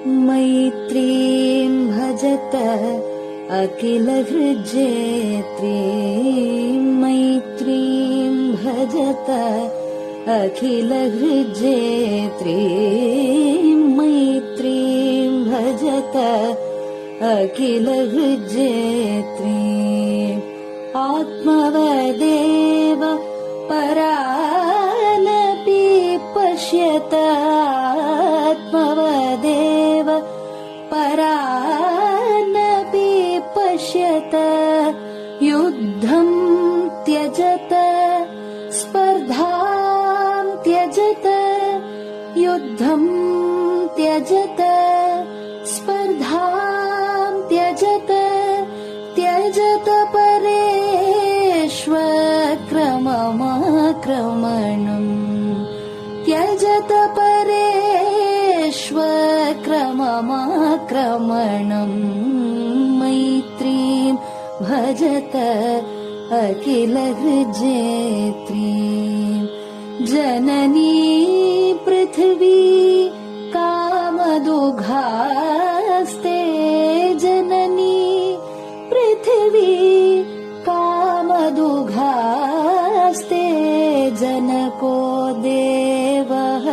मैत्रीं भजत अखिलहृज्जेत्रीं, मैत्रीं भजत अखिलहृज्जेत्रीं, मैत्रीं भजत अखिलहृज्जेत्रीम्। आत्मवदेव परानपि पश्यत, आत्मवदेव परानपि पश्यत। युद्धं त्यजत स्पर्धां त्यजत, युद्धं त्यजत स्पर्धां त्यजत। त्यजत परेष्वक्रममाक्रमणम्, त्यजत परेष्वक्रममाक्रमणम्। मैत्रीं भजत अखिलहृज्जेत्रीं। जननी पृथिवी कामदुघास्ते, जननी पृथिवी कामदुघास्ते। जनको देवः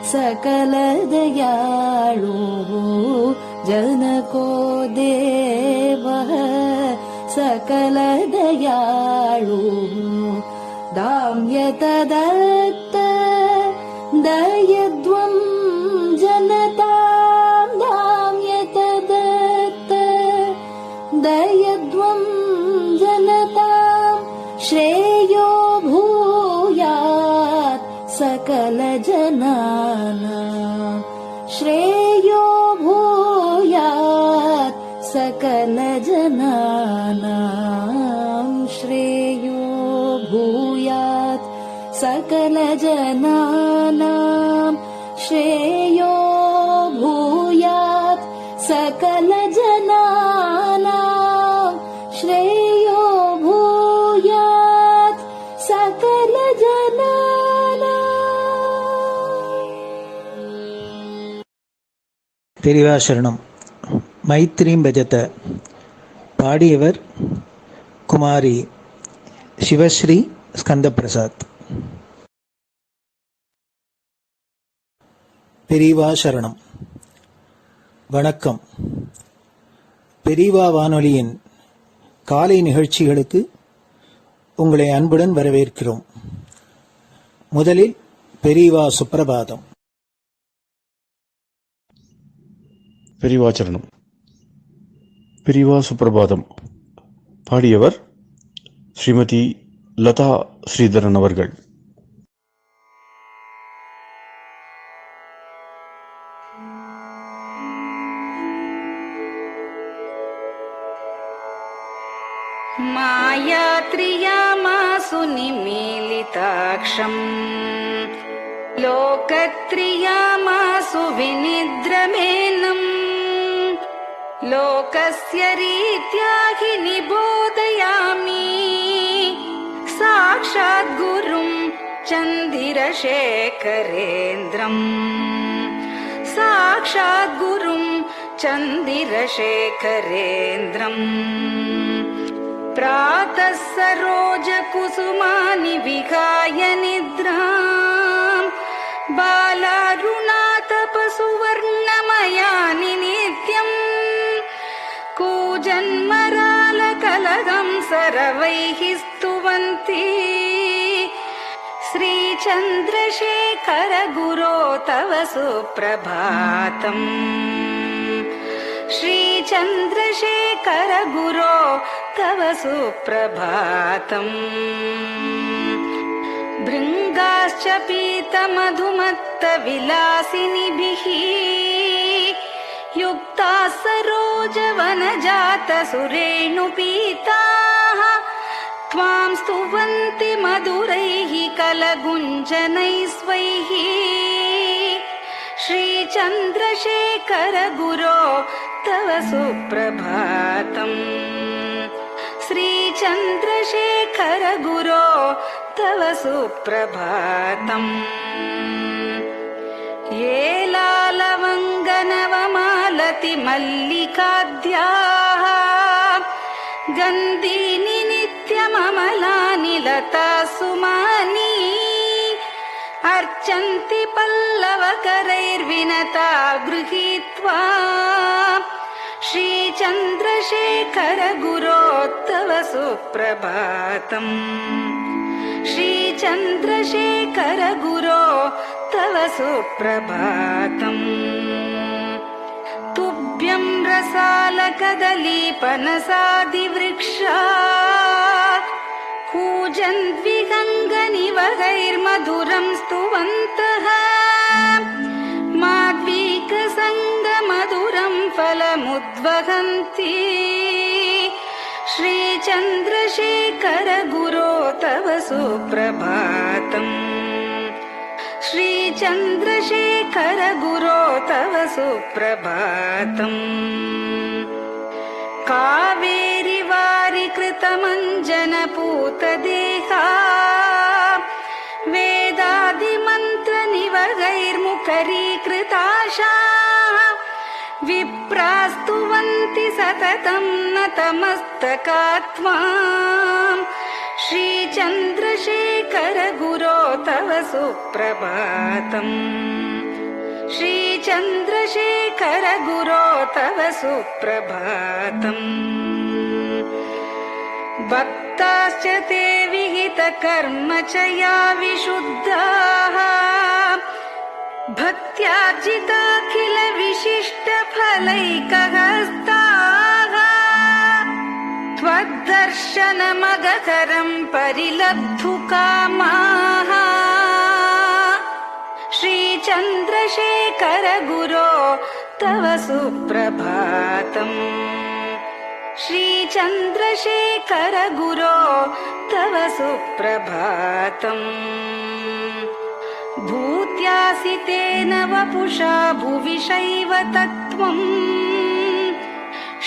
सकलदयाळु, जनको देवः सकलदयाळु। दाम्यत दत्त दयध्वं जनतां, दाम्यत दत्त दयध्वं जनतां। श्रेयो भूयात् सकलजनानां, श्रेयो भूयात् सकलजनानां, श्रेयो भूयात् सकलजनानां, श्रेयो भूयात् सकलजनानां, श्रेयो भूयात् सकलजनानां। பெரிவாசரணம். மைத்ரீம் பஜத. பாடியவர் குமாரி சிவஸ்ரீ ஸ்கந்தபிரசாத். பெரிவாசரணம். வணக்கம். பெரிவா வானொலியின் காலை நிகழ்ச்சிகளுக்கு உங்களை அன்புடன் வரவேற்கிறோம். முதலில் பெரிவா சுப்பிரபாதம். பெரிவாச்சரணம். பெரிவா சுப்பிரபாதம். பாடியவர் ஸ்ரீமதி லதா ஸ்ரீதரன் அவர்கள். मायात्रियामासु निमीलिताक्षम्, लोकत्रियामासु विनिद्रमेनम्। लोकस्य रीत्या हि निबोधयामि, साक्षात् गुरुं चन्दिरशेखरेन्द्रम्, साक्षात् गुरुं चन्दिरशेखरेन्द्रम्। प्रातः सरोजकुसुमानि विहाय निद्राम्, बालारुणातपसुवर्णमयानि नित्यम्। कूजन्मरालकलगं सरवैः स्तुवन्ति, श्रीचन्द्रशेखर गुरो तव सुप्रभातम्, श्रीचन्द्रशेखर गुरो तव सुप्रभातम्। भृङ्गाश्च पीतमधुमत्तविलासिनिभिः युक्ताः सरोजवनजातसुरेणुपीताः, त्वां स्तुवन्ति मधुरैः कलगुञ्जनैः स्वैः। श्रीचन्द्रशेखर गुरो तव सुप्रभातम्, श्रीचन्द्रशेखर गुरो तव सुप्रभातम् ये लालवङ्गनवमालति मल्लिकाद्याः गन्धीनि नित्यममलानि लता सुमानि अर्चन्ति पल्लवकरैर्विनता गृहीत्वा श्रीचन्द्रशेखर गुरो तव सुप्रभातम् श्रीचन्द्रशेखर गुरो तव सुप्रभातम् तुभ्यं रसालकदलीपनसादिवृक्षा कूजन्द्विगङ्गनिवगैर्मधुरं स्तुवन्तः माद्वीकसङ्गमधुरं फलमुद्वहन्ति श्रीचन्द्रशेखर गुरो तव सुप्रभातम् श्रीचन्द्रशेखर गुरो तव सुप्रभातम् कावेरि वारिकृतमञ्जनपूतदेहा वेदादिमन्त्रनिवगैर्मुखरीकृताशा विप्रास्तुवन्ति सततं नतमस्तकात्माम् श्रीचन्द्रशेखर गुरो तव सुप्रभातम् श्रीचन्द्रशेखर गुरो तव सुप्रभातम् भक्ताश्च ते विहितकर्म च या विशुद्धाः भक्त्यार्जिताखिल विशिष्टफलैकहस्ताः त्वद्दर्शनमगकरं परिलब्धुकामाः श्रीचन्द्रशेखर गुरो तव सुप्रभातम् श्रीचन्द्रशेखर गुरो तव सुप्रभातम् भूत्यासितेन वपुषा भुविशैव तत्त्वम्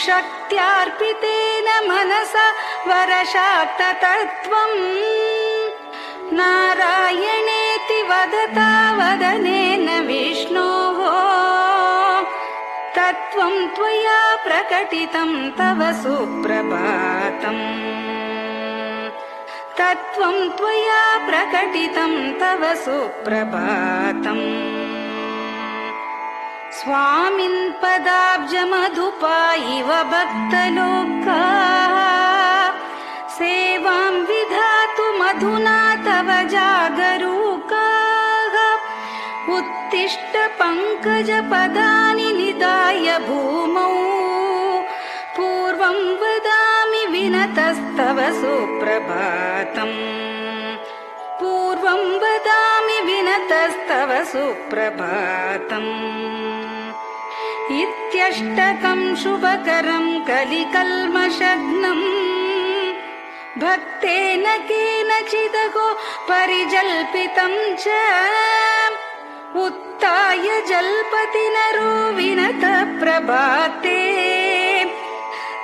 शक्त्यार्पितेन मनसा वरशाक्ततत्त्वम् नारायणेति वदता वदनेन विष्णोः तत्त्वं त्वया प्रकटितं तव सुप्रभातम् तत्त्वं त्वया प्रकटितं तव सुप्रभातम् स्वामिन् पदाब्जमधुपा इव भक्तलोकाः सेवां विधातुमधुना तव जागरूकाः उत्तिष्ठ पङ्कजपदानि निधाय भूमौ पूर्वं वदामि विनतस्तव सुप्रभातम् पूर्वं वदामि विनतस्तव सुप्रभातम् इत्यष्टकं शुभकरं कलिकल्मषघ्नम् भक्तेन केनचिदहो परिजल्पितं च उत्थाय जल्पति नरो विनत प्रभाते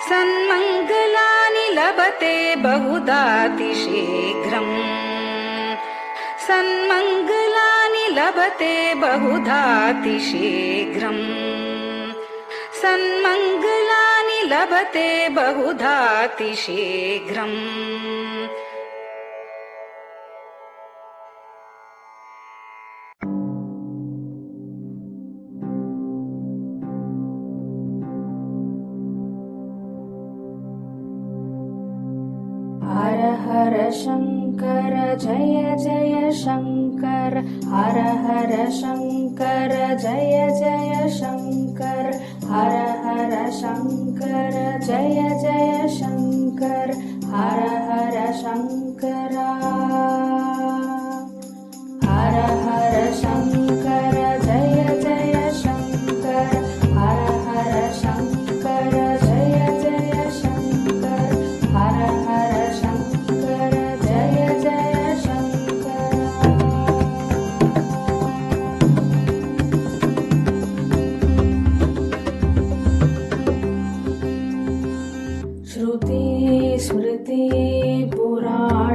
सन्मङ्गलानि लभते बहुधातिशीघ्रम् सन्मङ्गलानि लभते बहुधातिशीघ्रम् सन्मङ्गलानि लभते बहुधातिशीघ्रम् हर हर शङ्कर जय जय शङ्कर हर हर शङ्कर जय जय शङ्कर हर हर शङ्कर जय जय शङ्कर हर हर शङ्कर हर हर शङ्कर जय जय शङ्कर हर हर शङ्कर जय जय शङ्कर हर हर शङ्कर जय जय शङ्कर श्रुति स्मृति पुराणानाम्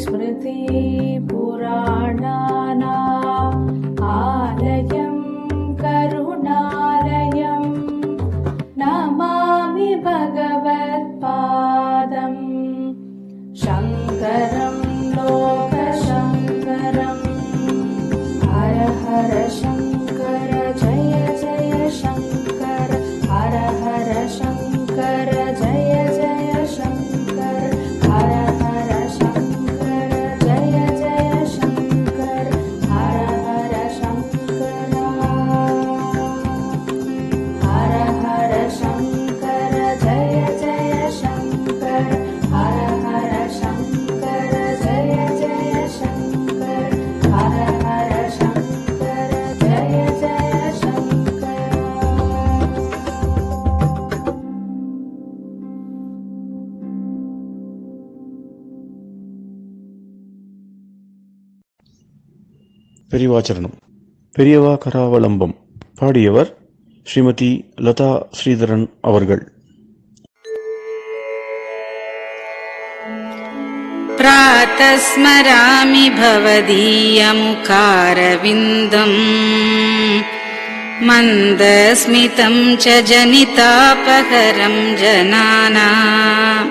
स्मृतिपुराणानाम् आलयं करुणालयं नमामि भगवत्पादम् शङ्करं लोकशङ्करम् हर हर शङ्कर जय जय शङ्कर हर हर शङ्कर जय जय शङ्कर हर हर शङ्कर जय जय शङ्कर हर हर शङ्कर हर हर शङ्कर जय जय शङ्कर हर हर शङ्कर जय जय शङ्कर हर हर शङ्कर जय जय शङ्कर பெரியவாச்சரணம். பெரியவா கராவலம்பம். பாடியவர் ஸ்ரீமதி லதா ஸ்ரீதரன் அவர்கள். प्रातः स्मरामि भवदीयमुखारविन्दम् मन्दस्मितं च जनितापहरं जनानाम्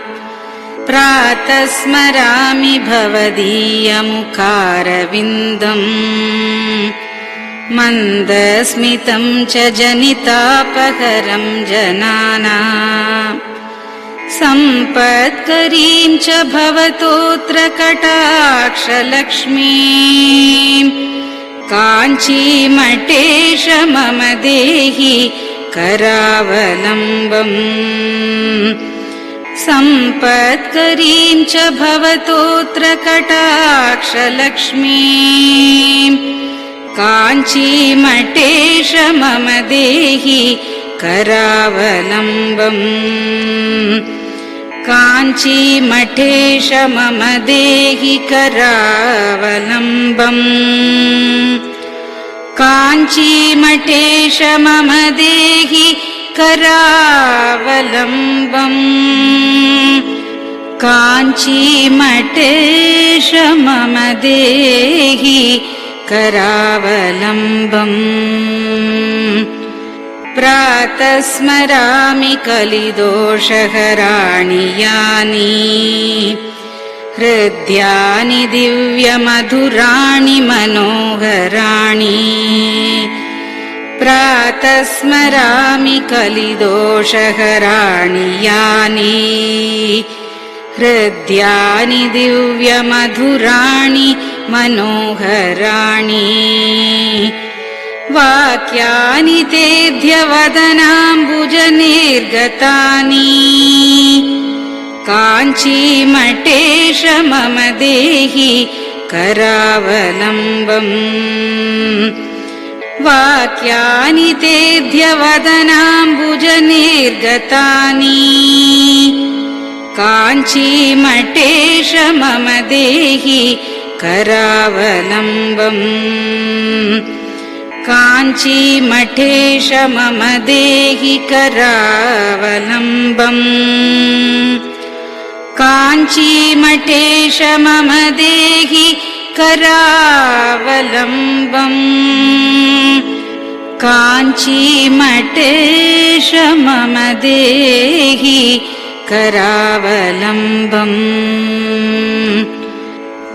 प्रातः स्मरामि भवदीयमुखारविन्दम् मन्दस्मितं च जनितापहरं जनानाम् सम्पत्करीं च भवतोऽत्र कटाक्षलक्ष्मीं काञ्चीमठेश मम देहि करावलम्बम् सम्पत्करीं च भवतोऽत्र कटाक्षलक्ष्मीं काञ्चीमठेश मम देहि करावलम्बम् काञ्चीमठेश मम देहि करावलम्बम् काञ्चीमठेश मम देहि करावलम्बम् काञ्चीमठेश मम देहि करावलम्बम् प्रातः स्मरामि कलिदोषहराणि यानि हृद्यानि दिव्यमधुराणि मनोहराणि प्रातः स्मरामि कलिदोषहराणि यानि हृद्यानि दिव्यमधुराणि मनोहराणि वाक्यानि तेऽध्यवदनाम्बुजनिर्गतानि काञ्चीमठेश मम देहि करावलम्बम् वाक्यानि तेऽध्यवदनाम्बुजनिर्गतानि काञ्चीमठेश मम देहि करावलम्बम् काञ्चीमठेश मम देहि करावलम्बम् काञ्चीमठेश मम देहि करावलम्बम् काञ्चीमठेश मम देहि करावलम्बम्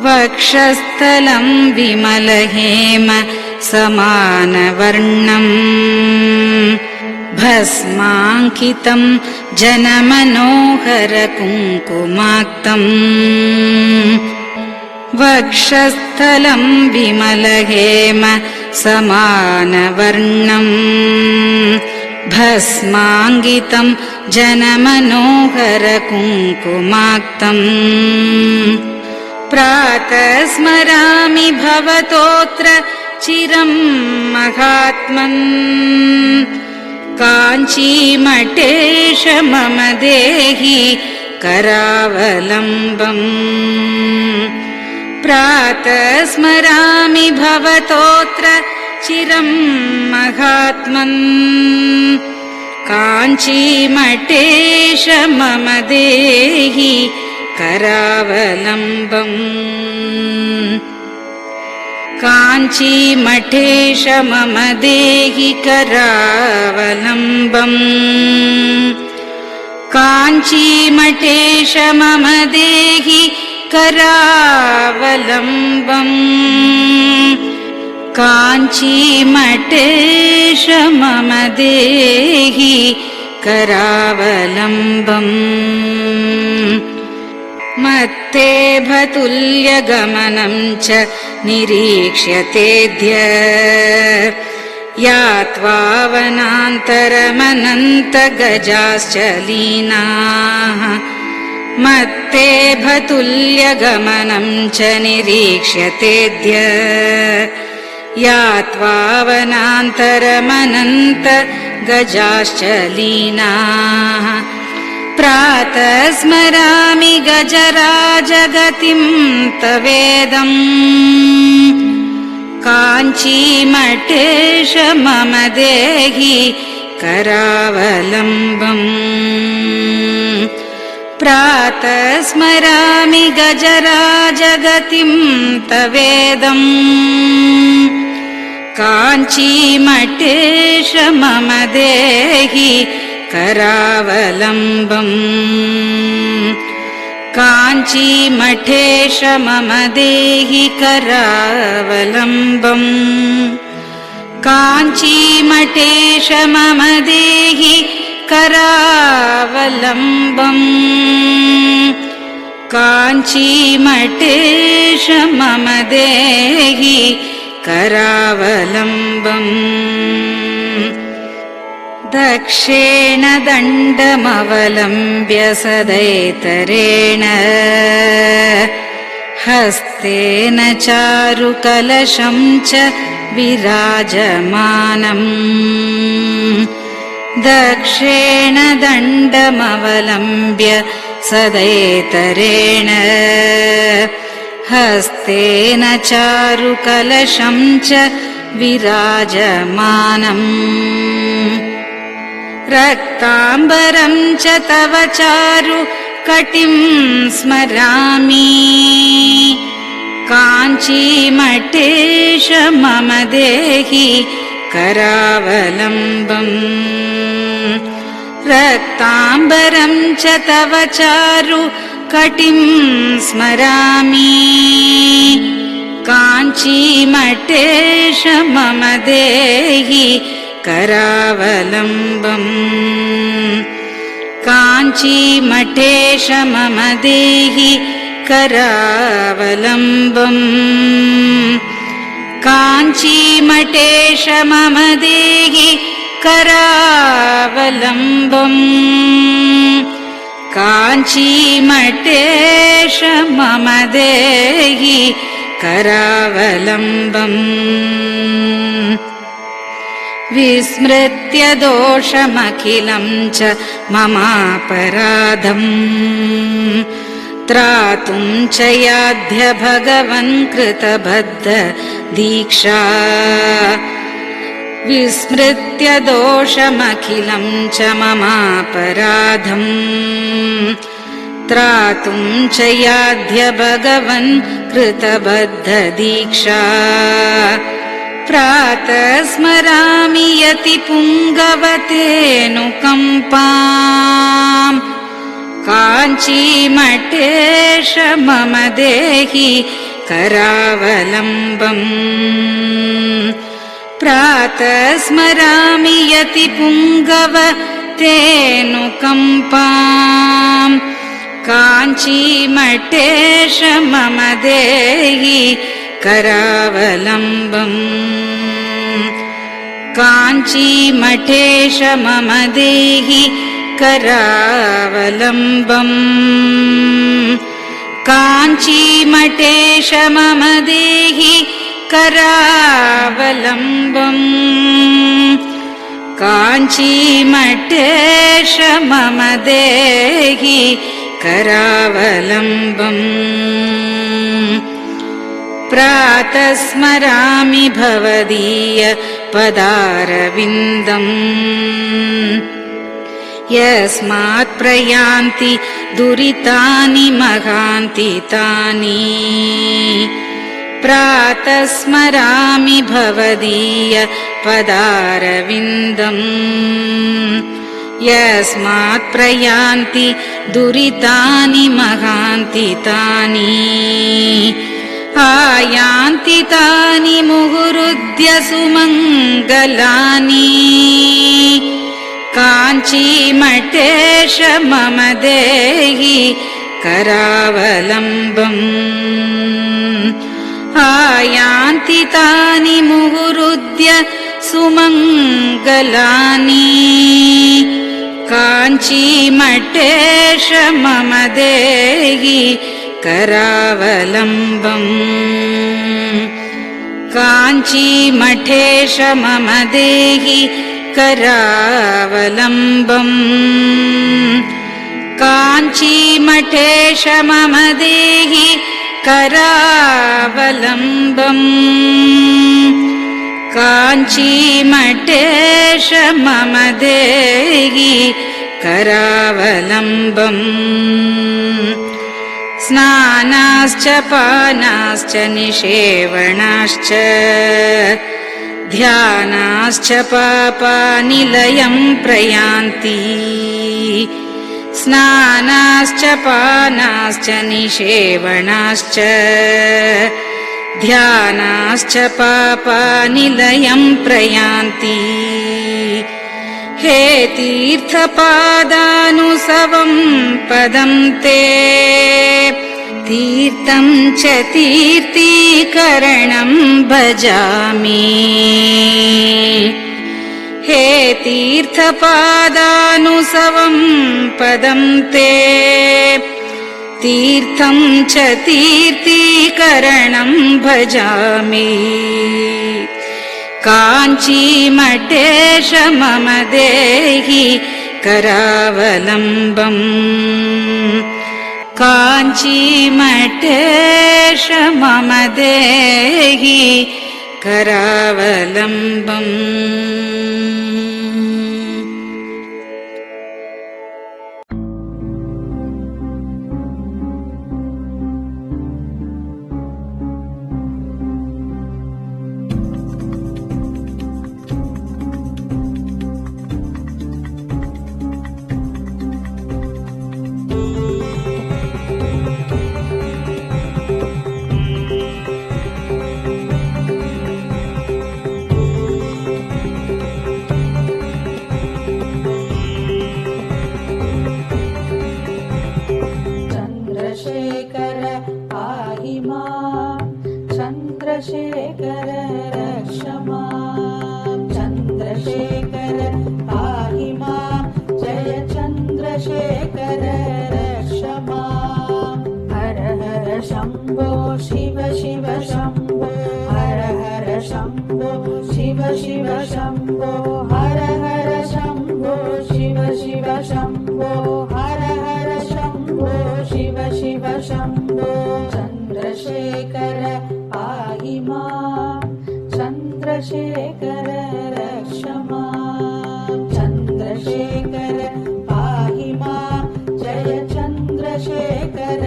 वक्षस्थलं विमलहेम समानवर्णम् भस्माङ्कितं जनमनोहर कुङ्कुमाक्तम् वक्षस्थलं विमलहेम समानवर्णम् भस्माङ्कितं जनमनोहर कुङ्कुमाक्तम् प्रातः स्मरामि भवतोऽत्र चिरं महात्मन् काञ्चीमठेश मम देहि करावलम्बम् प्रातः स्मरामि भवतोऽत्र चिरं महात्मन् काञ्चीमठेश मम देहि करावलम्बम् काञ्चीमठेश मम देहि करावलम्बम् काञ्चीमठेश मम देहि करावलम्बम् काञ्चीमठेश मम देहि करावलम्बम् मत्तेभतुल्यगमनं च निरीक्ष्यतेऽद्य यात्वा वनान्तरमनन्तगजाश्च लीनाः मत्तेभतुल्यगमनं च निरीक्ष्यतेऽद्य यात्वा वनान्तरमनन्तगजाश्च लीनाः प्रातः स्मरामि गजराजगतिं तवेदम् काञ्चीमठेश मम देहि करावलम्बम् प्रातः स्मरामि गजराजगतिं तवेदम् काञ्चीमठेश मम देहि करावलम्बम् काञ्चीमठेश मम देहि करावलम्बम् काञ्चीमठेश मम देहि करावलम्बम् काञ्चीमठेश मम देहि करावलम्बम् दक्षेण दण्डमवलम्ब्य सदैतरेण हस्तेन चारुकलशं च विराजमानम् दक्षेण दण्डमवलम्ब्य सदैतरेण हस्तेन चारुकलशं च विराजमानम् रक्ताम्बरं च तव चारु कटिं स्मरामि काञ्चीमठेश मम देहि करावलम्बम् रक्ताम्बरं च तव चारु कटिं स्मरामि काञ्चीमठेश मम देहि करावलम्बम् काञ्चीमठेश मम देहि करावलम्बम् काञ्चीमठेश मम देहि करावलम्बम् काञ्चीमठेश मम देहि करावलम्बम् विस्मृत्य दोषमखिलं च ममापराधम् त्रातुं च याध्य भगवन् कृतबद्ध दीक्षा विस्मृत्य दोषमखिलं च ममापराधम् त्रातुं च याध्य भगवन् कृतबद्ध दीक्षा प्रातः स्मरामि यतिपुङ्गवतेऽनुकम्पाम् काञ्चीमठेश मम देहि करावलम्बम् प्रातः स्मरामि यतिपुङ्गवतेऽनुकम्पाम् काञ्चीमठेश मम देहि करावलम्बम् काञ्चीमठेश मम देहि करावलम्बम् काञ्चीमठेश मम देहि करावलम्बम् काञ्चीमठेश मम देहि करावलम्बम् प्रातः स्मरामि भवदीय पदारविन्दम् यस्मात् प्रयान्ति दुरितानि महान्ति तानि प्रातः स्मरामि भवदीय पदारविन्दम् यस्मात् प्रयान्ति दुरितानि महान्ति तानि आयान्ति तानि मुहुरुद्य सुमङ्गलानि काञ्चीमठेश मम देहि करावलम्बम् आयान्ति तानि मुहुरुद्य सुमङ्गलानि काञ्चीमठेश मम देहि करावलम्बम् काञ्चीमठेश मम देहि करावलम्बम् काञ्चीमठेश मम देहि करावलम्बम् काञ्चीमठेश मम देहि करावलम्बम् स्नानाश्च पानाश्च निषेवणाश्च ध्यानाश्च पापानिलयं प्रयान्ति स्नानाश्च पानाश्च निषेवणाश्च ध्यानाश्च पापानिलयं प्रयान्ति हे तीर्थपादानुसवं पदं ते तीर्थं च तीर्थीकरणं भजामि हे तीर्थपादानुसवं पदं ते तीर्थं च तीर्थीकरणं भजामि काञ्चीमठेश मम देहि करावलम्बम् काञ्चीमठेश मम देहि करावलम्बम् चन्द्रशेखर रक्ष मां चन्द्रशेखर पाहि मां जय चन्द्रशेखर रक्ष मां हर हर शम्भो शिव शिव शम्भो हर हर शम्भो शिव शिव शम्भो हर हर शम्भो शिव शिव शम्भो हर हर शम्भो शिव शिव शम्भो चन्द्रशेखर पाहि मां चन्द्रशेखर रक्ष मां चन्द्रशेखर पाहि मां जय चन्द्रशेखर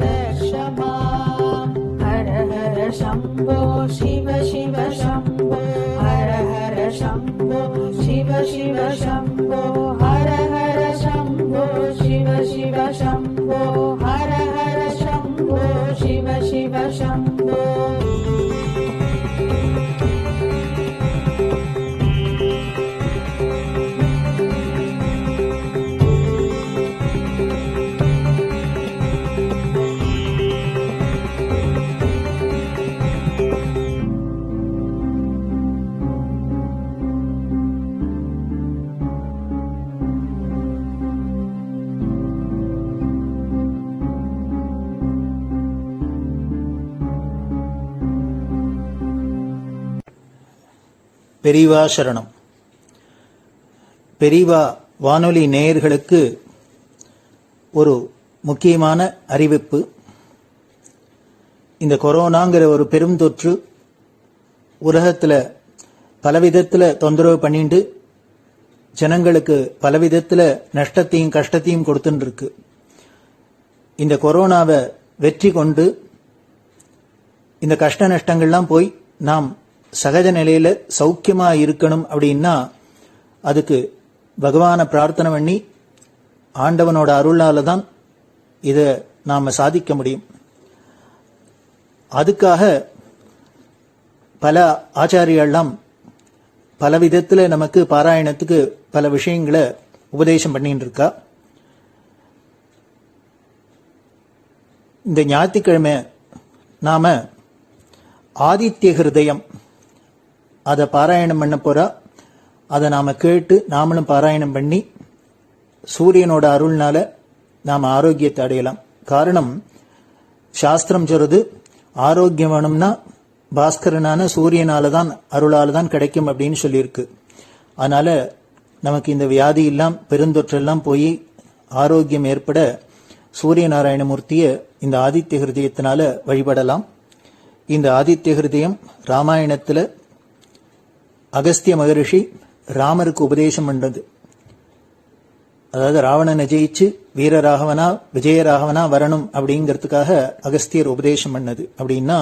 रक्ष मां हर हर शम्भो शिव शिव शम्भो हर हर शम्भो शिव शिव शम्भो हर हर शम्भो शिव शिव शम्भो हर हर शम्भो शिव शिव शम्भो பெரியவா சரணம். பெரியவா வானொலி நேயர்களுக்கு ஒரு முக்கியமான அறிவிப்பு. இந்த கொரோனாங்கிற ஒரு பெரும் தொற்று உலகத்தில் பலவிதத்தில் தொந்தரவு பண்ணிட்டு ஜனங்களுக்கு பலவிதத்தில் நஷ்டத்தையும் கஷ்டத்தையும் கொடுத்துட்டு இருக்கு. இந்த கொரோனாவை வெற்றி கொண்டு இந்த கஷ்ட நஷ்டங்கள்லாம் போய் நாம் சகஜ நிலையில சௌக்கியமா இருக்கணும் அப்படின்னா அதுக்கு பகவானை பிரார்த்தனை பண்ணி ஆண்டவனோட அருளால தான் இதை நாம சாதிக்க முடியும். அதுக்காக பல ஆச்சாரியெல்லாம் பல விதத்துல நமக்கு பாராயணத்துக்கு பல விஷயங்களை உபதேசம் பண்ணிட்டு இருக்கா. இந்த ஞாயிற்றுக்கிழமை நாம ஆதித்ய ஹிருதயம் அதை பாராயணம் பண்ண போறா. அதை நாம கேட்டு நாமளும் பாராயணம் பண்ணி சூரியனோட அருள்னால நாம ஆரோக்கியத்தை அடையலாம். காரணம் சாஸ்திரம் சொல்றது ஆரோக்கியம் வேணும்னா பாஸ்கரனான சூரியனால தான் அருளால தான் கிடைக்கும் அப்படின்னு சொல்லியிருக்கு. அதனால நமக்கு இந்த வியாதி எல்லாம் பெருந்தொற்றெல்லாம் போய் ஆரோக்கியம் ஏற்பட சூரிய நாராயணமூர்த்திய இந்த ஆதித்ய ஹிருதயத்தினால வழிபடலாம். இந்த ஆதித்ய ஹிருதயம் ராமாயணத்துல அகஸ்திய மகரிஷி ராமருக்கு உபதேசம் பண்றது. அதாவது ராவணனை ஜெயிச்சு வீரராகவனா விஜயராகவனா வரணும் அப்படிங்கிறதுக்காக அகஸ்தியர் உபதேசம் பண்ணது. அப்படின்னா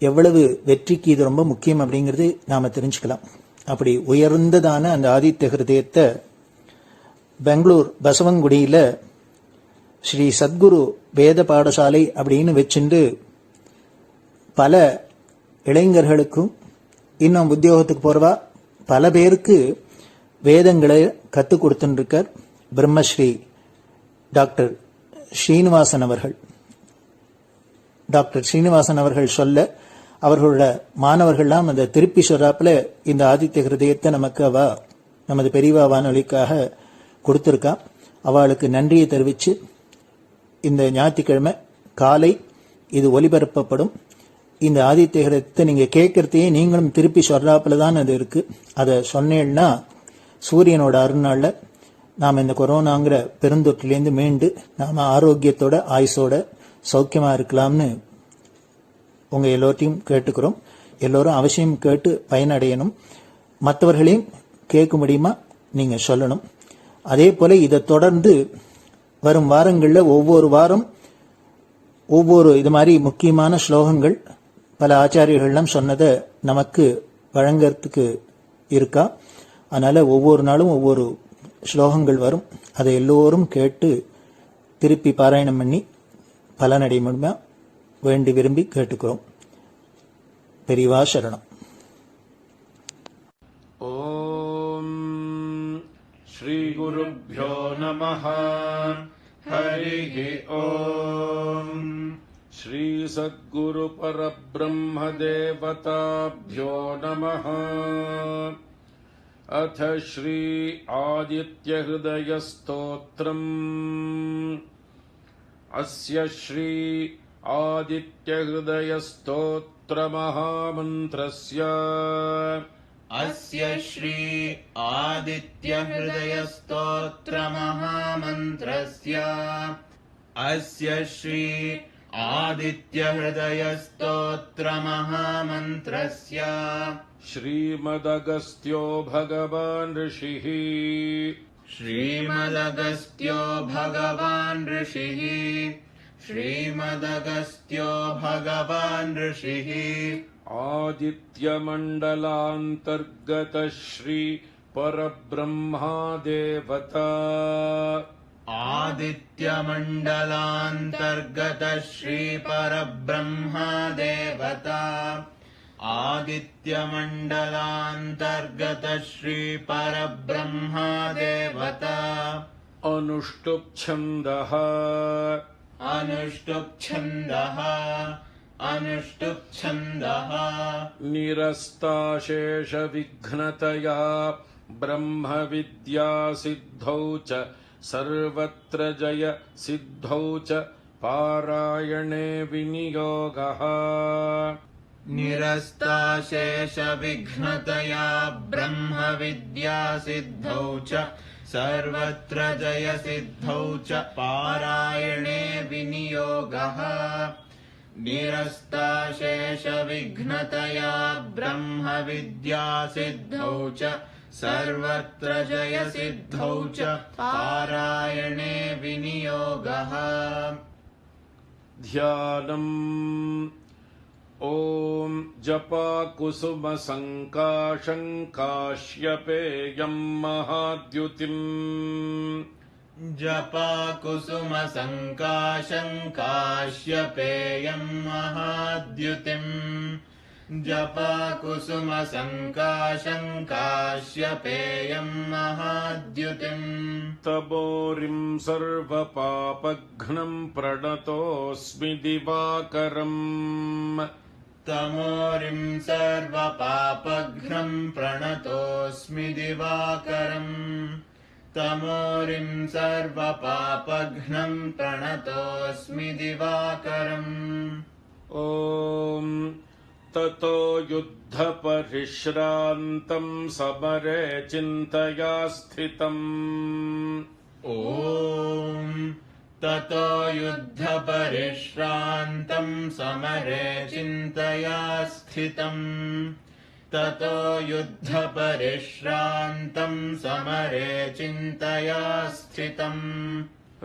எவ்வளவு வெற்றிக்கு இது ரொம்ப முக்கியம் அப்படிங்கிறது நாம தெரிஞ்சுக்கலாம். அப்படி உயர்ந்ததான அந்த ஆதித்ய ஹிருதயத்தை பெங்களூர் பசவங்குடியில ஸ்ரீ சத்குரு வேத பாடசாலை அப்படின்னு வச்சுண்டு பல இளைஞர்களுக்கும் இன்னும் உத்தியோகத்துக்கு போறவா பல பேருக்கு வேதங்களை கற்றுக் கொடுத்துருக்கார் பிரம்மஸ்ரீ டாக்டர் ஸ்ரீனிவாசன் அவர்கள். டாக்டர் ஸ்ரீனிவாசன் அவர்கள் சொல்ல அவர்களோட மாணவர்கள்லாம் அந்த திருப்பி சொல்றாப்புல இந்த ஆதித்ய ஹிருதயத்தை நமக்கு அவ நமது பெரியவா வானொலிக்காக கொடுத்திருக்கா. அவளுக்கு நன்றியை தெரிவிச்சு இந்த ஞாயிற்றுக்கிழமை காலை இது ஒலிபரப்பப்படும். இந்த ஆதித்ய ஹிருதயத்தை நீங்க கேட்கறதையே நீங்களும் திருப்பி சொல்றாப்புல தான் அது இருக்கு. அதை சொன்னேன்னா சூரியனோட அருள்நாள்ல நாம் இந்த கொரோனாங்கிற பெருந்தொற்றிலேருந்து மீண்டு நாம ஆரோக்கியத்தோட ஆயுசோட சௌக்கியமா இருக்கலாம்னு உங்க எல்லோரையும் கேட்டுக்கிறோம். எல்லோரும் அவசியம் கேட்டு பயனடையணும். மற்றவர்களையும் கேட்க முடியுமா நீங்க சொல்லணும். அதே போல இதை தொடர்ந்து வரும் வாரங்களில் ஒவ்வொரு வாரம் ஒவ்வொரு இது மாதிரி முக்கியமான ஸ்லோகங்கள் பல ஆச்சாரியர்கள்லாம் சொன்னதை நமக்கு வழங்கறதுக்கு இருக்கா. அதனால ஒவ்வொரு நாளும் ஒவ்வொரு ஸ்லோகங்கள் வரும். அதை எல்லோரும் கேட்டு திருப்பி பாராயணம் பண்ணி பலனடைய முடியுமா வேண்டி விரும்பி கேட்டுக்கிறோம். பெரியவா சரணம். ஓம் ஸ்ரீ குருப்யோ நமஹ. ஹரிஹி ஓம். ஸ்ரீ சத்குரு பரபிரம்ம தேவதாப்யோ நமஹ. अथ श्री आदित्यहृदयस्तोत्रम्. अस्य श्री आदित्यहृदयस्तोत्रमहामन्त्रस्य अस्य श्री आदित्यहृदयस्तोत्रमहामन्त्रस्य अस्य श्री आदित्यहृदयस्तोत्रमहामन्त्रस्य श्रीमदगस्त्यो भगवान् ऋषिः. श्रीमदगस्त्यो भगवान् ऋषिः. श्रीमदगस्त्यो भगवान् ऋषिः. आदित्यमण्डलान्तर्गत श्री परब्रह्मा देवता. आदित्यमण्डलान्तर्गत श्री परब्रह्मा देवता. आदित्यमण्डलान्तर्गत श्री परब्रह्मा देवता. अनुष्टुप् छन्दः. अनुष्टुप् छन्दः. अनुष्टुप् छन्दः. निरस्ताशेषविघ्नतया ब्रह्मविद्या सिद्धौ च सर्वत्र जय सिद्धौ च पारायणे विनियोगः. निरस्ताशेषविघ्नतया ब्रह्मविद्या सिद्धौ च सर्वत्र जय सिद्धौ च पारायणे विनियोगः. निरस्ताशेषविघ्नतया ब्रह्मविद्या सिद्धौ च सर्वत्र जय सिद्धौ च पारायणे विनियोगः. ध्यानम्. ॐ जपाकुसुमसङ्काशङ्काश्यपेयं महाद्युतिम् जपाकुसुमसङ्काशङ्काश्यपेयं महाद्युतिम् जपाकुसुमसङ्काशङ्काश्यपेयं महाद्युतिम् तपोरिं सर्वपापघ्नं प्रणतोऽस्मि दिवाकरम् तमोरिं सर्वपापघ्नं प्रणतोऽस्मि दिवाकरम् तमोरिं सर्वपापघ्नं प्रणतोऽस्मि दिवाकरम् ॐ ततो युद्धपरिश्रान्तं समरे चिन्तया स्थितम् ॐ ततो युद्धपरिश्रान्तं समरे चिन्तया स्थितम् ततो युद्धपरिश्रान्तं समरे चिन्तया स्थितम्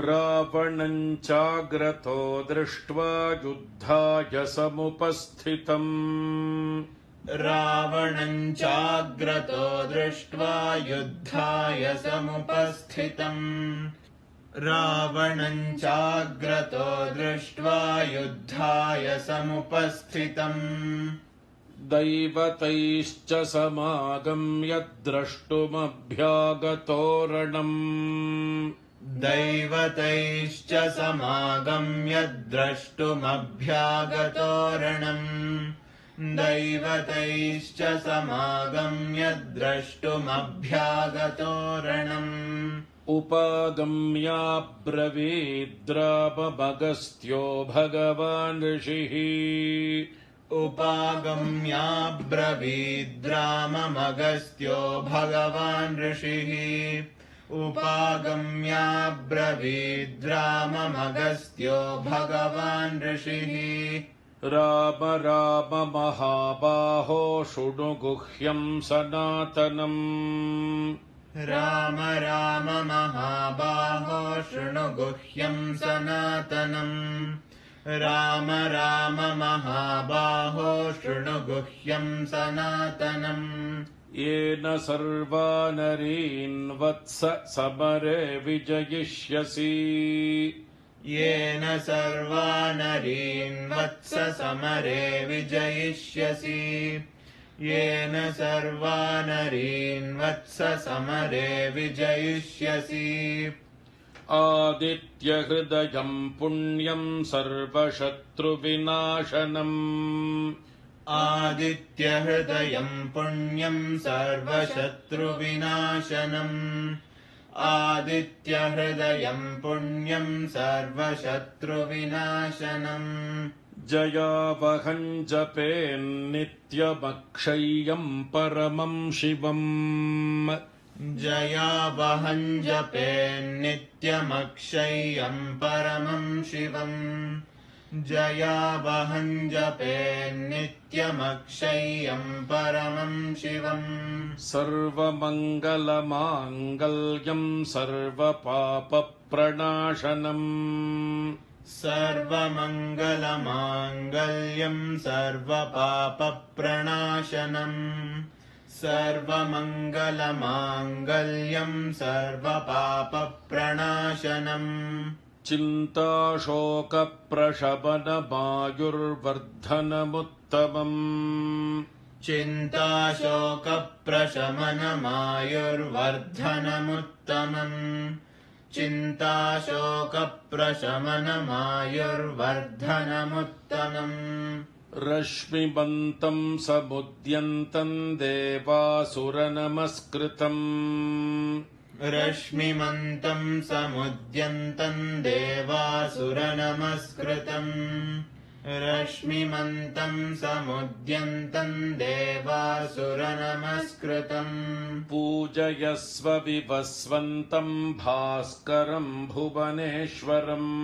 रावणं चाग्रतो दृष्ट्वा युद्धाय समुपस्थितम् रावणं चाग्रतो दृष्ट्वा युद्धाय समुपस्थितम् रावणं चाग्रतो दृष्ट्वा युद्धाय समुपस्थितम् दैवतैश्च समागम्य द्रष्टुमभ्यागतोरणम् दैवतैश्च समागम्य द्रष्टुमभ्यागतोरणम् दैवतैश्च समागम्य द्रष्टुमभ्यागतोरणम् उपागम्याब्रवीद्राममगस्त्यो भगवान् ऋषिः उपागम्याब्रवीद्राममगस्त्यो भगवान् ऋषिः उपागम्याब्रवीद्राममगस्त्यो भगवान् ऋषिः राम राम महाबाहो शृणु गुह्यं सनातनम् राम राम महाबाहो शृणु गुह्यं सनातनम् राम राम महाबाहो शृणु गुह्यं सनातनम् येन सर्वानरीन् वत्स समरे विजयिष्यसि येन सर्वानरीन् वत्स समरे विजयिष्यसि येन सर्वानरीन् वत्स समरे विजयिष्यसि आदित्यहृदयं पुण्यं सर्वशत्रुविनाशनम् आदित्यहृदयं पुण्यं सर्वशत्रुविनाशनम् आदित्यहृदयं पुण्यं सर्वशत्रुविनाशनम् जयावहं जपेन्नित्यमक्षय्यं परमं शिवम् जयावहं जपेन्नित्यमक्षय्यं परमं शिवम् जयावहं जपेन्नित्यमक्षय्यं परमं शिवम् सर्वमङ्गलमाङ्गल्यं सर्वपापप्रणाशनम् सर्वमङ्गलमाङ्गल्यं सर्वपापप्रणाशनम् सर्वमङ्गलमाङ्गल्यं सर्वपापप्रणाशनम् चिन्ताशोकप्रशमनमायुर्वर्धनमुत्तमम् चिन्ताशोकप्रशमनमायुर्वर्धनमुत्तमम् चिन्ताशोकप्रशमनमायुर्वर्धनमुत्तमम् रश्मिमन्तं समुद्यन्तं देवासुरनमस्कृतम् रश्मिमन्तं समुद्यन्तं देवासुरनमस्कृतम् रश्मिमन्तं समुद्यन्तं देवासुरनमस्कृतम् पूजयस्व विवस्वन्तं भास्करं भुवनेश्वरम्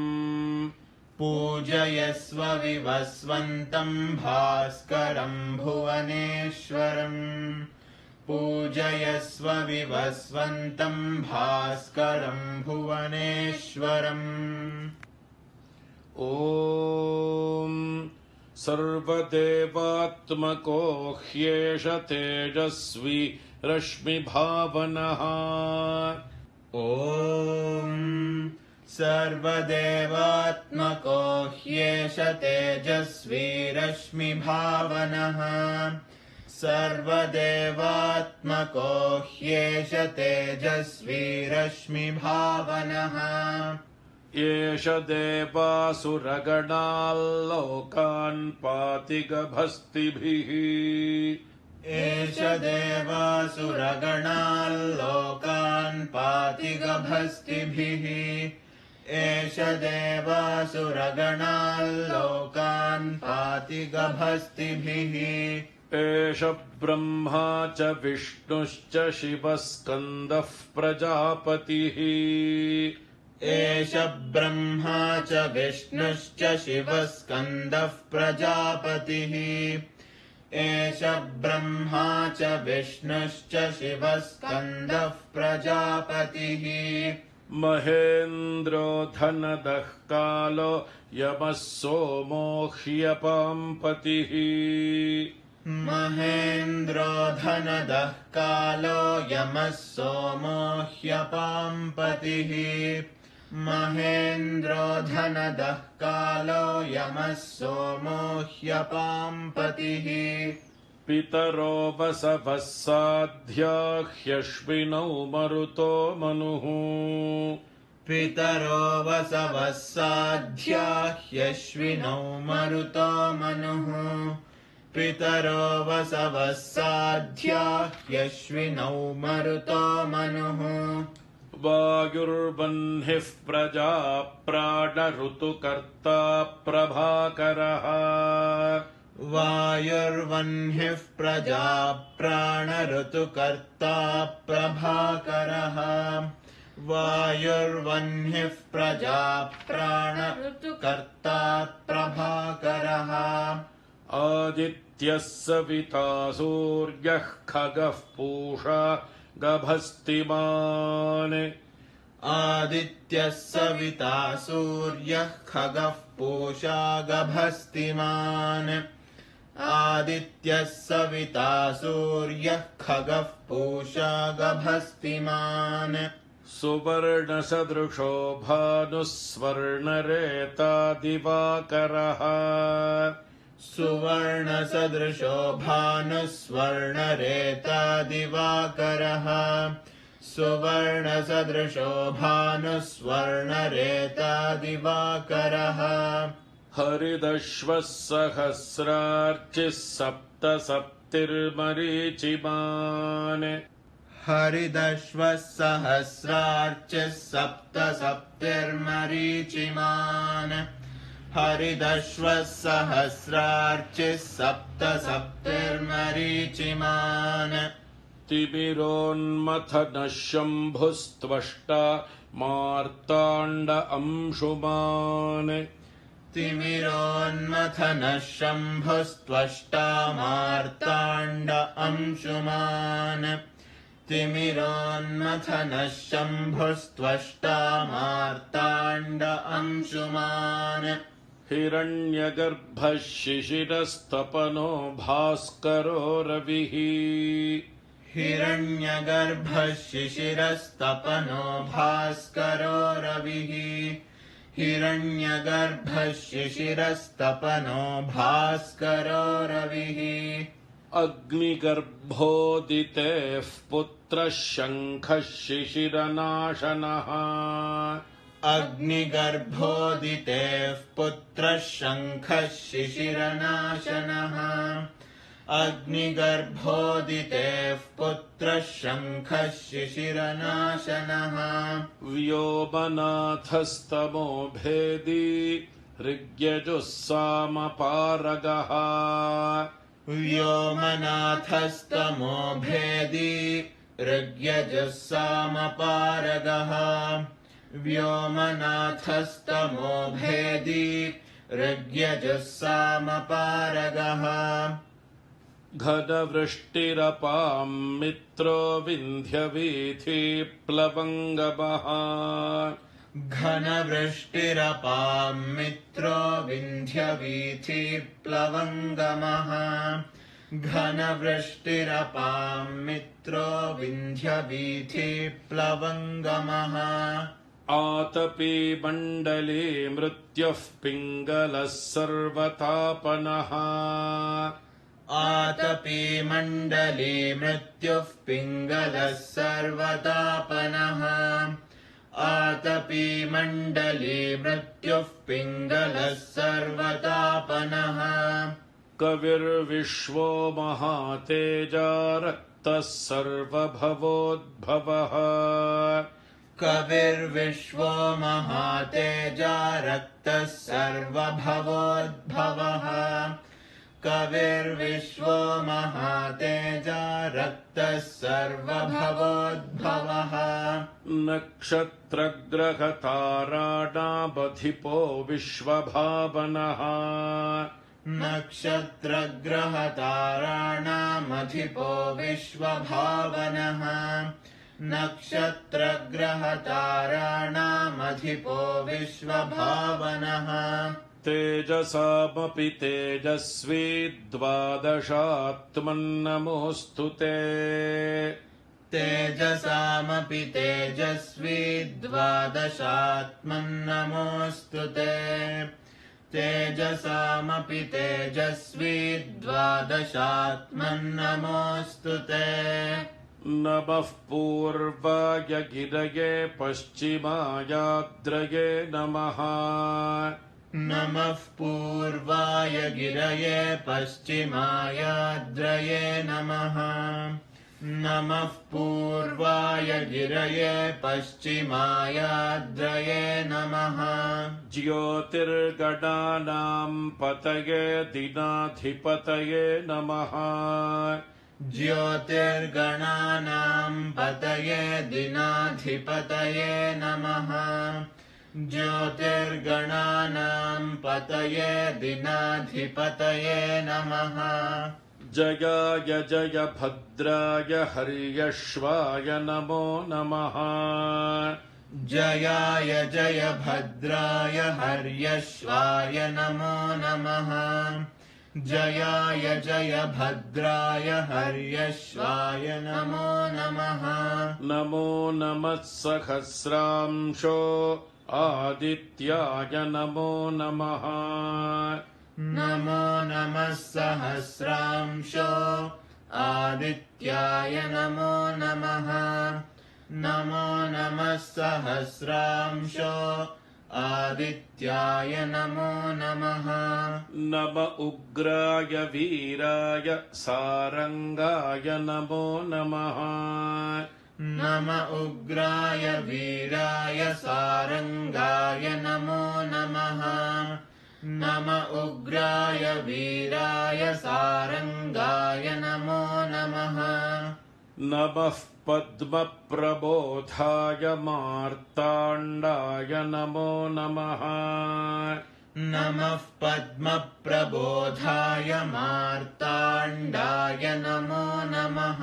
पूजयस्व विवस्वन्तं भास्करं भुवनेश्वरम् पूजयस्व विवस्वन्तं भास्करं भुवनेश्वरम् ॐ सर्वदेवात्मको ह्येष तेजस्वी रश्मिभावनः ॐ सर्वदेवात्मको ह्येष तेजस्वी रश्मिभावनः सर्वदेवात्मको ह्येष तेजस्वी रश्मिभावनः एष देवासुरगणाल्लोकान् पाति गभस्तिभिः एष देवासुरगणाल्लोकान् पाति गभस्तिभिः एष देवासुरगणाल्लोकान् पाति गभस्तिभिः एष ब्रह्मा च विष्णुश्च शिवः स्कन्दः प्रजापतिः एष ब्रह्मा च विष्णुश्च शिवः स्कन्दः प्रजापतिः एष ब्रह्मा च विष्णुश्च शिवः स्कन्दः प्रजापतिः महेन्द्रो धनदः कालो यमः सोमो ह्यपाम्पतिः महेन्द्रो धनदः कालो यमः सोमो ह्यपाम्पतिः महेन्द्रो धनदः कालो यमः सोमो ह्यपाम्पतिः पितरो वसवः साध्या ह्यश्विनौ मरुतो मनुः पितरो वसवः साध्या ह्यश्विनौ मरुतो मनुः पितरो वसवः साध्या ह्यश्विनौ मरुतो मनुः वायुर्वह्निः प्रजा प्राणऋतुकर्ता प्रभाकरः वायुर्वह्निः प्रजा प्राणऋतुकर्ता प्रभाकरः वायुर्वह्निः प्रजा प्राणऋतुकर्ता प्रभाकरः आदित्यः सविता सूर्यः खगः पूषा गभस्तिमान् आदित्यः सविता सूर्यः खगः पूषा गभस्तिमान् आदित्यः सविता सूर्यः खगः पूषा गभस्तिमान् सुवर्णसदृशो भानुः स्वर्णरेता दिवाकरः सुवर्णसदृशो भानुः स्वर्णरेता दिवाकरः सुवर्णसदृशो भानुः स्वर्णरेता दिवाकरः हरिदश्वः सहस्रार्चिः सप्तसप्तिर्मरीचिमान् हरिदश्वः सहस्रार्चिः सप्तसप्तिर्मरीचिमान् हरिदश्वः सहस्रार्चिः सप्तसप्तिर्मरीचिमान् तिमिरोन्मथनः शम्भुस्त्वष्टा मार्ताण्ड अंशुमान् तिमिरोन्मथनः शम्भुस्त्वष्टा मार्ताण्ड अंशुमान् तिमिरोन्मथनः शम्भुस्त्वष्टा मार्ताण्ड अंशुमान् हिरण्यगर्भः शिशिरस्तपनो भास्करो रविः हिरण्यगर्भः शिशिरस्तपनो भास्करो रविः हिरण्यगर्भः शिशिरस्तपनो भास्करो रविः अग्निगर्भोदितेः पुत्रः शङ्खः शिशिरनाशनः अग्निगर्भोदितेः पुत्रः शङ्खः शिशिरनाशनः अग्निगर्भोदितेः पुत्रः शङ्खः शिशिरनाशनः व्योमनाथस्तमो भेदी ऋग्यजुस्सामपारगः व्योमनाथस्तमो भेदी ऋग्यजुस्सामपारगः व्योमनाथस्तमो भेदी ऋग्यजुस्सामपारगः घनवृष्टिरपां मित्रो विन्ध्यवीथि प्लवङ्गमः घनवृष्टिरपां मित्रो विन्ध्यवीथिप्लवङ्गमः घनवृष्टिरपां मित्रो विन्ध्यवीथिप्लवङ्गमः आतपी मण्डले मृत्युः पिङ्गलः सर्वतापनः आतपी मण्डले मृत्युः पिङ्गलः सर्वतापनः आतपी मण्डले मृत्युः पिङ्गलः सर्वतापनः कविर्विश्वो महातेजा रक्तः सर्वभवोद्भवः कविर्विश्वो महातेजा रक्तः सर्वभवोद्भवः कविर्विश्वो महातेजा रक्तः सर्वभवोद्भवः नक्षत्रग्रहताराणामधिपो विश्वभावनः नक्षत्रग्रहताराणामधिपो विश्वभावनः नक्षत्रग्रहताराणामधिपो विश्वभावनः तेजसामपि तेजस्वी द्वादशात्मन्नमोऽस्तु ते तेजसामपि तेजस्वी द्वादशात्मन्नमोऽस्तु ते तेजसामपि तेजस्वी द्वादशात्मन्नमोऽस्तु ते नमः पूर्वाय गिरये पश्चिमायाद्रये नमः नमः पूर्वाय गिरये पश्चिमायाद्रये नमः नमः पूर्वाय गिरये पश्चिमायाद्रये नमः ज्योतिर्गणानां पतये दिनाधिपतये नमः ज्योतिर्गणानां पतये दिनाधिपतये नमः ज्योतिर्गणानां पतये दिनाधिपतये नमः जयाय जय भद्राय हर्यश्वाय नमो नमः जयाय जय भद्राय हर्यश्वाय नमो नमः जयाय जय भद्राय हर्यश्वाय नमो नमः नमो नमः सहस्रांशो आदित्याय नमो नमः नमो नमः सहस्रांशो आदित्याय नमो नमः नमो नमः सहस्रांशो आदित्याय नमो नमः नम उग्राय वीराय सारंगाय नमो नमः नम उग्राय वीराय सारंगाय नमो नमः नम उग्राय वीराय सारंगाय नमो नमः नमः पद्मप्रबोधाय मार्ताण्डाय नमो नमः नमः पद्मप्रबोधाय मार्ताण्डाय नमो नमः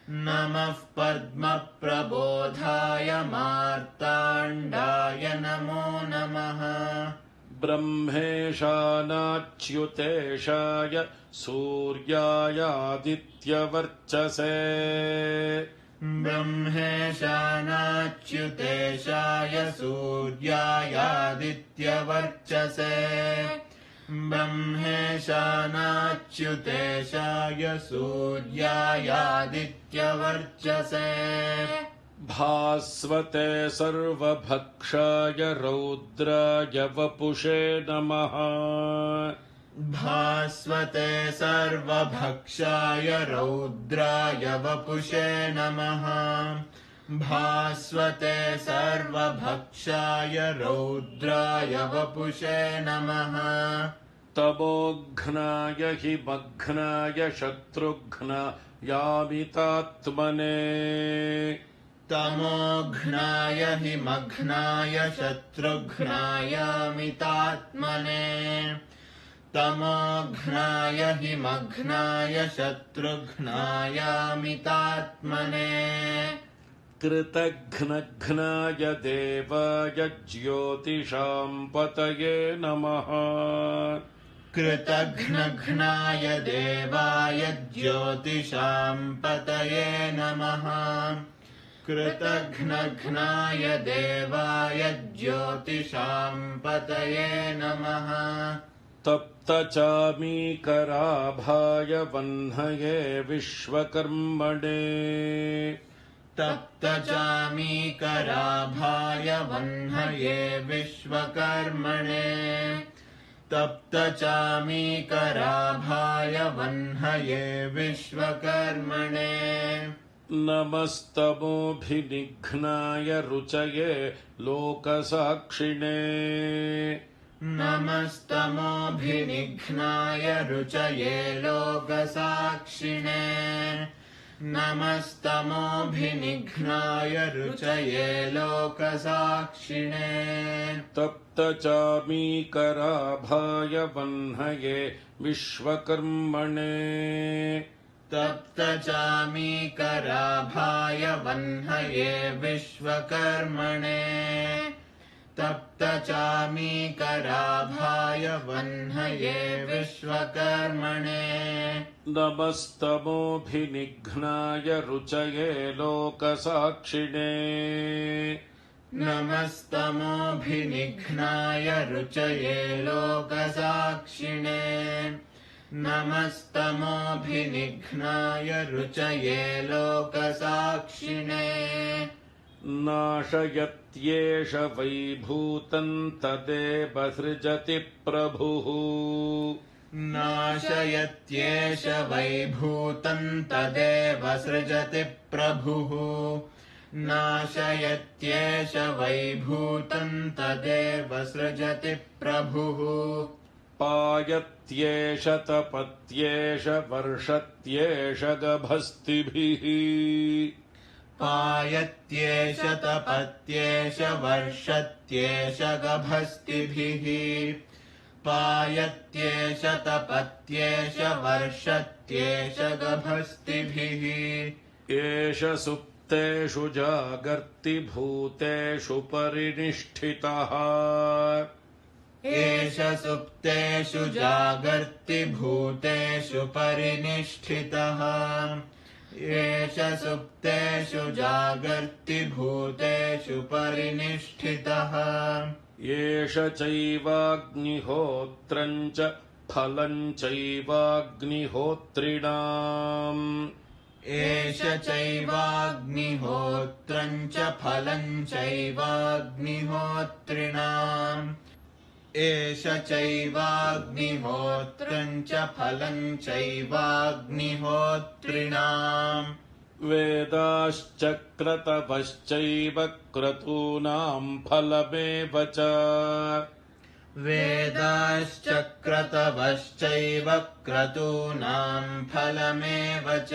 नमः पद्मप्रबोधाय मार्ताण्डाय नमो नमः ब्रह्मेशानाच्युतेशाय सूर्यायादित्यवर्चसे ब्रह्मेशानाच्युतेशाय सूर्यायादित्यवर्चसे ब्रह्मेशानाच्युतेशाय सूर्यायादित्यवर्चसे भास्वते सर्वभक्षाय रौद्राय वपुषे नमः भास्वते सर्वभक्षाय रौद्राय वपुषे नमः भास्वते सर्वभक्षाय रौद्राय वपुषे नमः तमोघ्नाय हि मघ्नाय शत्रुघ्नायामितात्मने तमोघ्नाय हि मघ्नाय शत्रुघ्नायामितात्मने तमोघ्नाय हि मघ्नाय शत्रुघ्नायामितात्मने कृतघ्नघ्नाय देवाय ज्योतिषां पतये नमः कृतघ्नघ्नाय देवाय ज्योतिषां पतये नमः कृतघ्नघ्नाय देवाय ज्योतिषां पतये नमः तप्तचामीकराभाय वह्नये विश्वकर्मणे तप्तचामीकराभाय वह्नये विश्वकर्मणे तप्तचामीकराभाय वह्नये विश्वकर्मणे नमस्तमोभिनिघ्नाय रुचये लोकसाक्षिणे नमस्तमोभिनिघ्नाय रुचये लोकसाक्षिणे नमस्तमोभिनिघ्नाय रुचये लोकसाक्षिणे तप्तचामीकराभाय वह्नये विश्वकर्मणे तप्तचामीकराभाय वह्नये विश्वकर्मणे तप्तचामीकराभाय वह्नये विश्वकर्मणे नमस्तमोभिनिघ्नाय रुचये लोकसाक्षिणे नमस्तमोभिनिघ्नाय रुचये लोकसाक्षिणे नमस्तमोभिनिघ्नाय रुचये लोकसाक्षिणे नाशयत्येष वैभूतं तदेव सृजति प्रभुः नाशयत्येष वैभूतं तदेव सृजति प्रभुः नाशयत्येष वैभूतं तदेव सृजति प्रभुः पायत्येष तपत्येष वर्षत्येष गभस्तिभिः पायत्येष तपत्येष वर्षत्येष गभस्तिभिः पायत्येष तपत्येष वर्षत्येष गभस्तिभिः एष सुप्तेषु जागर्ति भूतेषु परिनिष्ठितः एष सुप्तेषु जागर्ति भूतेषु परिनिष्ठितः एष सुप्तेषु जागर्ति भूतेषु परिनिष्ठितः एष चैवाग्निहोत्रं च फलं चैवाग्निहोत्रिणाम् एष चैवाग्निहोत्रं च फलं चैवाग्निहोत्रिणाम् एष चैवाग्निहोत्रं च फलं चैवाग्निहोत्रिणाम् वेदाश्चक्रतवश्चैव क्रतूनां फलमेव च वेदाश्चक्रतवश्चैव क्रतूनां फलमेव च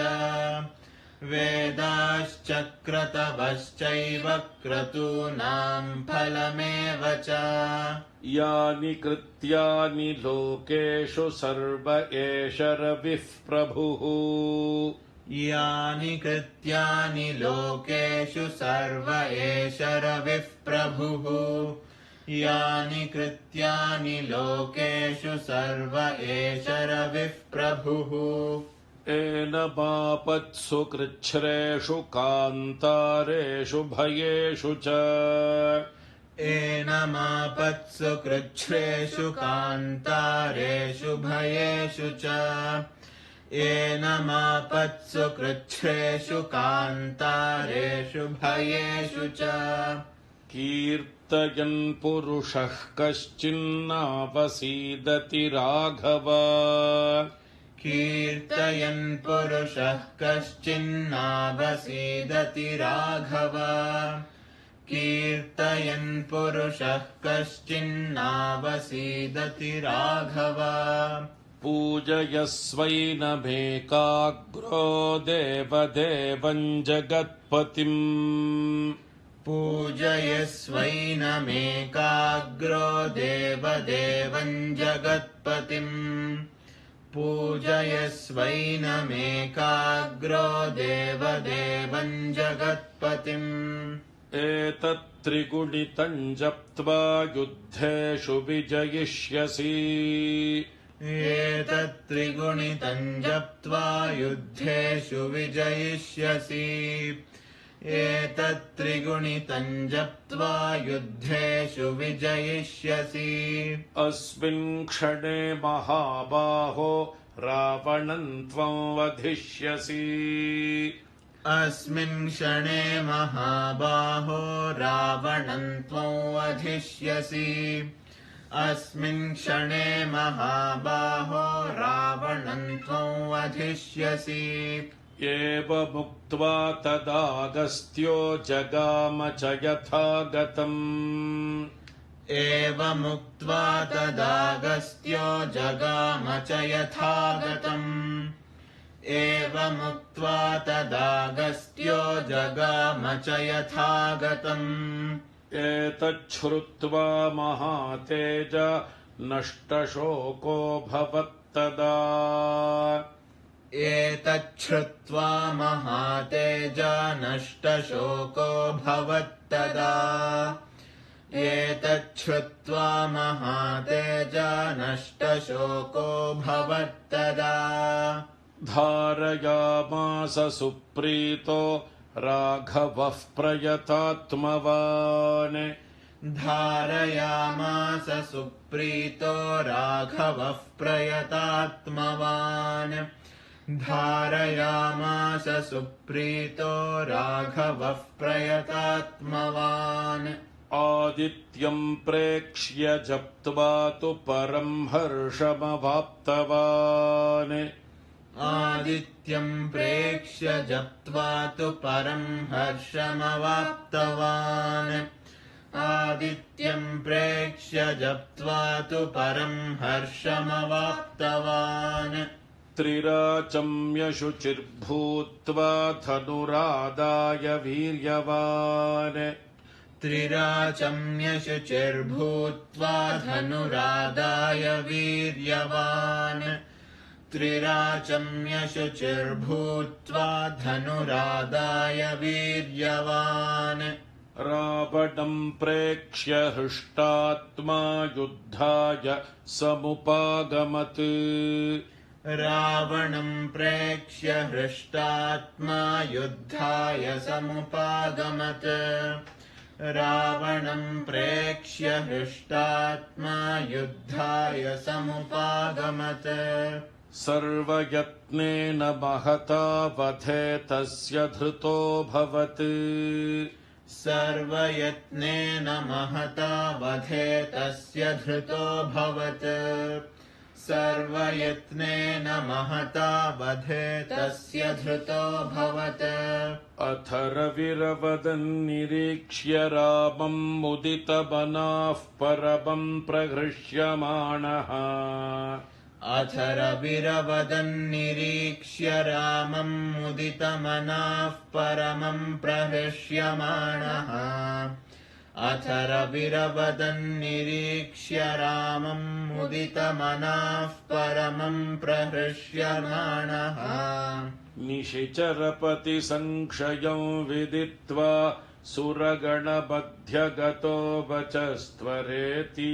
वेदाश्चक्रतवश्चैव क्रतूनां फलमेव च यानि कृत्यानि लोकेषु सर्व एष रविः प्रभुः यानि कृत्यानि लोकेषु सर्व एष रविः प्रभुः यानि कृत्यानि लोकेषु सर्व एष रविः प्रभुः एनमापत्सु कृच्छ्रेषु कान्तारेषु भयेषु च एनमापत्सु कृच्छ्रेषु कान्तारेषु भयेषु च एनमापत्सु कृच्छ्रेषु कान्तारेषु भयेषु च कीर्तयन् पुरुषः कश्चिन्नावसीदति राघव कीर्तयन् पुरुषः कश्चिन्नावसीदति राघव कीर्तयन् पुरुषः कश्चिन्नावसीदति राघव पूजयस्वैनमेकाग्रो देवदेवं जगत्पतिम् पूजयस्वैनमेकाग्रो देवदेवं जगत्पतिम् पूजयस्वैनमेकाग्रो देवदेवं जगत्पतिम् एतत्त्रिगुणितं जप्त्वा युद्धेषु विजयिष्यसि एतत्त्रिगुणितं जप्त्वा युद्धेषु विजयिष्यसि एतत्त्रिगुणितं जप्त्वा युद्धेषु विजयिष्यसि अस्मिन् क्षणे महाबाहो रावणं त्वं वधिष्यसि अस्मिन् क्षणे महाबाहो रावणं त्वं वधिष्यसि अस्मिन् क्षणे महाबाहो रावणं त्वं वधिष्यसि एवमुक्त्वा तदागस्त्यो जगाम च यथागतम् एवमुक्त्वा तदागस्त्यो जगाम च यथागतम् एवमुक्त्वा तदागस्त्यो जगाम च यथागतम् एतच्छ्रुत्वा महातेज नष्टशोको भवत्तदा एतच्छ्रुत्वा महातेजा नष्टशोको भवत्तदा एतच्छ्रुत्वा महातेजा नष्टशोको भवत्तदा धारयामास सुप्रीतो राघवः प्रयतात्मवान् धारयामास सुप्रीतो राघवः प्रयतात्मवान् धारयामास सुप्रीतो राघवः प्रयतात्मवान् आदित्यं प्रेक्ष्य जप्त्वा तु परं हर्षमवाप्तवान् आदित्यं प्रेक्ष्य जप्त्वा तु परं हर्षमवाप्तवान् आदित्यं प्रेक्ष्य जप्त्वा तु परं हर्षमवाप्तवान् त्रिराचम्य शुचिर्भूत्वा धनुरादाय वीर्यवान् त्रिराचम्य शुचिर्भूत्वा धनुरादाय वीर्यवान् त्रिराचम्य शुचिर्भूत्वा धनुरादाय वीर्यवान् रावणं प्रेक्ष्य हृष्टात्मा युद्धाय समुपागमत् रावणं प्रेक्ष्य हृष्टात्मा युद्धाय समुपागमत् रावणं प्रेक्ष्य हृष्टात्मा युद्धाय समुपागमत् सर्वयत्नेन महता वधे तस्य धृतोऽभवत् सर्वयत्नेन महता वधे तस्य धृतोऽभवत् सर्वयत्नेन महता वधे तस्य धृतोऽभवत् अथ रविरवदन्निरीक्ष्य रामम् मुदितमनाः परमं प्रहृष्यमाणः अथ रविरवदन्निरीक्ष्य रामं मुदितमनाः परमं प्रहृष्यमाणः अथ रविरवदन्निरीक्ष्य रामं मुदितमनाः परमं प्रहृष्यमाणः निशिचरपतिसंक्षयं विदित्वा सुरगणमध्यगतो वचस्त्वरेति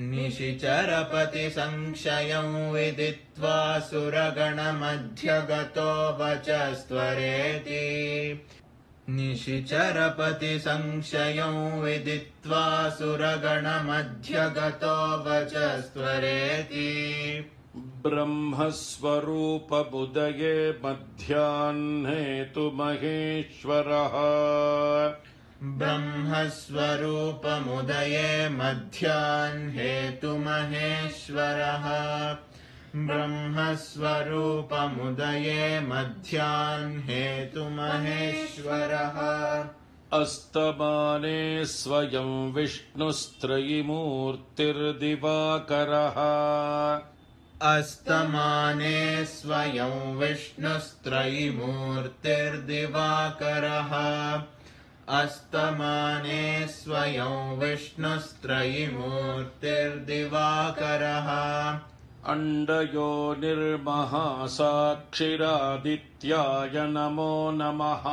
निशिचरपतिसंक्षयं विदित्वा सुरगणमध्यगतो वचस्त्वरेति निशिचरपतिसंक्षयं विदित्वा सुरगणमध्यगतो वचस्त्वरेति ब्रह्मस्वरूपमुदये मध्याह्ने तु महेश्वरः ब्रह्मस्वरूपमुदये मध्याह्ने तु महेश्वरः ब्रह्मस्वरूपमुदये मध्याह्ने तु महेश्वरः अस्तमाने स्वयं विष्णुस्त्रयिमूर्तिर्दिवाकरः अस्तमाने स्वयं विष्णुस्त्रयिमूर्तिर्दिवाकरः अस्तमाने स्वयं विष्णुस्त्रयिमूर्तिर्दिवाकरः अण्डयोनिर्महासाक्षिरादित्याय नमो नमः।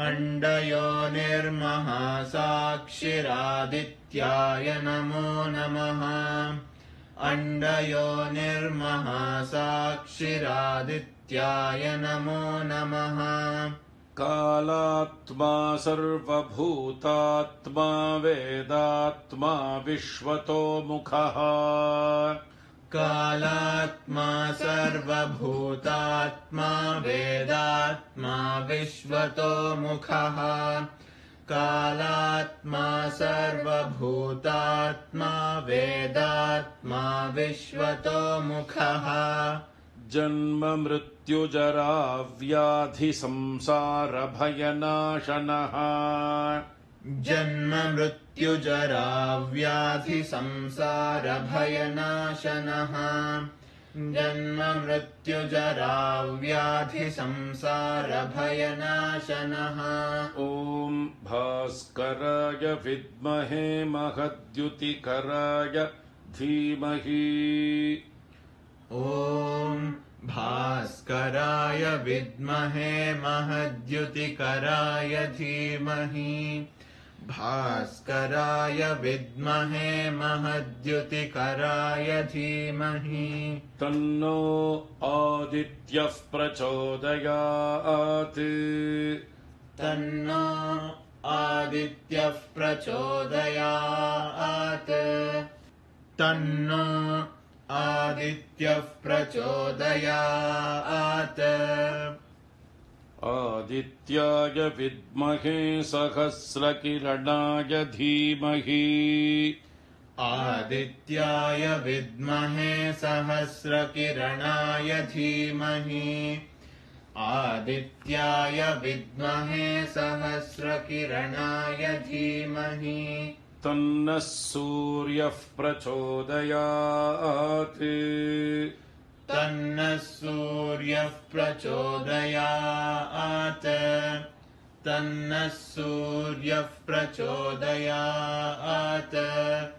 अण्डयोनिर्महासाक्षिरादित्याय नमो नमः। अण्डयोनिर्महासाक्षिरादित्याय नमो नमः। कालात्मा सर्वभूतात्मा वेदात्मा विश्वतोमुखः। कालात्मा सर्वभूतात्मा वेदात्मा विश्वतोमुखः। कालात्मा सर्वभूतात्मा वेदात्मा विश्वतोमुखः। जन्म मृत्युजरा व्याधि संसार भयनाशनः। जन्म मृत्युजरा व्याधि संसार भयनाशनः। जन्म मृत्युजरा व्याधि संसार भयनाशनः। ॐ भास्कराय विद्महे महद्युतिकराय धीमहि। ॐ भास्कराय विद्महे महद्युतिकराय धीमहि। भास्कराय विद्महे महद्युतिकराय धीमहि। तन्नो आदित्यः प्रचोदयात्। तन्नो आदित्यः प्रचोदयात्। तन्नो आदित्यः प्रचोदयात्। आदित्याय विद्महे सहस्रकिरणाय धीमहि। आदित्याय विद्महे सहस्रकिरणाय धीमहि। आदित्याय विद्महे सहस्रकिरणाय धीमहि। तन्नः सूर्यः प्रचोदयात्। तन्नः सूर्यः प्रचोदयात्। तन्नः सूर्यः प्रचोदयात्।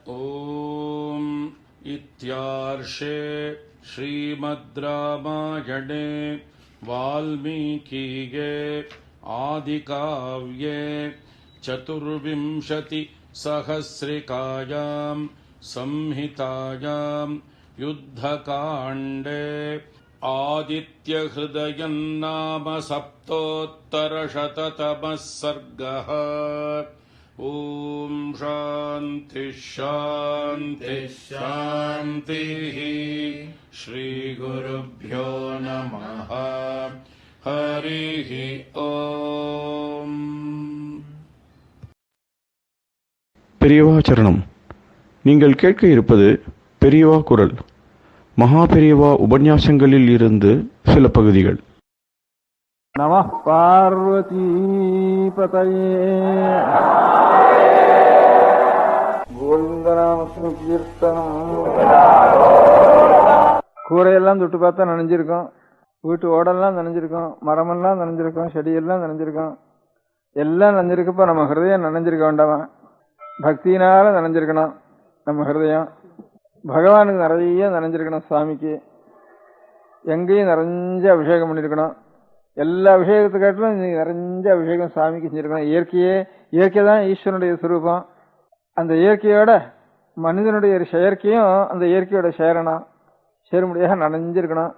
ॐ इत्यार्षे श्रीमद् रामायणे वाल्मीकिये आदिकाव्ये चतुर्विंशतिसहस्रिकायां संहितायां युद्धकाण्डे आदित्यहृदयं नाम सप्तोत्तरशततमः सर्गः। ॐ शान्तिः शान्तिः शान्तिः। श्रीगुरुभ्यो नमः। हरिः ॐ। பெரியவா சரணம். நீங்கள் கேட்க இருப்பது பெரியவா குரல். மகா பெரியவா உபன்யாசங்களில் இருந்து சில பகுதிகள். நமः பார்வதீபதயே. கோவிந்தநாமசங்கீர்த்தனம். கூரையெல்லாம் தொட்டு பார்த்தா நனைஞ்சிருக்கும், வீட்டு ஓடெல்லாம் நனைஞ்சிருக்கும், மரமெல்லாம் நனைஞ்சிருக்கும், செடியெல்லாம் நனைஞ்சிருக்கும், எல்லாம் நனைஞ்சிருக்கப்ப நம்ம ஹிருதயம் நனைஞ்சிருக்க வேண்டாமா? பக்தியினால நனைஞ்சிருக்கணும் நம்ம ஹிருதயம். பகவானுக்கு நிறைய நனைஞ்சிருக்கணும். சுவாமிக்கு எங்கேயும் நிறைஞ்ச அபிஷேகம் பண்ணிருக்கணும். எல்லா அபிஷேகத்துக்காட்டிலும் நிறைஞ்ச அபிஷேகம் சுவாமிக்கு செஞ்சிருக்கணும். இயற்கை தான் ஈஸ்வரனுடைய சுரூபம். அந்த இயற்கையோட மனிதனுடைய செயற்கையும் அந்த இயற்கையோட சேரும்படியாக நனைஞ்சிருக்கணும்.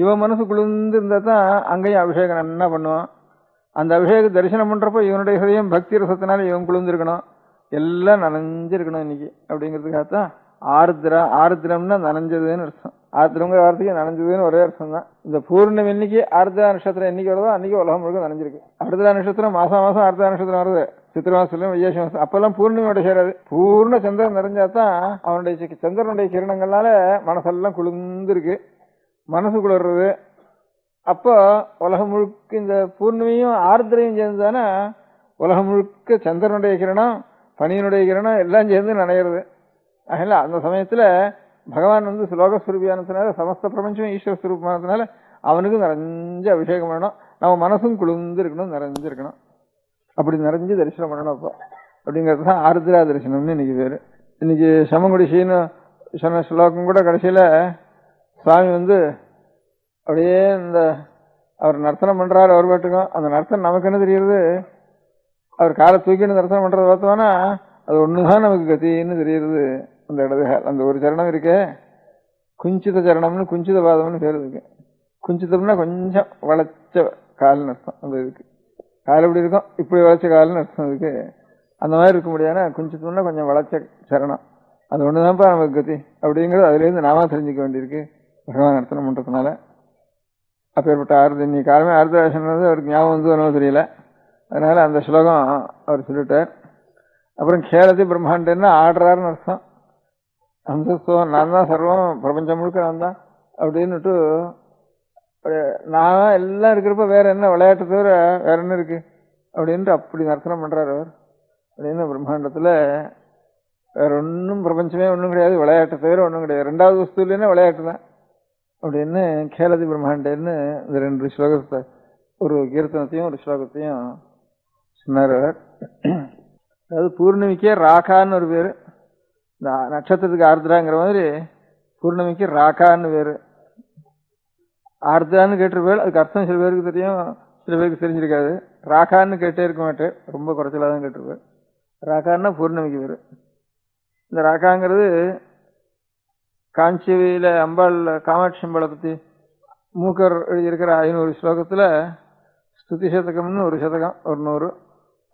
இவன் மனசு குளிர்ந்து இருந்தா தான் அங்கேயும் அபிஷேகம் என்ன பண்ணுவான். அந்த அபிஷேக தரிசனம் பண்றப்போ இவனுடைய ஹிருதயம் பக்தி ரசத்தினால இவன் குளிர்ந்திருக்கணும். எல்லாம் நனைஞ்சிருக்கணும் இன்னைக்கு. அப்படிங்கிறதுக்காகத்தான் ஆருத்ரம்னா நனைஞ்சதுன்னு அர்த்தம். ஆருத்ரங்கிற வார்த்தைக்கு நனைஞ்சதுன்னு ஒரே அர்த்தம் தான். இந்த பூர்ணம் இன்னைக்கு ஆருத்ரா நட்சத்திரம் என்னைக்கு வருதோ அன்னைக்கு உலகம் முழுக்க நனைஞ்சிருக்கு. ஆருத்ரா நட்சத்திரம் மாசம் ஆருத்ரா நட்சத்திரம் வருது. சித்திரை மாசத்துல வைகாசி மாசம் அப்பெல்லாம் பூர்ணிமையோட சேராது. பூர்ண சந்திரன் நிறைஞ்சாதான் அவனுடைய சந்திரனுடைய கிரணங்கள்னால மனசெல்லாம் குளிர்ந்துருக்கு, மனசு குளிர்றது. அப்போ உலகம் முழுக்க இந்த பூர்ணிமையும் ஆர்திரையும் சேர்ந்துதானே உலகம் முழுக்க சந்திரனுடைய கிரணம் பனியனுடைய கிரணம் எல்லாம் சேர்ந்து நனையிறது. அதனால அந்த சமயத்துல பகவான் ஸ்லோகஸ்வரூபியானதுனால சமஸ்த பிரபஞ்சம் ஈஸ்வர ஸ்வரூபமானதுனால அவனுக்கு நிறைஞ்ச அபிஷேகம் பண்ணணும். நம்ம மனசும் குளிர்ந்து இருக்கணும், நிறைஞ்சிருக்கணும். அப்படி நிறைஞ்சு தரிசனம் பண்ணணும். அப்போ அப்படிங்கிறது தான் ஆருத்ரா தரிசனம்னு இன்னைக்கு பேரு. இன்னைக்கு சமங்குடி சீனு சொன்ன ஸ்லோகம் கூட கடைசியில சுவாமி அப்படியே இந்த அவர் நர்த்தனம் பண்றாரு அவர் பாட்டுக்கும். அந்த நர்த்தனம் நமக்கு என்ன தெரியுது, அவர் காலை தூக்கின்னு நர்த்தனம் பண்றதை பார்த்தோம்னா அது ஒண்ணுதான் நமக்கு கத்தின்னு தெரியுது. அந்த இடது அந்த ஒரு சரணம் இருக்கே, குஞ்சித சரணம்னு குஞ்சித பாதம்னு பேர் இருக்கு. குஞ்சிதம்னா கொஞ்சம் வளைச்ச கால்னு அர்த்தம். அந்த இதுக்கு கால் இப்படி இருக்கும், இப்படி வளைச்ச கால்னு அர்த்தம். அதுக்கு அந்த மாதிரி இருக்க முடியாது. குஞ்சிதம்னா கொஞ்சம் வளைச்ச சரணம், அது ஒண்ணுதான்ப்பா நமக்கு கத்தி அப்படிங்கிறது அதுலேருந்து நாம தெரிஞ்சுக்க வேண்டியிருக்கு பகவான் நர்த்தனம் பண்றதுனால. அப்பேற்பட்ட ஆறுது இன்னைக்கு காலமே ஆறுதாசன் அவருக்கு ஞாபகம் என்னவோ தெரியல, அதனால அந்த ஸ்லோகம் அவர் சொல்லிட்டார். அப்புறம் கேலதி பிரம்மாண்டன்னா ஆடுறாருன்னு அர்த்தம். அந்த நான் தான் சர்வம், பிரபஞ்சம் முழுக்க நான் தான் அப்படின்னுட்டு நான் எல்லாம் இருக்கிறப்ப வேற என்ன விளையாட்டு தவிர வேற என்ன இருக்கு அப்படின்ட்டு அப்படி நர்த்தனம் பண்றாரு அவர். அப்படின்னு பிரம்மாண்டத்துல வேற ஒன்றும் பிரபஞ்சமே ஒன்றும் கிடையாது, விளையாட்டு தவிர ஒன்றும் கிடையாது. ரெண்டாவது வஸ்து இல்லைன்னா விளையாட்டு தான் அப்படின்னு கேலதி பிரம்மாண்டன்னு இந்த 2 ஸ்லோகத்தை, ஒரு கீர்த்தனத்தையும் ஒரு ஸ்லோகத்தையும் சொன்னார் அவர். அதாவது பூர்ணமிக்கே ராகான்னு ஒரு பேரு, இந்த நட்சத்திரத்துக்கு ஆர்திராங்கிற மாதிரி பூர்ணமிக்கு ராகான்னு பேரு. ஆர்திரான்னு கேட்டிருப்பேன், அதுக்கு அர்த்தம் சில பேருக்கு தெரியும், சில பேருக்கு தெரிஞ்சிருக்காது. ராகான்னு கேட்டே இருக்க மாட்டேன், ரொம்ப குறைச்சலாக தான் கேட்டிருப்பேன். ராகான்னா பூர்ணமிக்கு பேரு. இந்த ராகாங்கிறது காஞ்சியில அம்பாள் காமாட்சி அம்பாளை பத்தி மூக்கர் எழுதியிருக்கிற 500 ஸ்லோகத்துல ஸ்துதி சதகம்னு ஒரு சதகம், ஒரு 100,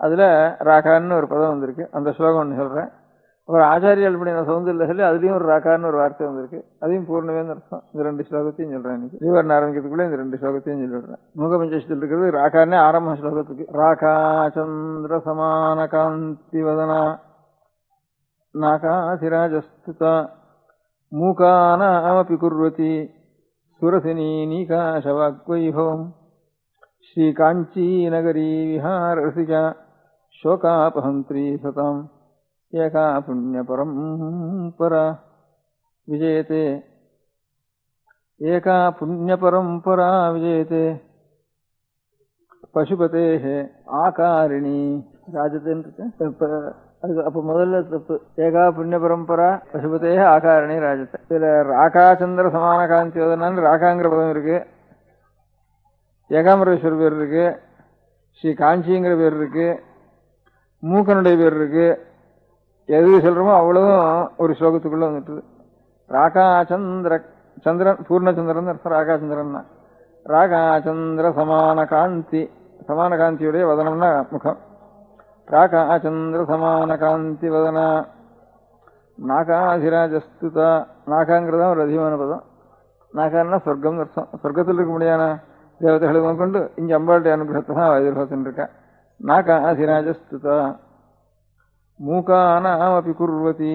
அதுல ராகான்னு ஒரு பதம் வந்திருக்கு. அந்த ஸ்லோகம் ஒன்று சொல்றேன். அப்புறம் ஆச்சாரியால் பண்ணின சௌந்தர்ல சொல்லி அதுலயும் ஒரு ராகான்னு ஒரு வார்த்தை வந்திருக்கு, அதையும் பூர்ணவேன்னு அர்த்தம். இந்த 2 ஸ்லோகத்தையும் சொல்றேன். இன்னைக்கு தீவர்ண ஆரம்பிக்கிறதுக்குள்ள இந்த 2 ஸ்லோகத்தையும் சொல்லிடுறேன். மூகபஞ்சத்தில் இருக்கிறது ராகான்னே ஆரம்ப ஸ்லோகத்துக்கு. ராகா சந்திர சமான காந்தி வதனா நாகாசிராஜஸ்துதா மூகானாமபி குர்வதி சுரசினி நீகாசவாக்வைபவம் ஸ்ரீகாஞ்சி நகரி விஹார ரசிகா சோகாபஹந்திரி சதாம் ஏகா புண்ணிய பரம்பரா விஜயதே ஏகா புண்ணிய பரம்பரா விஜயதே பசுபதே ஆகாரிணி ராஜதேன்னு. அதுக்கு அப்ப முதல்ல தப்பு. ஏகா புண்ணிய பரம்பரா பசுபதே ஆகாரணி ராஜத்தை. இதுல ராகாச்சந்திர சமான காந்தி வதனான்னு ராகாங்கிற பதம் இருக்கு, ஏகாம்பரேஸ்வரர் பேர் இருக்கு, ஸ்ரீ காஞ்சிங்கிற பேர் இருக்கு, மூக்கனுடைய பேர் இருக்கு. எது சொல்றோமோ அவ்வளவும் ஒரு ஸ்லோகத்துக்குள்ள வந்துட்டு. ராகாச்சந்திர சந்திரன் பூர்ணச்சந்திரன் அர்த்தம். ராகாச்சந்திரன் ராகாச்சந்திர சமான காந்தி, சமான காந்தியுடைய வதனம்னா முகம். ராகாச்சந்திர சமான காந்தி வதனா நாகாதிராஜஸ்துதா. நாகாங்கிறதா ஒரு அதிகமான பதம். நாகான்னா சொர்க்கம் அர்த்தம். சொர்க்கத்தில் இருக்க முடியாத தேவதைகளை கொண்டு இங்க அம்பாளுடைய அனுகிரகத்தை தான் எதிர்பார்த்துட்டு இருக்கா. நாகாதிராஜஸ்துதா மூகானாமபி குர்வதி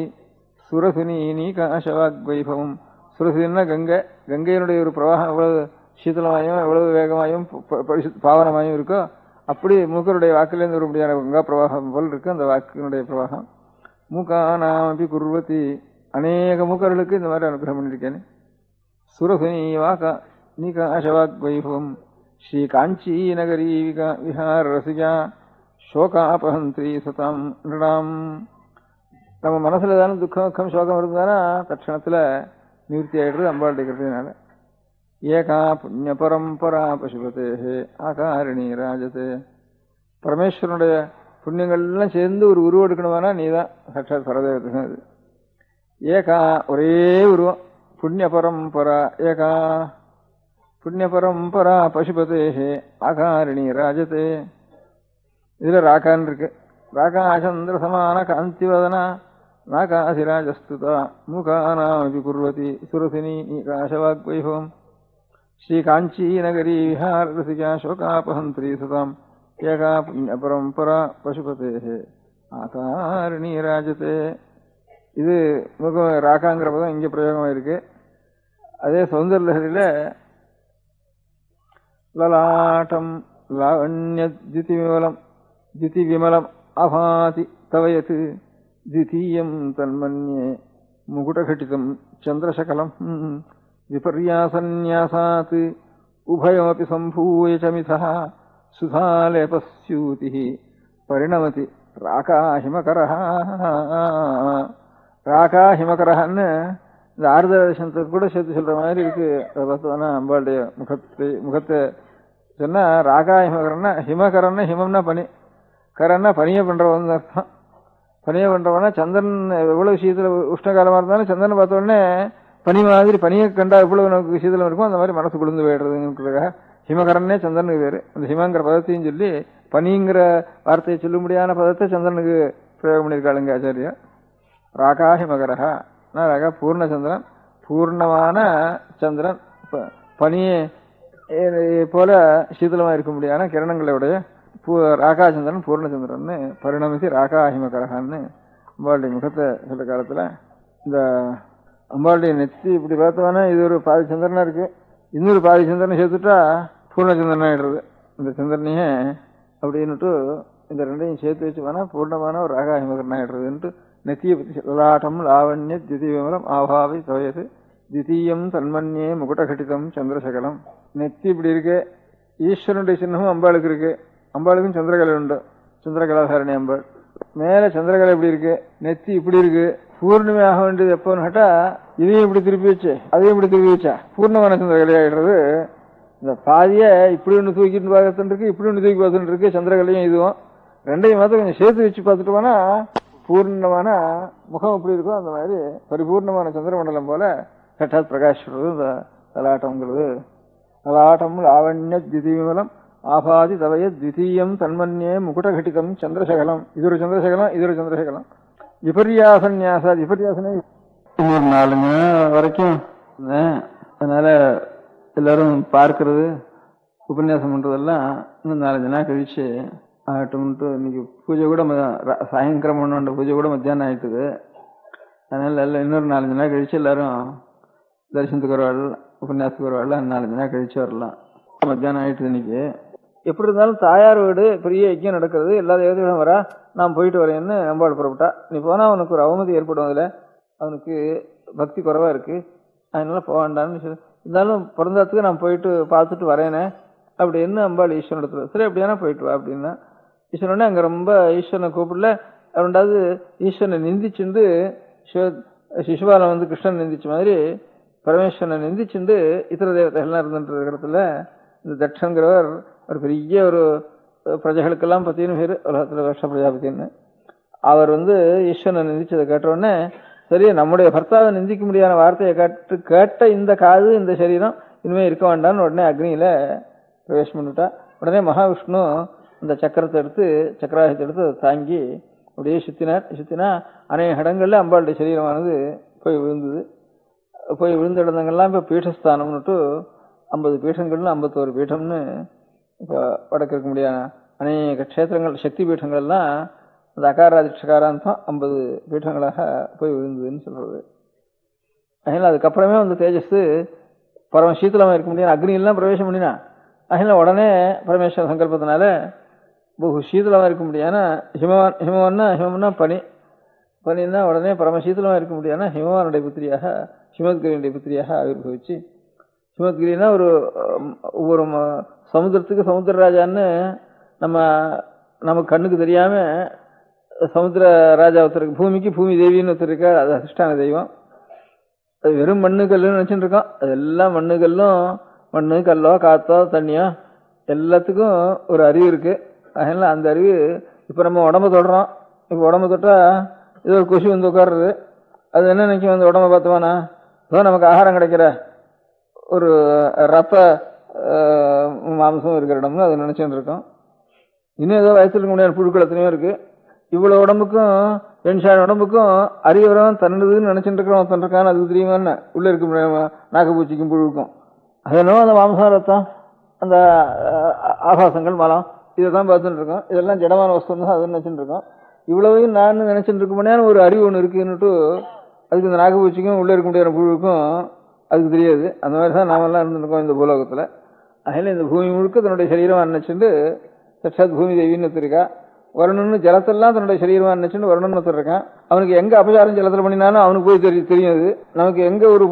சுரசுனி நீகாசவாக்வைபவம். சுரசுன்னா கங்கை, கங்கையினுடைய ஒரு பிரவாகம் எவ்வளவு சீதளமாயும் எவ்வளவு வேகமாயும் பாவனமாயும் இருக்கோ அப்படி மூக்கருடைய வாக்கிலிருந்து ஒரு முடியாத கங்கா பிரவாகம் போல் இருக்கு அந்த வாக்கினுடைய பிரவாகம். மூகானாமபி குர்வதி, அநேக மூக்கர்களுக்கு இந்த மாதிரி அனுகிரகம் பண்ணிருக்கேன். சுரசுனி வாகா நீகாசவாக்வைபவம் ஸ்ரீ காஞ்சி நகரி விஹார ரசிகா சோகாபஹந்திரி சதாம் நிருணாம். நம்ம மனசுல தானே துக்கம் சோகம் இருந்தானா தட்சணத்துல நிவர்த்தி ஆயிடுறது அம்பாளுடைய கிருபையினால. ஏகா புண்ணிய பரம்பரா பசுபதே ஆகாரிணி ராஜதே. பரமேஸ்வரனுடைய புண்ணியங்கள்லாம் சேர்ந்து ஒரு உருவம் எடுக்கணுமானா நீதான் சாட்சாத் பரதேவதை. ஏகா ஒரே உருவம். புண்ணிய பரம்பரா ஏகா புண்ணிய பரம்பரா பசுபதே ஆகாரிணி ராஜதே. இதுல ராகான் இருக்கு. ராகாச்சந்திர சமான காந்தி வதனா நாகாசிராஜஸ்துதா மூகானாமபி குர்வதி சுரசினி நீகாசவாக்வைபவம் ஸ்ரீ காஞ்சி நகரி விஹார ரசிகா சோகாபஹந்திரி சதாம் ஏகா புண்ணிய பரம்பரா பசுபதே ஆகாரிணி ராஜதே. இது ராகாங்கிற பதம் இங்க பிரயோகமா இருக்கு. அதே சௌந்தர்ய லஹரியில லலாட்டம் லாவண்ய திதி விமலம் அபாதி தவயத் திதீயம் தன்மன்யே முகுடகட்டிதம் சந்திரசகலம் விபர்யாசன்யாசாத் உபயமபி சம்பூய சமிதः சுதாலேபஸ்யூதிः பரிணமதி ராகாஹிமகரः. ராகாஹிமகரஹன்னு இந்த ஆறுதல் தரிசனத்துக்கு கூட சேர்த்து சொல்ற மாதிரி இருக்கு. அதை பார்த்தோம்னா அம்பாளுடைய முகத்தை சொன்னா ராகா ஹிமகரன்னா, ஹிமகரன்னா ஹிமம்னா பனி, கரன்னா பனியை பண்றவன் அர்த்தம். பனியை பண்றவனா சந்திரன் எவ்வளவு சீதல உஷ்ணகாலமா இருந்தாலும் சந்திரன் பார்த்த உடனே பனி மாதிரி, பனியை கண்டா எவ்வளவு நமக்கு சீதளம் இருக்கும் அந்த மாதிரி மனசு குளிர்ந்து போயிடுறதுங்கிறதுக்காக ஹிமகரன்னே சந்திரனுக்கு பேரு. அந்த ஹிமங்கிற பதத்தையும் சொல்லி பனிங்கிற வார்த்தையை சொல்ல முடியாத பதத்தை சந்திரனுக்கு பிரயோகம் பண்ணியிருக்காளுங்க ஆச்சாரியா. ராகா ஹிமகரஹா ராகா பூர்ணச்சந்திரன், பூர்ணமான சந்திரன், பனியை போல சீதளமா இருக்க முடியாத கிரணங்களுடைய ராகாச்சந்திரன் பூர்ணச்சந்திரன் பரிணமிச்சு ராகா ஹிமகரஹான்னு அம்பாளுடைய முகத்தை சொல்ற காலத்துல இந்த அம்பாளுடைய நெத்தி இப்படி பார்த்தோம்னா இது ஒரு பாதி சந்திரனா இருக்கு, இன்னொரு பாதி சந்திரனை சேர்த்துட்டா பூர்ணச்சந்திரன் ஆயிடுறது. இந்த சந்திரனையே அப்படின்னுட்டு இந்த ரெண்டையும் சேர்த்து வச்சு வேணா பூர்ணமான ஒரு ராகா ஹிமகரன் ஆயிடுறதுன்ட்டு நெத்தியை பத்தி லலாட்டம் லாவண்ய திதிவிமலம் ஆபாவி தவயது திதீயம் தன்மன்யே முகுடகட்டிதம் சந்திரசகலம். நெத்தி இப்படி இருக்கு, ஈஸ்வரனுடைய சின்னமும் அம்பாளுக்கு இருக்கு, அம்பாளுக்கும் சந்திரகலை உண்டு, சந்திரகலாசாரணி அம்பாள். மேல சந்திரகலை இப்படி இருக்கு, நெத்தி இப்படி இருக்கு. பூர்ணிமை ஆக வேண்டியது எப்போன்னு கேட்டா இதையும் இப்படி திருப்பி வச்சு அதையும் இப்படி திருப்பி வச்சா பூர்ணமான சந்திரகலை ஆயிடுறது. இந்த பாதிய இப்படி ஒண்ணு தூக்கிட்டு பார்த்துட்டு இருக்கு, இப்படி ஒண்ணு தூக்கி பார்த்துட்டு இருக்கு, சந்திரகலையும் இதுவும் ரெண்டையும் மாத்திரம் கொஞ்சம் சேர்த்து வச்சு பார்த்துட்டு போனா பூர்ணமான முகம் எப்படி இருக்கும் அந்த மாதிரி பரிபூர்ணமான சந்திரமண்டலம் போல சட்டாத் பிரகாஷ்றது இந்த லலாட்டம்ங்கிறது. லலாட்டம் லாவண்ய திதிவிமலம் ஆபாதி தவய திதீயம் தன்மன்யே முகுடகட்டிதம் சந்திரசகலம். இது ஒரு சந்திரசகலம், இது ஒரு சந்திரசகலம். விபர்யாசன்யாசா, விபர்யாசனே இன்னொரு 4 வரைக்கும். அதனால எல்லாரும் பார்க்கறது உபன்யாசம் பண்றதெல்லாம் இன்னும் 4 நாள் கழிச்சு ஆகட்டும்ட்டு. இன்னைக்கு பூஜை கூட சாயங்கிரம் பண்ண பூஜை கூட மத்தியானம் ஆயிட்டுது. அதனால எல்லாம் இன்னொரு 4 நாள் கழிச்சு எல்லாரும் தரிசனத்துக்கு வருவாள், உபன்யாசத்துக்கு வருவாள். 4 நாள் கழிச்சு வரலாம். மத்தியானம் ஆயிட்டுது இன்னைக்கு. எப்படி இருந்தாலும் தாயார் வீடு பெரிய யஜ்யம் நடக்கிறது, எல்லா தேவதைகளும் வரா, நான் போயிட்டு வரேன்னு அம்பாள் புறப்பட்டா. நீ போனா அவனுக்கு ஒரு அவமதி ஏற்படும், அதுல அவனுக்கு பக்தி குறைவா இருக்கு, அதனால போக வேண்டாம்னு சொல்லி இருந்தாலும் பிறந்ததுக்கு நான் போயிட்டு பார்த்துட்டு வரேனே அப்படின்னு அம்பாள் ஈஸ்வரன் இடத்துல சரி அப்படியானா போயிட்டு வா அப்படின்னா ஈஸ்வரனே அங்க ரொம்ப ஈஸ்வரனை கூப்பிடல. ரெண்டாவது ஈஸ்வரனை நிந்திச்சுண்டு சிசுபாலம் வந்து கிருஷ்ணன் நிந்திச்ச மாதிரி பரமேஸ்வரனை நிந்திச்சுண்டு இத்தர தேவதைகள்லாம் இருந்துட்டு இடத்துல இந்த தட்சங்கிறவர் ஒரு பெரிய ஒரு பிரஜைகளுக்கெல்லாம் பத்தின்னு பேரு உலகத்துல வருஷ பிரஜாபத்தின்னு அவர் வந்து ஈஸ்வரனை நிந்திச்சதை கேட்டவுடனே சரி நம்முடைய பர்த்தாவை நிந்திக்க முடியாத வார்த்தையை கேட்ட இந்த காது இந்த சரீரம் இனிமே இருக்க வேண்டாம்னு உடனே அக்னியில பிரவேசம் பண்ணிவிட்டா. உடனே மகாவிஷ்ணு அந்த சக்கரத்தை எடுத்து சக்கராயுதத்தை எடுத்து தாங்கி அப்படியே சுத்தினா அநேக இடங்கள்ல அம்பாளுடைய சரீரமானது போய் விழுந்தது. போய் விழுந்த இடங்கள்லாம் இப்ப பீடஸ்தானம்னுட்டு 50 பீடங்கள்னு 51 பீடம்னு இப்ப வடக்கு இருக்க முடியாது அநேக கஷேத்திரங்கள் சக்தி பீடங்கள்லாம் அந்த அகாராதிஷகாராந்தம் 50 பீடங்களாக போய் விழுந்ததுன்னு சொல்றது. அதனால அதுக்கப்புறமே வந்து தேஜஸ் பரம சீத்தலமா இருக்க முடியாது, அக்னியெல்லாம் பிரவேசம் பண்ணினா. அதனால உடனே பரமேஸ்வர சங்கல்பத்தினால பகு சீத்தலமா இருக்க முடியாதுன்னா ஹிமவன்னா பனின்னா உடனே பரம சீத்தலமா இருக்க முடியாதுன்னா ஹிமவானுடைய புத்திரியாக ஹிமத்கிரியுடைய புத்திரியாக ஆவிர்வவிச்சு. ஹிமத்கிரினா ஒவ்வொரு சமுத்திரத்துக்கு சமுத்திரராஜான்னு நம்ம கண்ணுக்கு தெரியாம சமுத்திர ராஜா ஒருத்தருக்கு, பூமிக்கு பூமி தேவின்னு ஒருத்தர் இருக்கார், அது அதிஷ்டான தெய்வம். அது வெறும் மண்ணு கல்லுன்னு நினைச்சுட்டு இருக்கோம். அதெல்லாம் மண்ணு கல்லும், மண்ணு கல்லோ காத்தோ தண்ணியோ எல்லாத்துக்கும் ஒரு அறிவு இருக்கு. அதனால அந்த அறிவு இப்ப நம்ம உடம்ப தொடுறோம். இப்ப உடம்ப தொட்டா இது ஒரு கொசு வந்து உட்காருறது, அது என்ன நினைக்கும் அந்த உடம்ப பார்த்துவானா நமக்கு ஆகாரம் கிடைக்கிற ஒரு ரப்ப மாம்சம் இருக்கிற இடம்னு அது நினைச்சுட்டு இருக்கோம். இன்னும் ஏதோ வயசுல இருக்க முடியாத புழுக்கள் எத்தனையோ இருக்கு. இவ்வளவு உடம்புக்கும் 2 உடம்புக்கும் அறிவுரம் தன்னதுன்னு நினைச்சுட்டு இருக்கிறோம். ஒருத்தன் இருக்கான்னு அதுக்கு தெரியுமா என்ன உள்ள இருக்க முடியாம நாக்குப்பூச்சிக்கும் புழுவுக்கும் அதெல்லாம் அந்த மாம்சம் ரத்தம் அந்த ஆபாசங்கள் மலம் இதைதான் பார்த்துட்டு இருக்கோம். இதெல்லாம் ஜடமான வஸ்து தான் அது நினைச்சுட்டு இருக்கோம். இவ்வளவையும் நான் நினைச்சுட்டு இருக்க முடியாது ஒரு அறிவு ஒன்று இருக்குன்னுட்டு அதுக்கு இந்த நாக்குப்பூச்சிக்கும் உள்ள இருக்க முடியாத புழுவுக்கும் அதுக்கு தெரியாது. அந்த மாதிரி தான் நாமெல்லாம் இருந்துருக்கோம் இந்த பூலோகத்துல. அதனால இந்த பூமி முழுக்க தன்னுடைய சரீரமா நினைச்சுட்டு சட்சாத் பூமி தேவின்னு ஒருத்தருக்கா. வருணன்னு ஜலத்தெல்லாம் தன்னுடைய சரீரமா நினைச்சுட்டு வருணன் ஒருத்தர் இருக்கான். அவனுக்கு எங்க அபசாரம் ஜலத்துல பண்ணினாலும் அவனுக்கு போய் தெரியும். அது நமக்கு எங்க ஒரு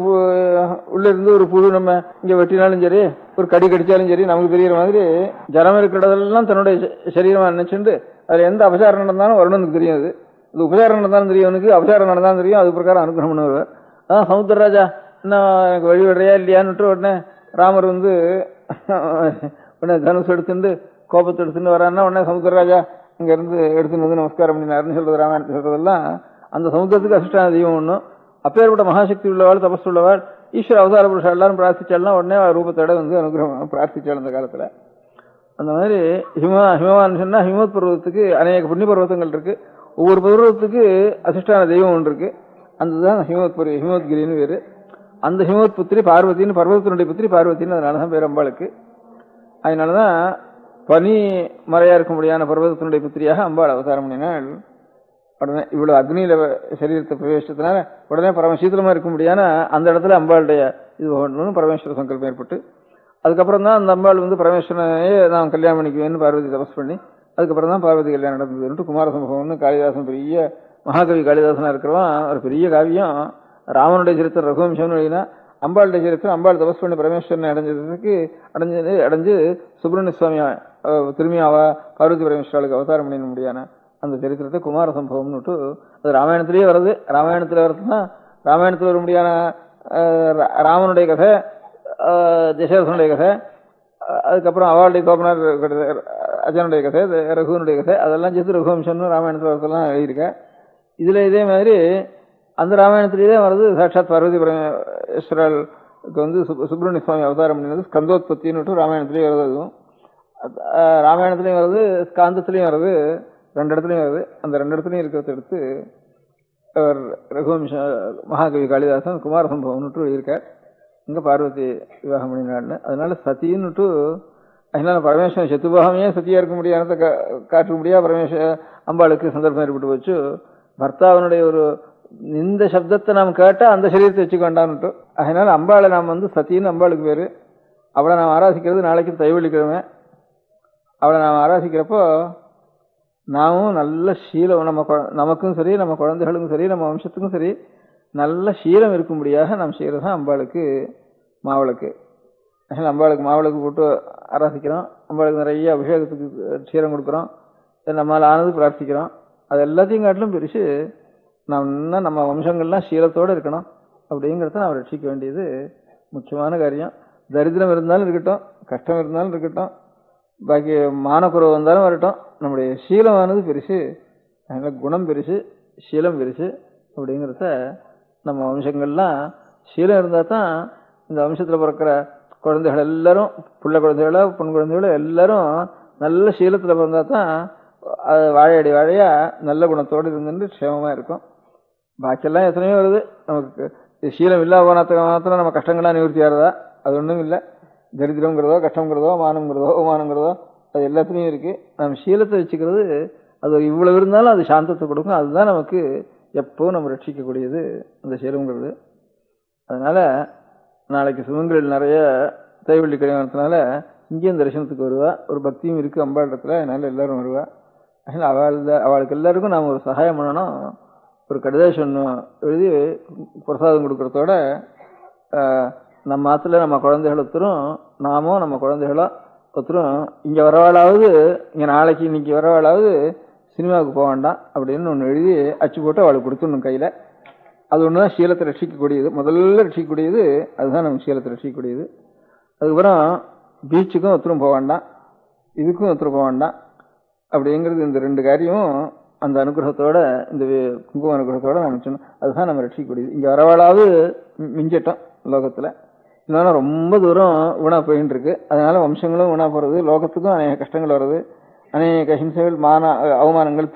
உள்ள இருந்து ஒரு புழு நம்ம இங்க வெட்டினாலும் சரி ஒரு கடி கடிச்சாலும் சரி நமக்கு தெரியற மாதிரி ஜலம் இருக்கிறதெல்லாம் தன்னுடைய சரீரமா நினைச்சுட்டு அதுல எந்த அபசாரம் நடந்தாலும் வருணனுக்கு தெரியும். அது உபசாரம் நடந்தாலும் தெரியும், அவனுக்கு அபசாரம் நடந்தாலும் தெரியும். அது பிரகாரம் அனுகிரகம் பண்ணுவார். சமுத்திரராஜா இன்னும் எனக்கு வழி விடுறியா இல்லையான்னுட்டு உடனே ராமர் வந்து உடனே தனுஷ் எடுத்துட்டு கோபத்தை எடுத்துட்டு வரான்னா உடனே சமுத்திரராஜா இங்க இருந்து எடுத்துன்னு வந்து நமஸ்காரம் பண்ணினாருன்னு சொல்றது ராமாயணத்தை சொல்றதெல்லாம் அந்த சமுத்திரத்துக்கு அதிஷ்டான தெய்வம் ஒன்றும். அப்பேற்பட்ட மகாசக்தி உள்ளவாள், தபஸ் உள்ளவாள், ஈஸ்வர அவதார புருஷா எல்லாரும் பிரார்த்திச்சாலாம் உடனே ரூபத்தோட வந்து அனுகிரகம் பிரார்த்திச்சாள் அந்த காலத்துல. அந்த மாதிரி ஹிமவான் சொன்னா ஹிமவத் பர்வதத்துக்கு அநேக புண்ணிய பர்வதங்கள் இருக்கு. ஒவ்வொரு பர்வதத்துக்கு அதிஷ்டான தெய்வம் ஒன்று இருக்கு. அதுதான் ஹிமவத்கிரின்னு பேரு. அந்த ஹிமவத் புத்திரி பார்வதினு, பர்வதத்தினுடைய புத்திரி பார்வதினு, அதனாலதான் பேர் அம்பாளுக்கு. அதனாலதான் பனி மறையா இருக்க முடியாத பர்வதத்தினுடைய புத்திரியாக அம்பாள் அவதாரம் பண்ணினாள். உடனே இவ்வளவு அக்னியில சரீரத்தை பிரவேசித்தனால உடனே பரமசீதளமா இருக்க முடியாத அந்த இடத்துல அம்பாளுடைய இது பண்ணணும்னு பரமேஸ்வர சங்கல்பம் ஏற்பட்டு, அதுக்கப்புறம் தான் அந்த அம்பாள் வந்து பரமேஸ்வரனையே நான் கல்யாணம் பண்ணிக்குவேன்னு பார்வதி தபஸ் பண்ணி அதுக்கப்புறம் தான் பார்வதி கல்யாணம் நடந்ததுன்ட்டு குமார சம்பவம்னு காளிதாசன், பெரிய மகாகவி காளிதாசனா இருக்கிறவன் ஒரு பெரிய காவியம் ராமனுடைய சரித்திரம் ரகுவம்சம்னு எழுதினா, அம்பாளுடைய சரித்திரம் அம்பாள் தபஸ் பண்ணி பரமேஸ்வரனை அடைஞ்சு சுப்பிரமணிய சுவாமி திரும்பி பார்வதி பரமேஸ்வராளுக்கு அவதாரம் பண்ணிட முடியான அந்த சரித்திரத்தை குமார சம்பவம்னு விட்டு அது ராமாயணத்திலேயே வருது. ராமாயணத்துல வருதுன்னா ராமாயணத்தில் வர முடியாத ராமனுடைய கதை, தசரதனுடைய கதை, அதுக்கப்புறம் அவளுடைய கோபனார் அஜனுடைய கதை, ரகுவனுடைய கதை, அதெல்லாம் சேர்த்து ரகுவம்சம்னு ராமாயணத்தில் வரதெல்லாம் எழுதியிருக்க. இதுல இதே மாதிரி அந்த ராமாயணத்திலேயே வருது. சாட்சாத் பார்வதி பரமேஸ்வரருக்கு வந்து சுப்பிரமணிய சுவாமி அவதாரம் பண்ணினது ஸ்கந்தோத்பத்தின்னு ராமாயணத்திலேயே வருது. அதுவும் ராமாயணத்திலையும் வருது, ஸ்காந்தத்திலையும் வருது, ரெண்டு இடத்துலையும் வருது. அந்த ரெண்டு இடத்துலையும் இருக்கிறத எடுத்து அவர் ரகுவம்ச மகாகவி காளிதாசன் குமார சம்பவம்னுட்டு எழுதியிருக்கார். இங்க பார்வதி விவாகம் பண்ணினாள்னு. அதனால சத்தின்னுட்டு அதனால பரமேஸ்வரன் சத்துபாகமே சத்தியா இருக்க முடியாத காட்ட முடியா பரமேஸ்வர அம்பாளுக்கு சந்தர்ப்பம் ஏற்பட்டு வச்சு பர்த்தாவனுடைய ஒரு இந்த சப்தத்தை நாம் கேட்டா அந்த சரீரத்தை வச்சுக்க வேண்டாம்னுட்டு. அதனால அம்பாளை நாம் வந்து சத்தின்னு அம்பாளுக்கு பேரு. அவளை நாம் ஆராதிக்கிறது நாளைக்கு தைவெள்ளிக்கிழமை. அவளை நாம் ஆராதிக்கிறப்போ நாமும் நல்ல சீலம் நமக்கும் சரி, நம்ம குழந்தைகளுக்கும் சரி, நம்ம வம்சத்துக்கும் சரி நல்ல சீலம் இருக்கும்படியாக நாம் செய்யறதுதான் அம்பாளுக்கு மாவிளக்கு. அம்பாளுக்கு மாவிளக்கு போட்டு ஆராதிக்கிறோம். அம்பாளுக்கு நிறைய அபிஷேகத்துக்கு சீரம் கொடுக்குறோம். நம்மளால் ஆனது பிரார்த்திக்கிறோம். அது எல்லாத்தையும் காட்டிலும் பெருசு நாம் இன்னும் நம்ம வம்சங்கள்லாம் சீலத்தோடு இருக்கணும். அப்படிங்கிறத நாம் ரட்சிக்க வேண்டியது முக்கியமான காரியம். தரித்திரம் இருந்தாலும் இருக்கட்டும், கஷ்டம் இருந்தாலும் இருக்கட்டும், பாக்கி மானக்குறவு வந்தாலும் வரட்டும், நம்முடைய சீலமானது பெருசு. அதனால குணம் பெருசு, சீலம் பெருசு. அப்படிங்கிறத நம்ம வம்சங்கள்லாம் சீலம் இருந்தால் தான் இந்த வம்சத்தில் பிறக்கிற குழந்தைகள் எல்லாரும், பிள்ளை குழந்தைகளோ பொன் குழந்தைகளோ எல்லாரும் நல்ல சீலத்தில் பிறந்தா தான் அது வாழையடி வாழையா நல்ல குணத்தோடு இருந்துட்டு க்ஷேமமா இருக்கும். பாக்கியெல்லாம் எத்தனையோ வருது. நமக்கு சீலம் இல்லாத போனத்துக்கு மாத்திரம் நம்ம கஷ்டங்கள்லாம் நிவர்த்தி ஆகிறதா? அது ஒன்றும் இல்லை. தரித்திரங்கிறதோ கஷ்டங்கிறதோ மானங்கிறதோ அவமானங்கிறதோ அது எல்லாத்துலேயும் இருக்கு. நம்ம சீலத்தை வச்சுக்கிறது அது இவ்வளவு இருந்தாலும் அது சாந்தத்தை கொடுக்கும். அதுதான் நமக்கு எப்போ நம்ம ரட்சிக்கக்கூடியது அந்த சீலங்கிறது. அதனால நாளைக்கு சுமங்கலில் நிறைய தைவள்ளி கல்யாணத்தினால இங்கேயும் தரிசனத்துக்கு வருவா. ஒரு பக்தியும் இருக்கு அம்பாள் இடத்துல. அதனால எல்லாரும் வருவா. அதனால அவளுக்கு எல்லாருக்கும் நாம் ஒரு சகாயம் பண்ணணும். ஒரு கடிதாசம் ஒன்று எழுதி பிரசாதம் கொடுக்கறதோட நம்ம ஆத்துல நம்ம குழந்தைகள் ஒருத்தரும் நாமும் நம்ம குழந்தைகளோ ஒருத்தரும் இங்கே வரவாளாவது, இங்கே நாளைக்கு இன்னைக்கு வரவாளாவது சினிமாவுக்கு போக வேண்டாம் அப்படின்னு ஒன்று எழுதி அச்சு போட்டு அவளுக்கு கொடுத்துடணும் கையில். அது ஒன்று தான் சீலத்தை ரட்சிக்கக்கூடியது. முதல்ல ரட்சிக்கக்கூடியது அதுதான் நம்ம சீலத்தை ரட்சிக்கக்கூடியது. அதுக்கப்புறம் பீச்சுக்கும் ஒருத்தரும் போக வேண்டாம், இதுக்கும் ஒருத்தரும் போக வேண்டாம். அப்படிங்கிறது இந்த ரெண்டு காரியம் அந்த அனுகிரகத்தோட, இந்த குங்கும அனுகிரகத்தோட நம்ம சொன்னோம். அதுதான் நம்ம ரட்சிக்கக்கூடியது. இங்கே வரவாளாவது மிஞ்சிட்டோம் லோகத்தில். இல்லைன்னா ரொம்ப தூரம் வீணா போயின்னு இருக்கு. அதனால வம்சங்களும் வீணா போகிறது, லோகத்துக்கும் அநேக கஷ்டங்கள் வருது, அநேக ஹிம்சைகள், அவமானங்கள்,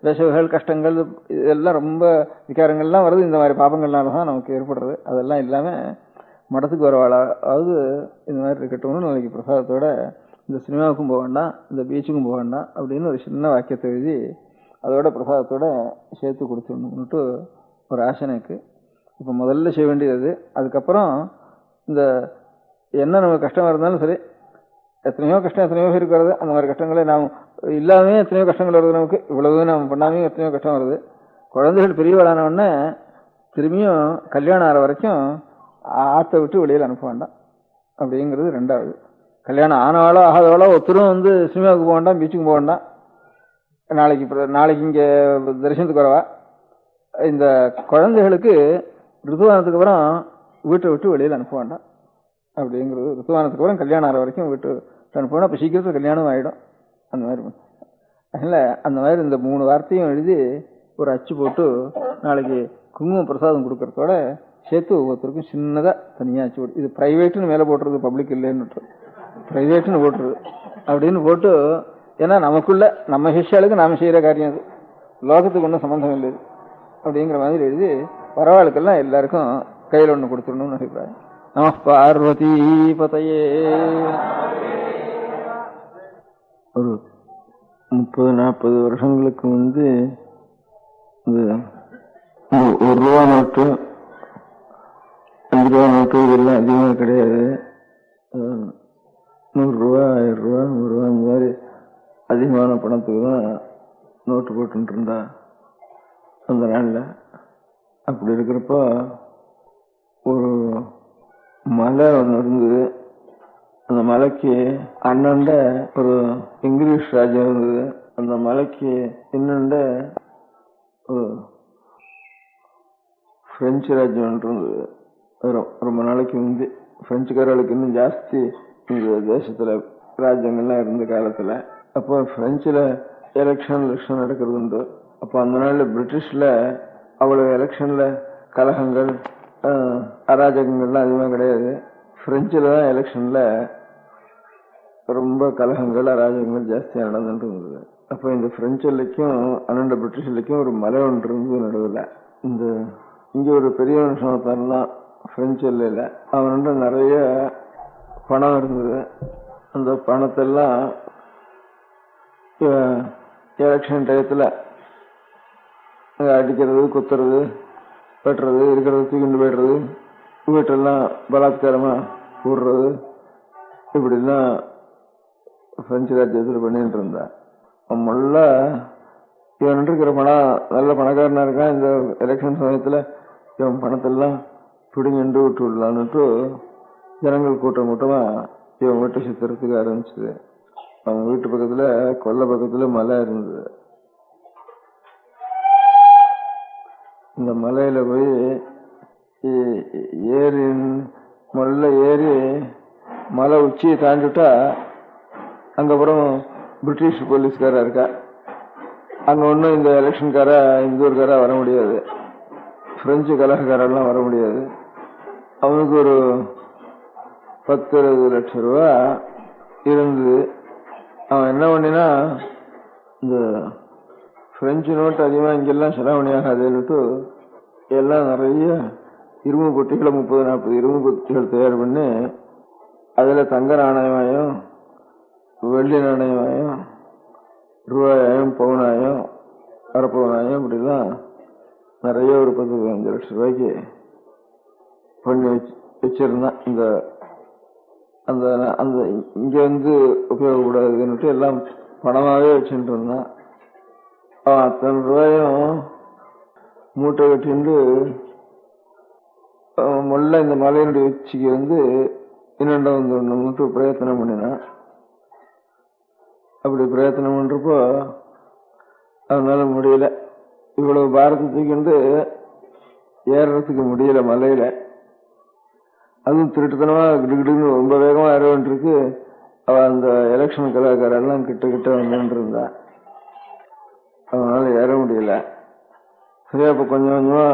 விஷவுகள், கஷ்டங்கள், இதெல்லாம் ரொம்ப விகாரங்கள்லாம் வருது. இந்த மாதிரி பாபங்கள்னால தான் நமக்கு ஏற்படுறது. அதெல்லாம் இல்லாமல் மடத்துக்கு வரவாளாவது இந்த மாதிரி இருக்கட்டும்னு நாளைக்கு பிரசாதத்தோட இந்த சினிமாவுக்கும் போக வேண்டாம், இந்த பீச்சுக்கும் போக வேண்டாம் அப்படின்னு ஒரு சின்ன வாக்கியத்தை எழுதி அதோட பிரசாதத்தோட சேர்த்து கொடுத்துடணும்னுட்டு ஒரு ஆசை எனக்கு. இப்போ முதல்ல செய்ய வேண்டியது. அதுக்கப்புறம் இந்த என்ன நமக்கு கஷ்டம் இருந்தாலும் சரி, எத்தனையோ கஷ்டம் எத்தனையோ பேருக்கு வருது. அந்த மாதிரி கஷ்டங்களை நாம் இல்லாமே எத்தனையோ கஷ்டங்கள் வருது நமக்கு. இவ்வளவு நாம் பண்ணாமே எத்தனையோ கஷ்டம் வருது. குழந்தைகள் பெரியவளானவுடனே திரும்பியும் கல்யாணம் ஆகிற வரைக்கும் ஆற்றை விட்டு வெளியில் அனுப்ப வேண்டாம். அப்படிங்கிறது ரெண்டாவது. கல்யாணம் ஆனவாளோ ஆகாதவாளோ ஒருத்தரும் வந்து சினிமாவுக்கு போக வேண்டாம், பீச்சுக்கு போக வேண்டாம். நாளைக்கு இங்கே தரிசனத்துக்கு வரவா. இந்த குழந்தைகளுக்கு ரித்துவானத்துக்கு அப்புறம் வீட்டை விட்டு வெளியில் அனுப்ப வேண்டாம் அப்படிங்கிறது. ரித்துவானத்துக்கு அப்புறம் கல்யாணம் ஆகிற வரைக்கும் வீட்டு அனுப்பணும். அப்போ சீக்கிரத்தில் கல்யாணம் ஆகிடும். அந்த மாதிரி அதனால் அந்த மாதிரி இந்த 3 வார்த்தையும் எழுதி ஒரு அச்சு போட்டு நாளைக்கு குங்கும பிரசாதம் கொடுக்கறதோட சேர்த்து ஒவ்வொருத்தருக்கும் சின்னதாக தனியாக அச்சு போட்டு, இது ப்ரைவேட்டுன்னு மேலே போட்டுறது, பப்ளிக் இல்லைன்னு ப்ரைவேட்டுன்னு போட்டுறது அப்படின்னு போட்டு, ஏன்னா நமக்குள்ள நம்ம சிஷ்யாளுக்கு நாம் செய்கிற காரியம் அது, லோகத்துக்கு ஒன்றும் சம்மந்தம் இல்லை அப்படிங்கிற மாதிரி எழுதி பரவாயில்லைக்கெல்லாம் எல்லாருக்கும் கையில் ஒன்று கொடுத்துடணும்னு அபிப்பிராயம். நம பார்வதி பதையே. ஒரு 30-40 வருஷங்களுக்கு இந்த 1 ரூபா நோட்டு 5 ரூபா நோட்டு இதெல்லாம் அதிகமாக கிடையாது. 100 ரூபா 1000 ரூபா 100 ரூபா இந்த மாதிரி அதிகமான பணத்துக்கு தான் நோட்டு போட்டு இருந்தா அந்த நாளில். அப்படி இருக்கிறப்போ ஒரு மலை ஒன்று இருந்தது. அந்த மலைக்கு அண்ணண்ட ஒரு இங்கிலீஷ் ராஜ்யம் இருந்தது. அந்த மலைக்கு இன்னண்ட ஒரு பிரெஞ்சு ராஜ்யம் இருந்தது. ரொம்ப நாளைக்கு முந்தி பிரெஞ்சுக்காரர்களுக்கு இன்னும் ஜாஸ்தி இந்த தேசத்துல ராஜ்யங்கள்லாம் இருந்த காலத்துல. அப்போ பிரெஞ்சுல எலெக்ஷன் நடக்கிறது உண்டு. அப்போ அந்த நாள்ல பிரிட்டிஷ்ல அவ்வளவு எலெக்ஷன்ல கலகங்கள் அராஜகங்கள்லாம் அதிகமாக கிடையாது. பிரெஞ்சுல தான் எலெக்ஷன்ல ரொம்ப கலகங்கள் அராஜகங்கள் ஜாஸ்தியாக நடந்துட்டு இருந்தது. அப்போ இந்த பிரெஞ்சு எல்லைக்கும் அண்ணண்ட பிரிட்டிஷ் எல்லைக்கும் ஒரு மலை ஒன்று இருந்தது நடுவில். இங்கே ஒரு பெரிய மனுஷன் தான் பிரெஞ்சு எல்லையில். அவன்கிட்ட நிறைய பணம் இருந்தது. அந்த பணத்தெல்லாம் எலெக்ஷன் டயத்தில் அடிக்கிறது, குத்துறது, வெட்டுறது, இருக்கிறது தூக்கிண்டு போய்டுறது, வீட்டெல்லாம் பலாத்காரமாக போடுறது, இப்படிலாம் பிரெஞ்சு ராஜ்யத்தில் பண்ணிட்டு இருந்தான். முள்ள இவன் இருக்கிற பணம் நல்ல பணக்காரனா இருக்கான். இந்த எலெக்ஷன் சமயத்தில் இவன் பணத்தெல்லாம் பிடிங்கிண்டு விட்டு விடலான்னுட்டு ஜனங்கள் கூட்டமா இவன் வீட்டை சுத்துறதுக்கு ஆரம்பிச்சது. அவன் வீட்டு பக்கத்துல கொல்லை பக்கத்துல மலை இருந்தது. இந்த மலையில போய் ஏறி ஏறி மலை உச்சியை தாண்டிட்டா அங்கப்புறம் பிரிட்டிஷ் போலீஸ்காரா இருக்கா. அங்க ஒன்றும் இந்த எலெக்ஷன்கார இந்த ஊருக்காரா வர முடியாது, பிரெஞ்சு கலகக்காரெல்லாம் வர முடியாது. அவனுக்கு ஒரு 10-20 லட்சம் ரூபா இருந்தது. அவன் என்ன பண்ணினா, இந்த பிரெஞ்சு நோட்டு அதிகமாக இங்கெல்லாம் செலவணி ஆகாதுன்னுட்டு எல்லாம் நிறைய இரும்பு பொட்டிகளை 30-40 இரும்பு பொட்டிகள் தயார் பண்ணி அதில் தங்க நாணயமாயும் வெள்ளி நாணயமாயும் ரூபாயும் பவுனாயும் அரைப்பவுனாயும் இப்படிலாம் நிறைய ஒரு 10-15 லட்சம் ரூபாய்க்கு பண்ணி வச்சிருந்தான். இந்த அந்த அந்த இங்க உபயோகப்படாதுன்னுட்டு எல்லாம் பணமாவே வச்சுட்டு இருந்தான். அவன் அத்தனை ரூபாயும் மூட்டை கட்டிண்டு முள்ள இந்த மலையினுடைய உச்சிக்கு இன்னொண்ட வந்துட்டு பிரயத்தனம் பண்ணினான். அப்படி பிரயத்தனம் பண்றப்போ அதனால முடியல. இவ்வளவு பாரத்தை தூக்கிண்டு ஏறதுக்கு முடியல மலையில. அதுவும் திருட்டுத்தனமா கிடுகிடுன்னு ரொம்ப வேகமா ஏற வேண்டியிருக்கு. அவ அந்த எலெக்ஷன் கலாக்காரெல்லாம் கிட்ட வந்துட்டு இருந்தா. அவனால ஏற முடியல. சரியா இப்ப கொஞ்சம் கொஞ்சமா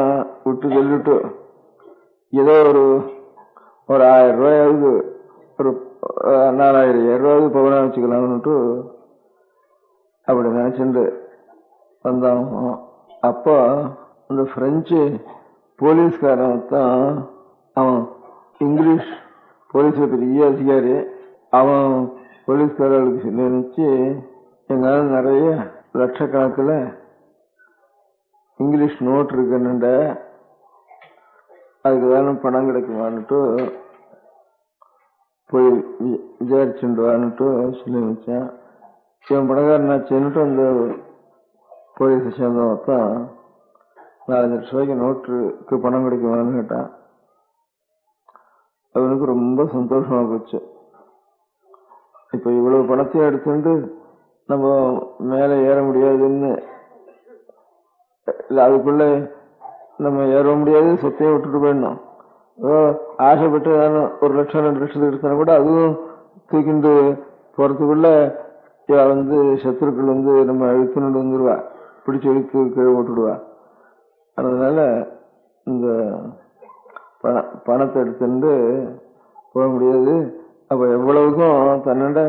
விட்டு சொல்லிட்டு ஏதோ ஒரு 1000 ரூபாயாவது ஒரு 4000 ரூபாவது பவனா வச்சுக்கலாம்னுட்டு அப்படி நினைச்சுட்டு வந்தான். அப்போ அந்த பிரெஞ்சு போலீஸ்காரன் தான், அவன் இங்கிலீஷ் போலீஸ் பெரிய அதிகாரி. அவன் போலீஸ்காரர்களுக்கு சொல்லி நினைச்சு எங்கால நிறைய லட்சக்கணக்கில் இங்கிலீஷ் நோட் இருக்குன்னுண்ட, அதுக்கு தானே பணம் கிடைக்குமான்னுட்டு போய் விசாரிச்சுடுவான்னுட்டு சொல்லி வச்சேன். இவன் பணக்காரனாச்சுன்னுட்டு அந்த போலீஸை சேர்ந்தவன் தான் 4 லட்சம் ரூபாய்க்கு நோட்டுக்கு பணம் கிடைக்குமான்னு கேட்டான். அவனுக்கு ரொம்ப சந்தோஷமா போச்சு. இப்ப இவ்வளவு பணத்தையும் எடுத்துட்டு நம்ம மேல ஏற முடியாதுன்னு, அதுக்குள்ள நம்ம ஏற முடியாது, சொத்தையும் விட்டுட்டு போயிடணும். ஆசைப்பட்டு ஒரு லட்சம் 2 லட்சத்துக்கு எடுத்தா கூட அதுவும் தூக்கிண்டு போறதுக்குள்ள சத்துருக்கள் நம்ம இழுத்துட்டு வந்துடுவா, பிடிச்சி இழுத்து கீழே போட்டுடுவா. அதனால இந்த பணத்தை எடுத்துட்டு போக முடியாது. அப்ப எவ்வளவுக்கும் தன்னோட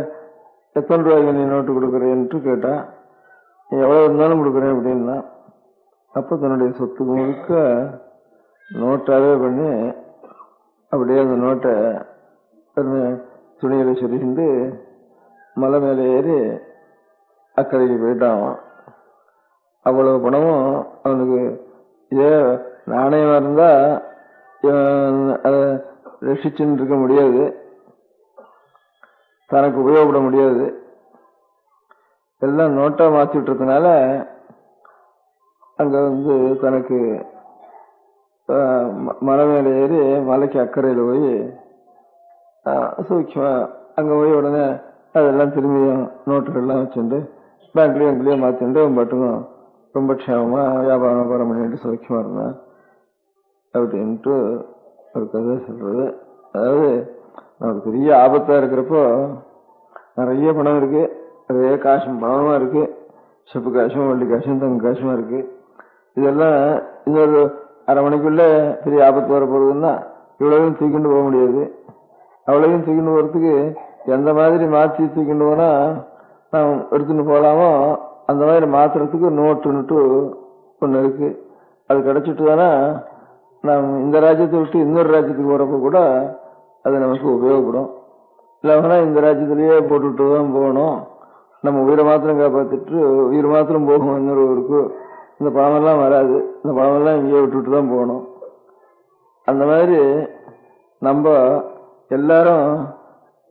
எத்தனை ரூபாய்க்கு நீ நோட்டு கொடுக்குறேன்ட்டு கேட்டா, எவ்வளவு இருந்தாலும் கொடுக்குறேன் அப்படின்னா, அப்ப தன்னுடைய சொத்து முழுக்க நோட்டாவே பண்ணி அப்படியே அந்த நோட்டை துணியில சொல்லிட்டு மலை மேலே ஏறி அக்கறைக்கு போயிட்டான். அவ்வளவு பணமும் அவனுக்கு இதே நாணயமா இருந்தா அதை ரசிச்சுன்னு இருக்க முடியாது, தனக்கு உபயோகப்பட முடியாது. எல்லாம் நோட்டா மாத்தி விட்டுறதுனால அங்க தனக்கு மலை மேல ஏறி மலைக்கு அக்கறையில போய் சூக்ஷமா அங்க போய் உடனே அதெல்லாம் திரும்பியும் நோட்டுகள்லாம் வச்சுட்டு பேங்க்லயும் மாத்திட்டு பாட்டுக்கும் ரொம்ப க்ஷேமமா வியாபாரம் பண்ணிட்டு சௌக்கியமா இருந்தேன் அப்படின்ட்டு ஒரு கதை சொல்றது. அதாவது நமக்கு பெரிய ஆபத்தா இருக்கிறப்போ நிறைய பணம் இருக்கு, நிறைய காசும் பணமா இருக்கு, செப்பு காசும் வெள்ளி காசும் தங்க காசுமா இருக்கு. இதெல்லாம் இன்னொரு அரை மணிக்குள்ள பெரிய ஆபத்து வர போறதுன்னா இவ்வளவையும் தூக்கிண்டு போக முடியாது. அவ்வளவையும் தூக்கிண்டு போறதுக்கு எந்த மாதிரி மாற்றி தூக்கிண்டு போனா நாம் எடுத்துட்டு போகலாமோ அந்த மாதிரி மாத்துறதுக்கு நோட்டு ஒண்ணு இருக்கு. அது கிடைச்சிட்டு தானே நாம் இந்த ராஜ்யத்தை விட்டு இன்னொரு ராஜ்யத்துக்கு போறப்ப கூட அது நமக்கு உபயோகப்படும். இல்லைன்னா இந்த ராஜ்யத்திலேயே போட்டுட்டு தான் போகணும், நம்ம உயிரை மாத்திரம் காப்பாத்திட்டு உயிர் மாத்திரம் போகும் இன்னொரு ஊருக்கு, இந்த பணமெல்லாம் வராது, இந்த பணமெல்லாம் இங்கேயே விட்டுட்டு தான் போகணும். அந்த மாதிரி நம்ம எல்லாரும்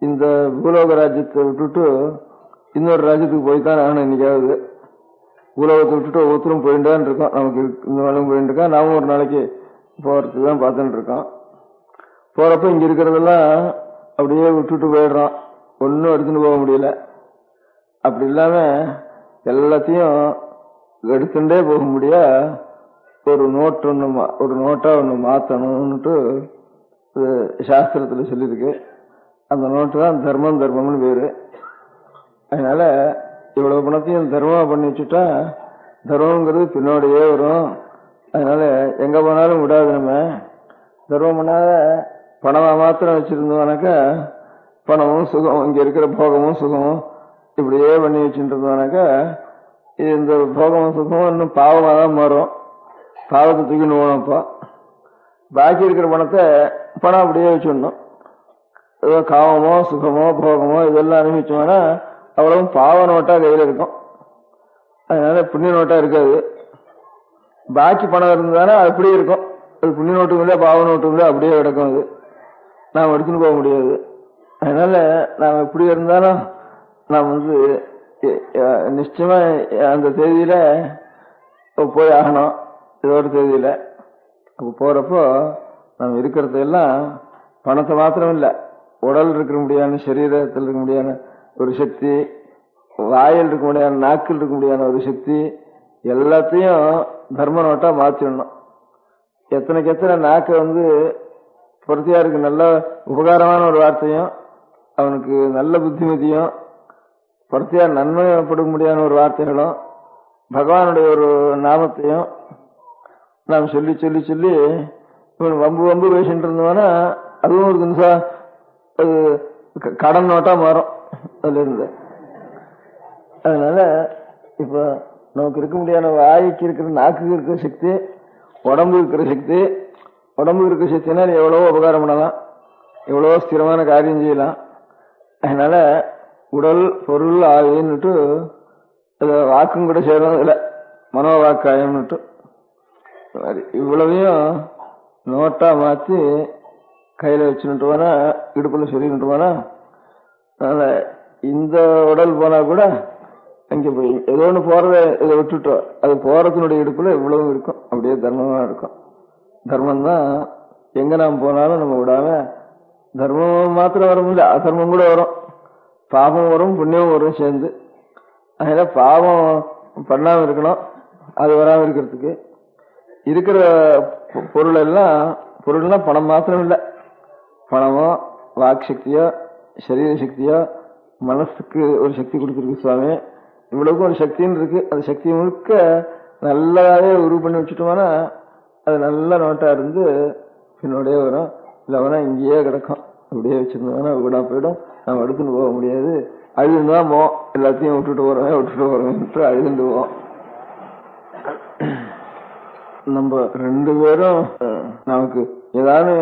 இந்த பூலோக ராஜ்யத்தை விட்டுட்டு இன்னொரு ராஜ்யத்துக்கு போய்தான் ஆகணும். இன்னைக்காவது பூலோகத்தை விட்டுட்டு ஒவ்வொருத்தரும் போயிட்டான் இருக்கோம். நமக்கு இந்த நாளும் போயிட்டு இருக்கா, நாமும் ஒரு நாளைக்கு போறதுக்கு தான் பார்த்துட்டு இருக்கோம். போறப்ப இங்க இருக்கிறதெல்லாம் அப்படியே விட்டுட்டு போயிடுறோம், ஒன்னும் எடுத்துட்டு போக முடியல. அப்படி இல்லாம எல்லாத்தையும் எடுத்துட்டே போக முடியா ஒரு நோட்டா ஒண்ணு மாத்தணும்னுட்டு சாஸ்திரத்துல சொல்லியிருக்கு. அந்த நோட்டு தான் தர்மம்னு பேரு. அதனால இவ்வளவு பணத்தையும் தர்மமா பண்ணி வச்சுட்டா தர்மங்கிறது பின்னோடையே வரும். அதனால எங்க போனாலும் விடாது. நம்ம தர்மம் பண்ணாத பணமா மாத்திரம் வச்சிருந்தோம்னாக்கா பணமும் சுகம், இங்க இருக்கிற போகமும் சுகமும் இப்படியே பண்ணி வச்சுட்டு இருந்தோம்னாக்கா இந்த போகமும் சுகமும் இன்னும் பாவமா தான் மாறும். பாவத்தை தூக்கிட்டு போகணும். அப்போ பாக்கி இருக்கிற பணத்தை பணம் அப்படியே வச்சுடணும். ஏதோ காமமோ சுகமோ போகமோ இதெல்லாம் அனுபவிச்சோம்னா அவ்வளவு பாவ நோட்டா கையில இருக்கும். அதனால புண்ணிய நோட்டா இருக்காது. பாக்கி பணம் இருந்தாலும் அது அப்படியே இருக்கும். அது புண்ணிய நோட்டும் இல்லை பாவ நோட்டும் இல்லை, அப்படியே கிடக்கும். அது நாம் எடுத்துன்னு போக முடியாது. அதனால நாம் எப்படி இருந்தாலும் நாம் நிச்சயமா அந்த தேதியில போய் ஆகணும். இதோட தேதியில அப்ப போறப்போ நாம் இருக்கிறதெல்லாம் பணத்தை மாத்திரம் இல்ல, உடல் இருக்க முடியாத, சரீரத்தில் இருக்க முடியாத ஒரு சக்தி, வாயில் இருக்க முடியாத, நாக்கில் இருக்க முடியாத ஒரு சக்தி, எல்லாத்தையும் தர்ம நோட்டா மாத்திடணும். எத்தனைக்கு எத்தனை நாக்கு பொருத்தியாருக்கு நல்ல உபகாரமான ஒரு வார்த்தையும், அவனுக்கு நல்ல புத்திமதியும், பொருத்தியார் நன்மைப்பட முடியாத ஒரு வார்த்தைகளும், பகவானுடைய ஒரு நாமத்தையும் நாம் சொல்லி சொல்லி சொல்லி இவன் வம்பு பேசிட்டு இருந்தோம்னா அதுவும் ஒரு நிமிஷம் அது கடன் நோட்டா மாறும் அதுல இருந்து. அதனால இப்ப நமக்கு இருக்க முடியாத வாய்க்கு இருக்கிற, நாக்குக்கு இருக்கிற சக்தி, உடம்பு இருக்கிற சக்தி, உடம்பு இருக்கிற சக்தினால் எவ்வளவோ உபகாரம் பண்ணலாம், எவ்வளவோ ஸ்திரமான காரியம் செய்யலாம். அதனால உடல் பொருள் ஆவின்னுட்டு வாக்கும் கூட சேரும். இல்லை மனோவாக்காயம்னுட்டு இவ்வளவையும் நோட்டா மாத்தி கையில வச்சுட்டு போனா, இடுப்புல சொல்லிட்டு போனா, அதனால இந்த உடல் போனா கூட அங்க போய் ஏதோ ஒண்ணு போறத இதை விட்டுட்டோம், அது போறதுனுடைய இடுப்புல இவ்வளவு இருக்கும், அப்படியே தர்மமா இருக்கும். தர்மம் தான் எங்க நாம் போனாலும் நம்ம விடாம, தர்மம் மாத்திரம் வரும் இல்லை, அதர்மம் கூட வரும், பாவம் வரும் புண்ணியம் வரும் சேர்ந்து. அதனால பாவம் பண்ணாம இருக்கணும், அது வராம இருக்கிறதுக்கு இருக்கிற பொருள்னா பணம் மாத்திரம் இல்லை, பணமோ வாக் சக்தியோ சரீர சக்தியோ மனசுக்கு ஒரு சக்தி கொடுத்துருக்கு சுவாமி. இவ்வளவுக்கும் ஒரு சக்தின்னு இருக்கு. அந்த சக்தி முழுக்க நல்லாவே உருவு பண்ணி வச்சுட்டோம்னா அது நல்ல நோட்டா இருந்து பின்னோடய வரும். இல்லைன்னா இங்கேயே கிடக்கும். இப்படியே வச்சிருந்தோம்னா வீணா போயிடும். நம்ம எடுத்துன்னு போக முடியாது. அழுதுதான் போவோம். எல்லாத்தையும் விட்டுட்டு போறோம் அழுதுட்டு போவோம். நம்ம 2 பேரும் நமக்கு ஏதாவது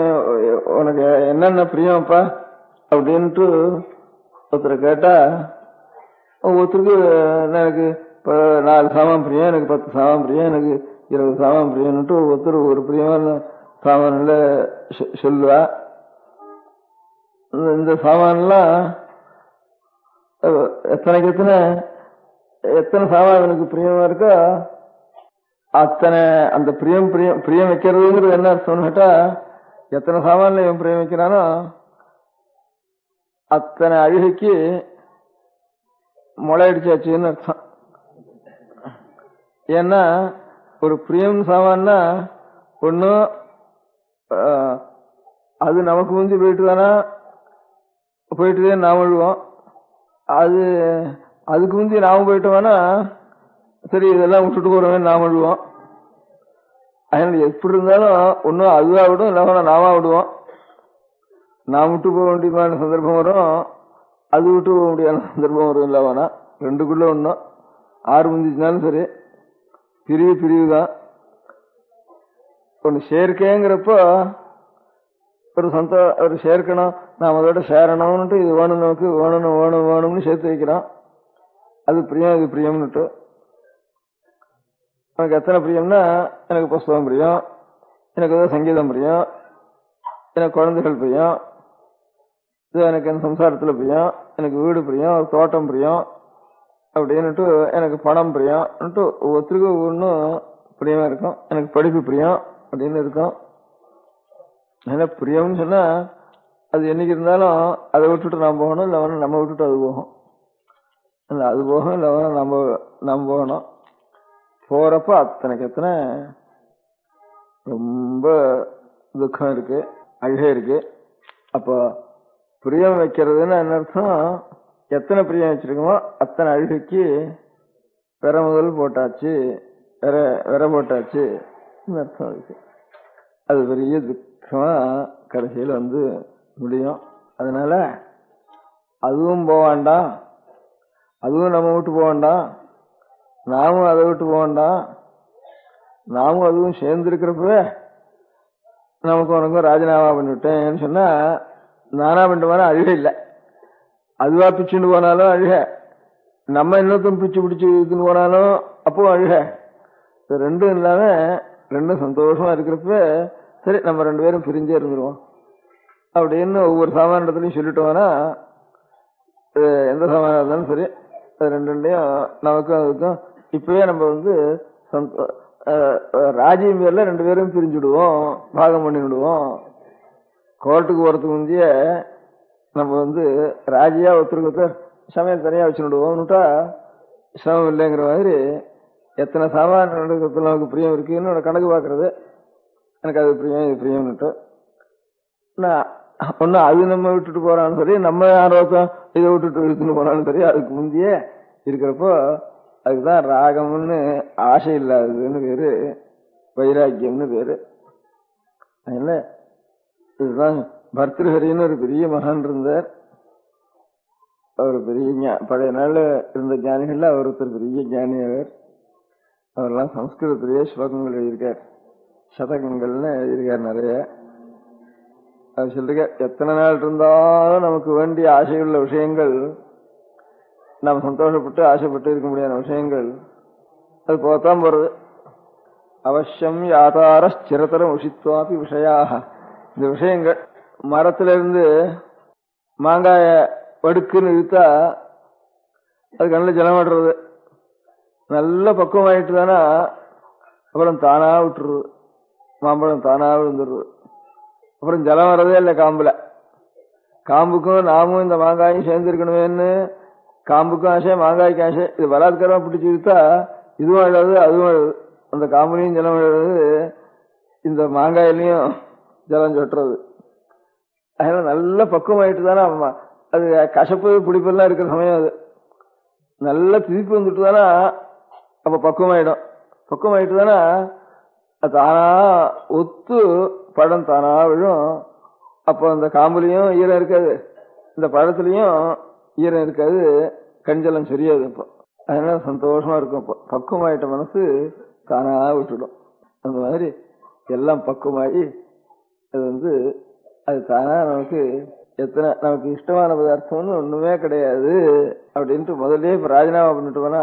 உனக்கு என்னென்ன பிரியம்ப்பா அப்படின்ட்டு ஒருத்தரை கேட்டா ஒவ்வொருத்தருக்கு எனக்கு 4 சாமான் பிரியம், எனக்கு 10 சாமான் பிரியம், எனக்கு 20 சாமான் பிரியம்னுட்டு ஒவ்வொருத்தர் ஒரு பிரியமான சாமான்ல சொல்லுவா. இந்த சாமான்லாம் எத்தனை சாமான் எனக்கு பிரியமா இருக்கோ அத்தனை அந்த பிரியம் வைக்கிறதுங்கிறது என்ன அர்த்தம்னு கேட்டா, எத்தனை சாமான்ல இவன் பிரியம் வைக்கிறானோ அத்தனை அழுகைக்கு முளை அடிச்சாச்சுன்னு அர்த்தம். ஏன்னா ஒரு பிரியம் சாமான்னா ஒன்னும் அது நமக்கு முந்தி போயிட்டுதே நாம் அழுவோம். அதுக்கு முந்தி நாம போயிட்டோம்னா சரி இதெல்லாம் விட்டுட்டு போறோம் நாம அழுவோம். அதனால எப்படி இருந்தாலும் ஒன்னும் அதுவா விடும், இல்லைன்னா நாம விடுவோம். நான் விட்டு போக வேண்டியமான சந்தர்ப்பம் வரும், அது விட்டு போக முடியாத சந்தர்ப்பம் வரும். இல்லவனா 2க்குள்ள ஒன்றும் 6 முந்திச்சுனாலும் சரி பிரிவு தான். ஒன்று சேர்க்கைங்கிறப்போ ஒரு சேர்க்கணும், நாம் அதோட சேரணும்னுட்டு இது வேணும், நமக்கு வேணும்னு சேர்த்து வைக்கிறோம். அது பிரியம், இது பிரியம்னுட்டு. எனக்கு எத்தனை பிரியம்னா, எனக்கு புஸ்தகம் பிரியம், எனக்கு ஏதோ சங்கீதம் பிரியம், எனக்கு குழந்தைகள் பிரியம், இது எனக்கு என் சம்சாரத்தில் பிரியம், எனக்கு வீடு பிரியம், தோட்டம் பிரியம் அப்படின்னுட்டு, எனக்கு பணம் பிரியம்னுட்டு ஒவ்வொருத்தருக்கும் ஒவ்வொன்றும் பிரியமா இருக்கும். எனக்கு படிப்பு பிரியம் அப்படின்னு இருக்கும். ஏன்னா பிரியம்னு சொன்னா அது என்னைக்கு இருந்தாலும் அதை விட்டுட்டு நாம் போகணும், இல்லை நம்ம விட்டுட்டு அது போகும். அது போகும், இல்லை நம்ம போகணும். போறப்ப அத்தனைக்கு எத்தனை ரொம்ப துக்கம் இருக்கு, அழுகை இருக்கு. அப்போ பிரியம் வைக்கிறதுன்னு என்ன அர்த்தம், எத்தனை பிரியம் வச்சிருக்கோமோ அத்தனை அழுகைக்கு விர முதல் போட்டாச்சு, விர போட்டாச்சு அர்த்தம் இருக்கு. அது பெரிய துக்கமா கடைசியில் முடியும். அதனால அதுவும் போக வேண்டாம், அதுவும் நம்ம விட்டு போக வேண்டாம், நாமும் அதை விட்டு போக வேண்டாம். நாமும் அதுவும் சேர்ந்து இருக்கிறப்ப நமக்கு உனக்கும் ராஜினாமா பண்ணிவிட்டேன்னு சொன்னா நானா பண்ணிட்டு அழுகை இல்லை. அதுவா பிச்சுட்டு போனாலும் அழுக, நம்ம இன்னொருத்தம் பிச்சு பிடிச்சு இருக்குன்னு போனாலும் அப்போ அழுக. ரெண்டும் இல்லாம ரெண்டும் சந்தோஷமா இருக்கிறப்ப சரி நம்ம 2 பேரும் பிரிஞ்சே இருந்துருவோம் அப்படின்னு ஒவ்வொரு சாமான இடத்துலையும் சொல்லிட்டோம்னா, எந்த சாமான இருந்தாலும் சரி அது 2ண்டையும் நமக்கும் அதுக்கும் இப்பவே நம்ம ராஜ்யம் பேர்ல 2 பேரும் பிரிஞ்சுடுவோம், பாகம் பண்ணி விடுவோம். கோர்ட்டுக்கு போறதுக்கு முந்தைய நம்ம ராஜியா ஒருத்தருக்கு சமையல் தனியா வச்சு விடுவோம்னுட்டா சிரமம் இல்லைங்கிற மாதிரி எத்தனை சாமான நமக்கு பிரியம் இருக்குன்னு கணக்கு பாக்குறது. எனக்கு அது பிரியம், இது பிரியம்னுட்டு ஒன்னு அது நம்ம விட்டுட்டு போறாலும் சரி, நம்ம யாரோக்கம் இதை விட்டுட்டு இழுத்துன்னு போனாலும் சரி, அதுக்கு முந்தைய இருக்கிறப்போ அதுக்குதான் ராகம்னு ஆசை இல்லாததுன்னு பேரு, வைராக்கியம்னு பேரு. அதனால இதுதான் பர்திருஹரின்னு ஒரு பெரிய மகான் இருந்தார். அவர் பெரிய பழைய நாள்ல இருந்த ஞானிகள்ல அவர் ஒருத்தர் பெரிய ஞானி. அவரெல்லாம் சம்ஸ்கிருதத்திலேயே ஸ்லோகங்கள் எழுதியிருக்கார், சதகங்கள்னு எழுதியிருக்கார் நிறைய. அது சொல்லிருக்க, எத்தனை நாள் இருந்தாலும் நமக்கு வேண்டிய ஆசையுள்ள விஷயங்கள், நாம் சந்தோஷப்பட்டு ஆசைப்பட்டு இருக்க முடியாத விஷயங்கள் அது போத்தான் போறது. அவசியம் யாதார ஸ்திரதரம் உஷித்வாபி விஷயாக. இந்த விஷயங்கள் மரத்திலிருந்து மாங்காய வடுக்குன்னு இழுத்தா அது கண்ணில் ஜலம் விடுறது, நல்ல பக்குவம் ஆயிட்டு தானா அப்புறம் தானா விட்டுருது, மாம்பழம் தானா விழுந்துடுறது. அப்புறம் ஜலம் வர்றதே இல்லை காம்புல. காம்புக்கும் நாமும் இந்த மாங்காயும் சேர்ந்துருக்கணுமேன்னு காம்புக்கும் ஆசை, மாங்காய்க்கும் ஆசை. இது பலாத்காரமா பிடிச்சி இழுத்தா இதுவும் அழகு அதுவும் அழகு. அந்த காம்புலையும் ஜலம் விழுறது, இந்த மாங்காயிலையும் ஜலம் சொட்டுறது. அதனால நல்ல பக்குவம் ஆயிட்டு தானே அது கசப்பு பிடிப்பெல்லாம் இருக்கிற சமயம் அது நல்ல திருப்பி வந்துட்டு தானே அப்ப பக்குவமாயிடும். பக்குவமாயிட்டு தானே தானா ஒத்து பழம் தானா விழும். அப்போ அந்த காம்புலையும் ஈரம் இருக்காது, இந்த பழத்துலயும் ஈரம் இருக்காது, கஞ்சலம் சரியாது. இப்போ அதனால சந்தோஷமா இருக்கும். பக்குவமாயிட்ட மனசு தானா விட்டுடும். அந்த மாதிரி எல்லாம் பக்குவமாயி அது அது தானா நமக்கு நமக்கு இஷ்டமான பதார்த்தம்னு ஒண்ணுமே கிடையாது அப்படின்ட்டு முதல்ல இப்ப ராஜினாமா பண்ணிட்டு போனா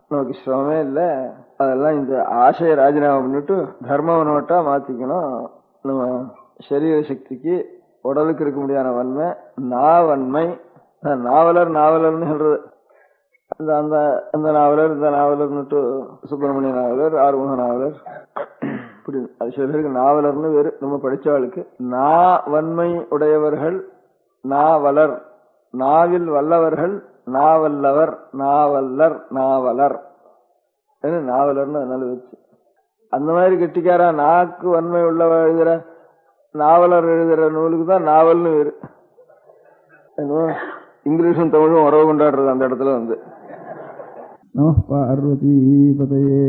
நமக்கு இஷ்டமே இல்லை. அதெல்லாம் இந்த ஆசையை ராஜினாமா பண்ணிட்டு தர்ம நோட்டா மாத்திக்கணும். நம்ம சரீர சக்திக்கு உடலுக்கு இருக்க முடியாத வன்மை நாவன்மை. நாவலர்னு சொல்றது அந்த நாவலர் இந்த நாவலர்னுட்டு சுப்பிரமணிய நாவலர், ஆறுமுக நாவலர், இப்படி அது சில பேருக்கு நாவலர்னு வேறு. நம்ம படிச்சவளுக்கு நாவன்மை உடையவர்கள் நாவலர், நாவில் வல்லவர்கள் நாவல்லவர், நாவல்லர், நாவலர் நாவலர்னு அதனால வச்சு அந்த மாதிரி கெட்டிக்காரா நாக்கு வன்மை உள்ளவ எழுதுற நாவலர் எழுதுற நூலுக்கு தான் நாவல்னு வேறு. இங்கிலீஷும் தமிழும் உறவு கொண்டாடுறது அந்த இடத்துல பார்வதி பதையே.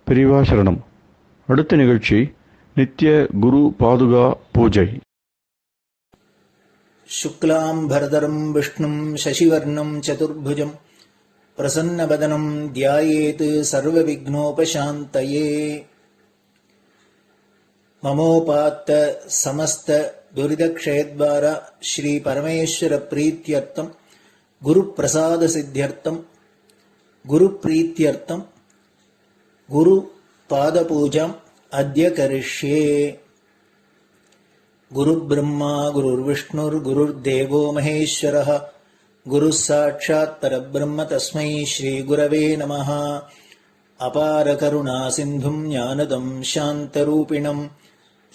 பெரியவா சரணம். அடுத்த நிகழ்ச்சி நித்திய குரு பாதுகா பூஜை. शुक्लाम्भरधरम् विष्णुम् शशिवर्णम् चतुर्भुजम् प्रसन्नवदनम् ध्यायेत् सर्वविघ्नोपशान्तये. ममोपात्त समस्त दुरितक्षयद्वार श्री परमेश्वर प्रीत्यर्थम् गुरुप्रसाद सिद्ध्यर्थम् गुरुप्रीत्यर्थम् गुरुपादपूजाम् अद्य करिष्ये. गुरुब्रह्मा गुरुर्विष्णुर्गुरुर्देवो महेश्वरः गुरुः साक्षात् परब्रह्म तस्मै श्रीगुरवे नमः. अपारकरुणासिन्धुम् ज्ञानदम् शान्तरूपिणम्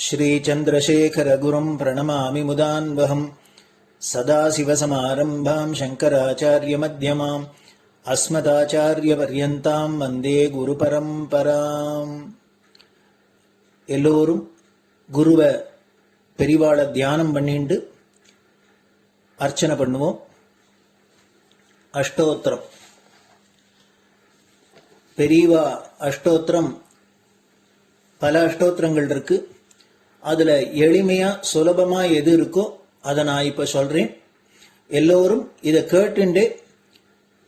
श्रीचन्द्रशेखरगुरुम् प्रणमामि मुदान्वहम्. सदाशिवसमारम्भाम् शङ्कराचार्यमध्यमाम् अस्मदाचार्यपर्यन्ताम् वन्दे गुरुपरम्पराम्. எல்லோரும் குருவை பெரிவாளை தியானம் பண்ணிண்டு அர்ச்சனை பண்ணுவோம். அஷ்டோத்திரம். பெரியவா அஷ்டோத்திரம் பல அஷ்டோத்திரங்கள் இருக்கு. அதுல எளிமையா சுலபமா எது இருக்கோ அதை நான் இப்ப சொல்றேன். எல்லோரும் இதை கேட்டுண்டே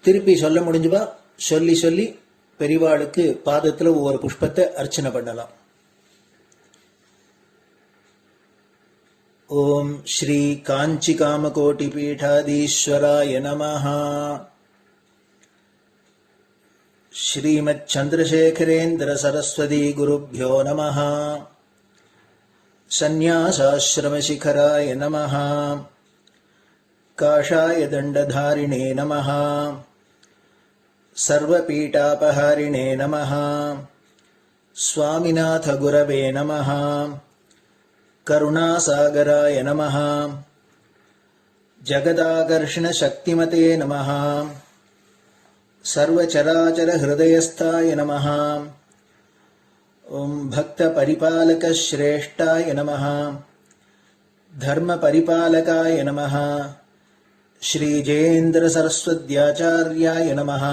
திருப்பி சொல்ல முடிஞ்சுபா சொல்லி சொல்லி பெரிவாளுக்கு பாதத்துல ஒவ்வொரு புஷ்பத்தை அர்ச்சனை பண்ணலாம். ஓம் ஸ்ரீ காஞ்சி காமகோட்டி பீடாதீஸ்வராய நமஹ. ஸ்ரீமத் சந்திரசேகரேந்திர சரஸ்வதி குருभ्यो நமஹ. சந்நியாசாஸ்ரமசிகராய நமஹ. காஷாய தண்டதாரிணே நமஹ. சர்வபீடாபஹாரிணே நமஹ. स्वामिनाथ गुरवे नमः. करुणासागराय नमः. जगदाकर्षण शक्तिमते नमः. सर्वचराचर हृदयस्थाय नमः. ओम भक्त परिपालक श्रेष्ठाय नमः. धर्म परिपालकाय नमः. श्री जयेन्द्र सरस्वत्याचार्याय नमः.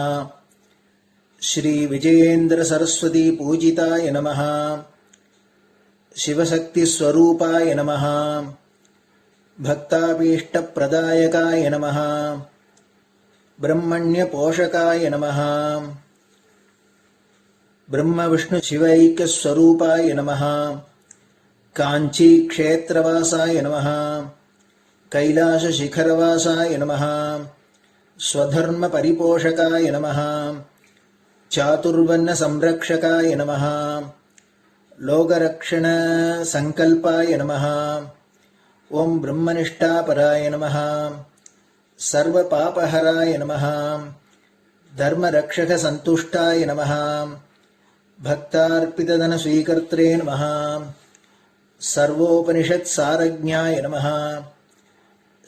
श्री विजयेन्द्र सरस्वती पूजिताय नमः. शिवशक्ति स्वरूपाय नमः. भक्ताभीष्ट प्रदायकाय नमः. ब्रह्मण्य पोषकाय नमः. ब्रह्म विष्णु शिवैक्य स्वरूपाय नमः. कांची क्षेत्रवासाय नमः. कैलाश शिखरवासाय नमः. स्वधर्म परिपोषकाय नमः. चातुर्वर्ण संरक्षकाय नमः. लोकरक्षण संकल्पाय नमः. ओम ब्रह्मनिष्ठापराय नमः. सर्वपापहराय नमः. धर्मरक्षक संतुष्टाय नमः. भक्तार्पितधन स्वीकर्त्रे नमः. सर्वोपनिषत् सारज्ञाय नमः.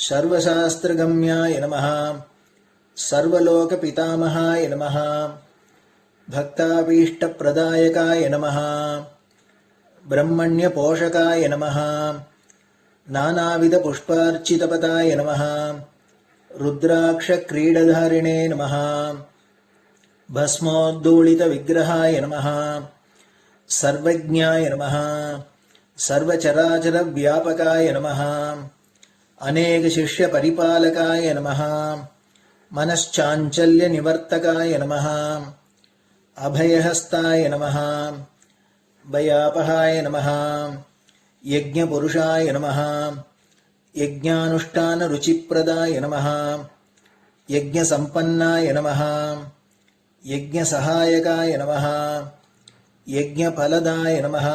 सर्वशास्त्रगम्याय नमः. सर्वलोकपितामहाय नमः। भक्ताभीष्टप्रदायकाय नमः। ब्रह्मण्यपोषकाय नमः। नानाविधपुष्पार्चितपदाय नमः। रुद्राक्षक्रीडधारिणे नमः। भस्मोद्धूलितविग्रहाय नमः। सर्वज्ञाय नमः। सर्वचराचरव्यापकाय नमः। अनेकशिष्यपरिपालकाय नमः। मनश्चाञ्चल्यनिवर्तकाय नमः। अभयहस्ताय नमः। भयापहाय नमः। यज्ञपुरुषाय नमः। यज्ञानुष्ठानरुचिप्रदाय नमः। यज्ञसम्पन्नाय नमः। यज्ञसहायकाय नमः। यज्ञफलदाय नमः।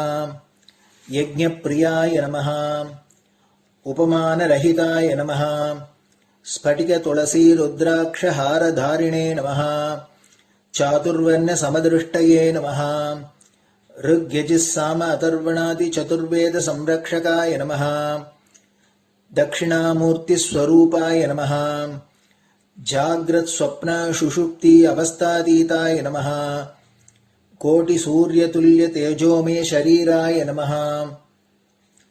यज्ञप्रियाय नमः। उपमानरहिताय नमः। स्फटिकतुलसीरुद्राक्षहारधारिणे नमः। चातुर्वर्ण्यसमदृष्टये नमः। ऋग्यजुस्साम अथर्वणादिचतुर्वेदसंरक्षकाय नमः। दक्षिणामूर्तिस्वरूपाय नमः। जाग्रत्स्वप्नसुषुप्ति अवस्थातीताय नमः। कोटिसूर्यतुल्यतेजोमे शरीराय नमः।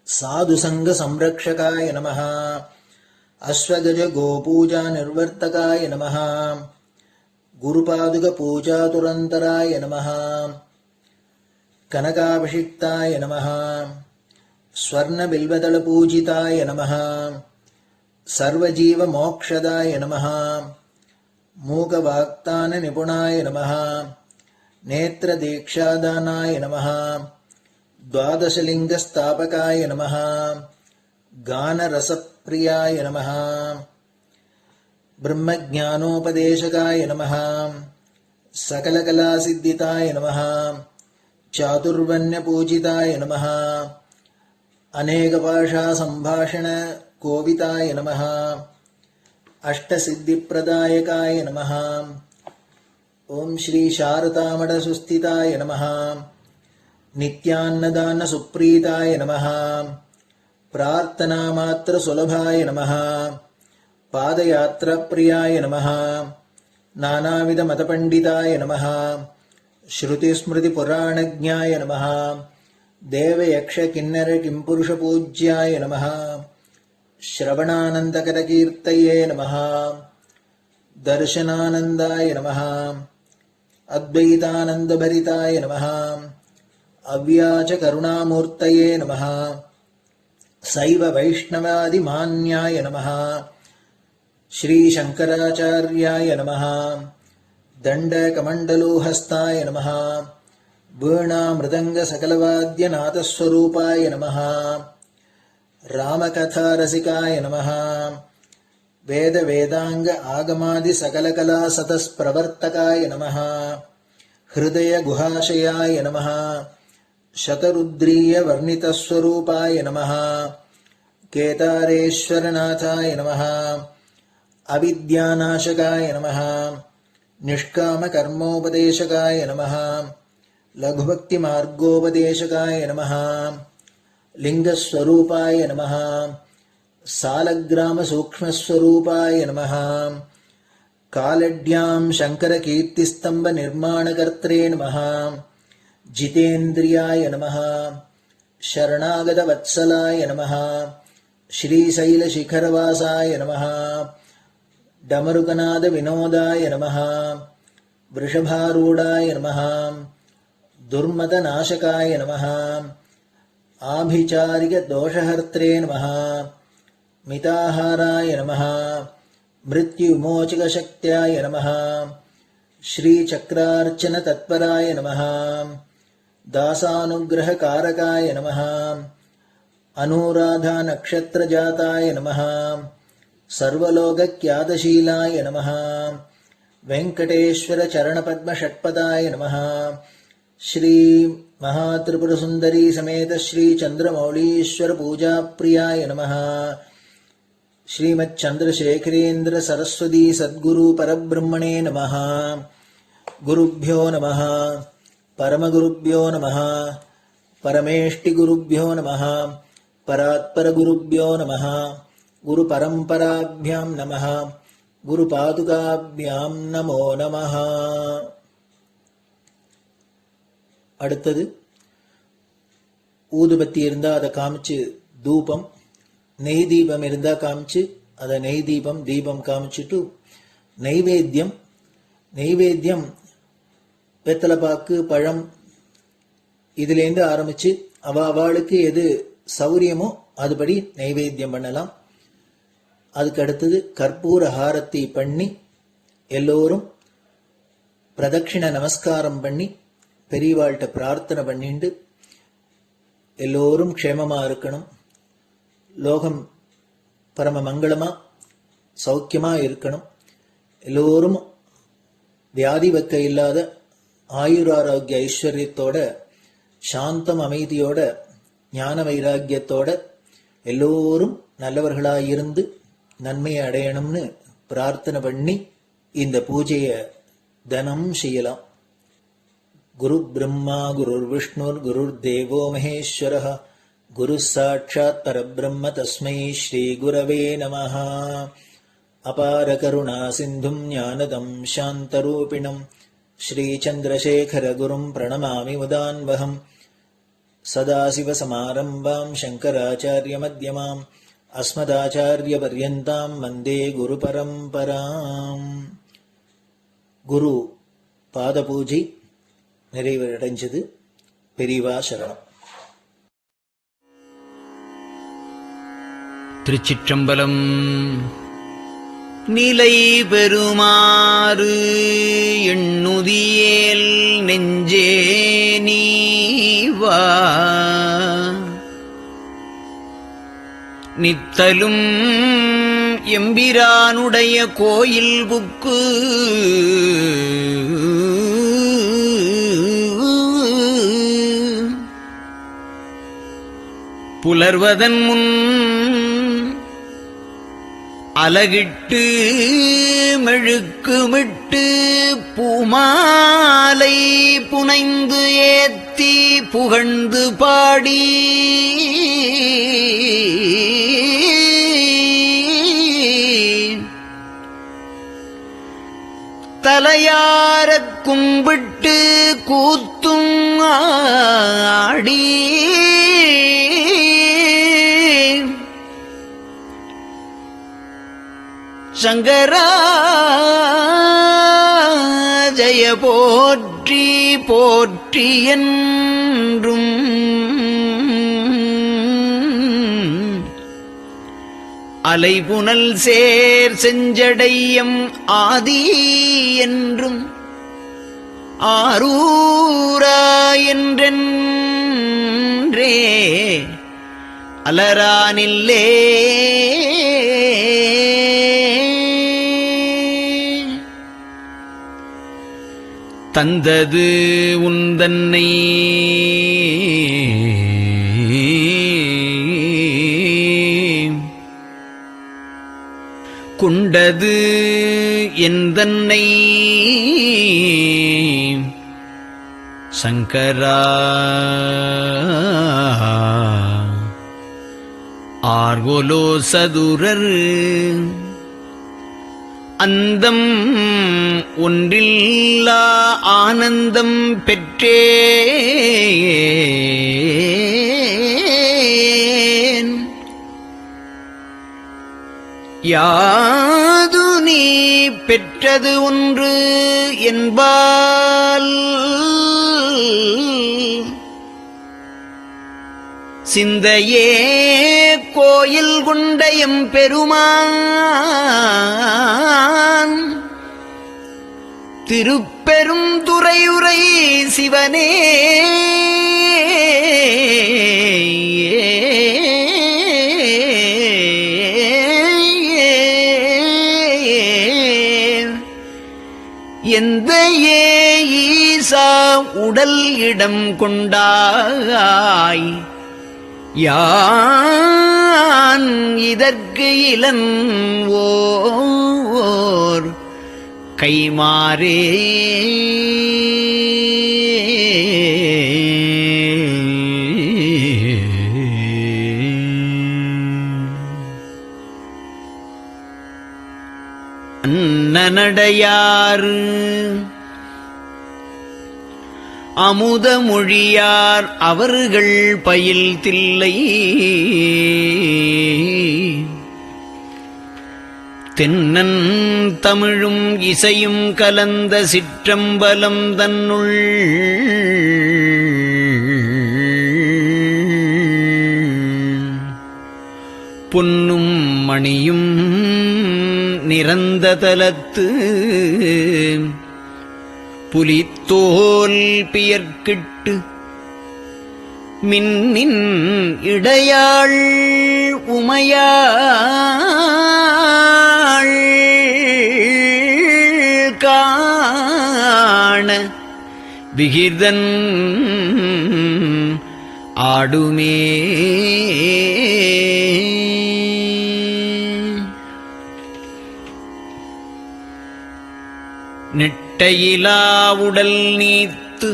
साधुसङ्गसंरक्षकाय नमः। अश्वगजगोपूजानिर्वर्तकाय नमः। गुरुपादुकपूजातुरन्तराय नमः। कनकाभिषिक्ताय नमः। स्वर्णबिल्वदलपूजिताय नमः। सर्वजीवमोक्षदाय नमः। मूकवाक्ताननिपुणाय नमः। नेत्रदीक्षादानाय नमः। द्वादशलिङ्गस्थापकाय नमः। गानरसप्रियाय नमः। ब्रह्मज्ञानोपदेशकाय नमः। सकलकलासिद्धिताय नमः। चातुर्वर्ण्यपूजिताय नमः। अनेकभाषासम्भाषणकोविताय नमः। अष्टसिद्धिप्रदायकाय नमः। ॐ श्री शारदामठसुस्थिताय नमः। नित्यान्नदानसुप्रीताय नमः। प्रार्थनामात्रसुलभाय नमः। पादयात्राप्रियाय नमः। नानाविधमतपण्डिताय नमः। श्रुतिस्मृतिपुराणज्ञाय नमः। देवयक्षकिन्नरकिंपुरुषपूज्याय नमः। श्रवणानन्दकरकीर्तये नमः। दर्शनानन्दाय नमः। अद्वैतानन्दभरिताय नमः। अव्याचकरुणामूर्तये नमः। शैव वैष्णवादिमान्याय नमः। श्रीशङ्कराचार्याय नमः। दण्डकमण्डलोहस्ताय नमः। वीणामृदङ्गसकलवाद्यनाथस्वरूपाय नमः। रामकथारसिकाय नमः। वेदवेदाङ्ग आगमादिसकलकलासतस्प्रवर्तकाय नमः। हृदयगुहाशयाय नमः। शतरुद्रीयवर्णितस्वरूपाय नमः। केदारेश्वरनाथाय नमः। अविद्यानाशकाय नमः। निष्कामकर्मोपदेशकाय नमः। लघुभक्तिमार्गोपदेशकाय नमः। लिङ्गस्वरूपाय नमः। सालग्रामसूक्ष्मस्वरूपाय नमः। कालड्यां शङ्करकीर्तिस्तम्भनिर्माणकर्त्रे नमः। जितेन्द्रियाय नमः। शरणागतवत्सलाय नमः। श्रीशैलशिखरवासाय नमः। डमरुकनादविनोदाय नमः। वृषभारूढाय नमः। दुर्मदनाशकाय नमः। आभिचारिकदोषहर्त्रे नमः। मिताहाराय नमः। मृत्युविमोचकशक्त्याय नमः। श्रीचक्रार्चनतत्पराय नमः। दासानुग्रहकारकाय नमः। अनुराधानक्षत्रजाताय नमः। सर्वलोकख्यातशीलाय नमः। वेङ्कटेश्वरचरणपद्मषट्पदाय नमः। श्री महात्रिपुरसुन्दरी समेत श्रीचन्द्रमौलीश्वरपूजाप्रियाय नमः। श्रीमच्चन्द्रशेखरेन्द्र सरस्वती सद्गुरु परब्रह्मणे नमः। गुरुभ्यो नमः। परमगुरुभ्यो नमः। परमेष्टिगुरुभ्यो नमः। परात्परगुरुभ्यो नमः। गुरुपरम्पराभ्यां नमः। குரு பாதுகாபியாம் நமோ நமஹ. அடுத்தது ஊதுபத்தி இருந்தா அதை காமிச்சு தூபம், நெய் தீபம் இருந்தா காமிச்சு அதை நெய் தீபம் தீபம் காமிச்சுட்டு நைவேத்தியம் வெத்தலைப்பாக்கு பழம் இதுலேருந்து ஆரம்பிச்சு அவளுக்கு எது சௌரியமோ அதுபடி நைவேத்தியம் பண்ணலாம். அதுக்கு அடுத்தது கற்பூர ஹாரத்தி பண்ணி எல்லோரும் பிரதட்சிண நமஸ்காரம் பண்ணி பெரியவாள்கிட்ட பிரார்த்தனை பண்ணிண்டு எல்லோரும் க்ஷேமமா இருக்கணும், லோகம் பரம மங்களமா சௌக்கியமா இருக்கணும், எல்லோரும் வியாதி வெக்க இல்லாத ஆயுராரோக்கிய ஐஸ்வர்யத்தோட சாந்தம் அமைதியோட ஞான வைராக்கியத்தோட எல்லோரும் நல்லவர்களாயிருந்து நன்மையை அடையணும்னு பிரார்த்தனை பண்ணி இந்த பூஜையை தினம் செய்யலாம். குரு பிரம்மா குருர் விஷ்ணுர் குருர் தேவோ மகேஸ்வரः குரு சாட்சாத் பரபிரம்ம தஸ்மை ஸ்ரீ குரவே நமः. அபார கருணா சிந்தும் ஞானதம் சாந்தரூபிணம் ஸ்ரீ சந்திரசேகர குரும் பிரணமாமி முதான்வகம். சதாசிவசமாரம்பாம் சங்கராச்சார்ய மத்யமாம் அஸ்மதாச்சார்ய பர்யந்தாம் வந்தே குரு பரம்பராம். குரு பாத பூஜை நிறைவடைஞ்சது. பெரியவா சரணம். திருச்சிற்றம்பலம். நிலை பெறுமாறு எண்ணுதியேல் நெஞ்சே நீவா, நித்தலும் எம்பிரானுடைய கோயில் புக்கு புலர்வதன் முன் அலகிட்டு மெழுக்குமிட்டு பூமாலை புனைந்து ஏத்தி புகழ்ந்து பாடி தலையாரக் கும்பிட்டு கூத்தும் ஆடி சங்கரா ஜய போற்றி போற்றி என்றும் அலைபுனல் சேர் செஞ்சடையம் ஆதி என்றும் ஆரூரா என்றென்றே அலரானில்லே தந்தது உந்தன்னை கொண்டது எந்தன்னை சங்கரா ஆர்கோலோ சதுரர் அந்தம் ஒன்றில்லா ஆனந்தம் பெற்றேன். யாது நீ பெற்றது ஒன்று என்பால் சிந்தையே கோயில் கொண்ட எம்பெருமான் திருப்பெரும் துறையுரை சிவனே எந்த ஈசா உடல் இடம் கொண்டாய் யான் இதற்கு இளன்வோர் கைமாறே அன்னநடையாறு அமுதமொழியார் அவர்கள் பயில் தில்லை தென்னன் தமிழும் இசையும் கலந்த சிற்றம்பலம் தன்னுள் பொன்னும் மணியும் நிறந்த தலத்து புலித்தோல் பியர்க்கிட்டு மின்னின் இடையாள் உமையாள் காண விகிர்தன் ஆடுமே நெட்டையிலா உடல் நீத்து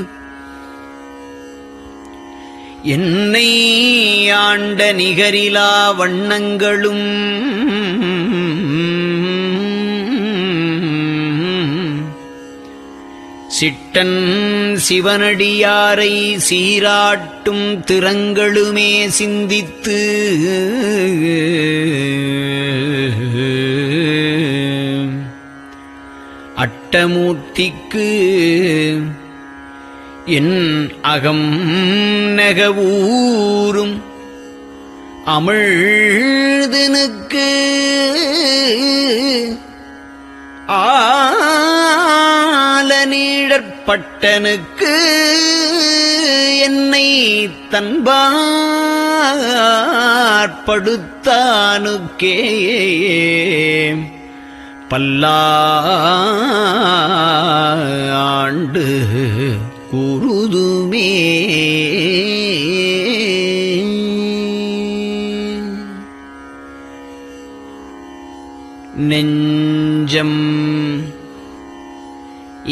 என்னை ஆண்ட நிகரிலா வண்ணங்களும் சிட்டன் சிவனடியாரை சீராட்டும் திறங்களுமே சிந்தித்து அட்டமூர்த்திக்கு என் அகம் நெகவூரும் அமிழ்தனுக்கு ஆலநீழற்பட்டனுக்கு என்னை தன்பாற்படுத்தானுக்கே பல்லாண்டு குருதுமே நெஞ்சம்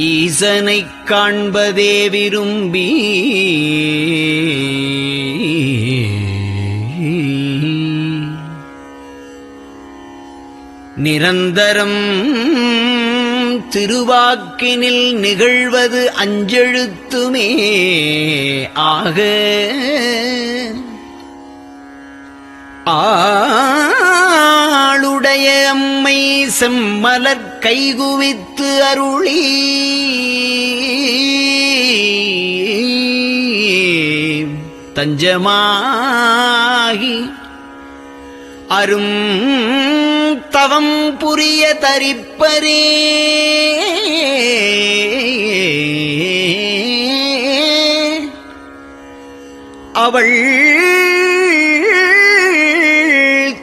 ஈசனைக் காண்பதே விரும்பி நிரந்தரம் திருவாக்கினில் நிகழ்வது அஞ்செழுத்துமே ஆக ஆளுடைய அம்மை செம்மலர் கைகுவித்து அருளி தஞ்சமாகி அரும் தவம் புரிய தரிப்பரே அவள்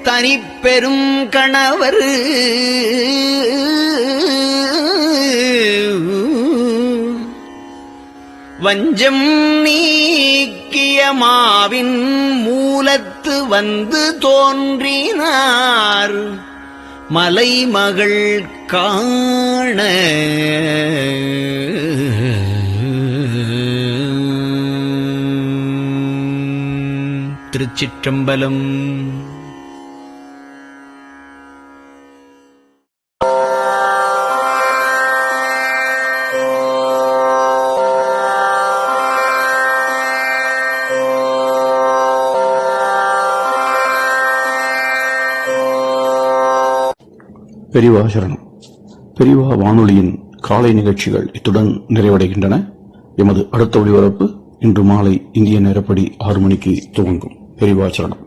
தனிப்பெரும் கணவர் வஞ்சம் நீக்கிய மாவின் மூலத்து வந்து தோன்றினார் மலைமகள் காண திருச்சிற்றம்பலம். பெரிவா சரணம். பெரிவா வானொலியின் காலை நிகழ்ச்சிகள் இத்துடன் நிறைவடைகின்றன. எமது அடுத்த ஒளிபரப்பு இன்று மாலை இந்திய நேரப்படி 6 மணிக்கு துவங்கும். பெரிவா சரணம்.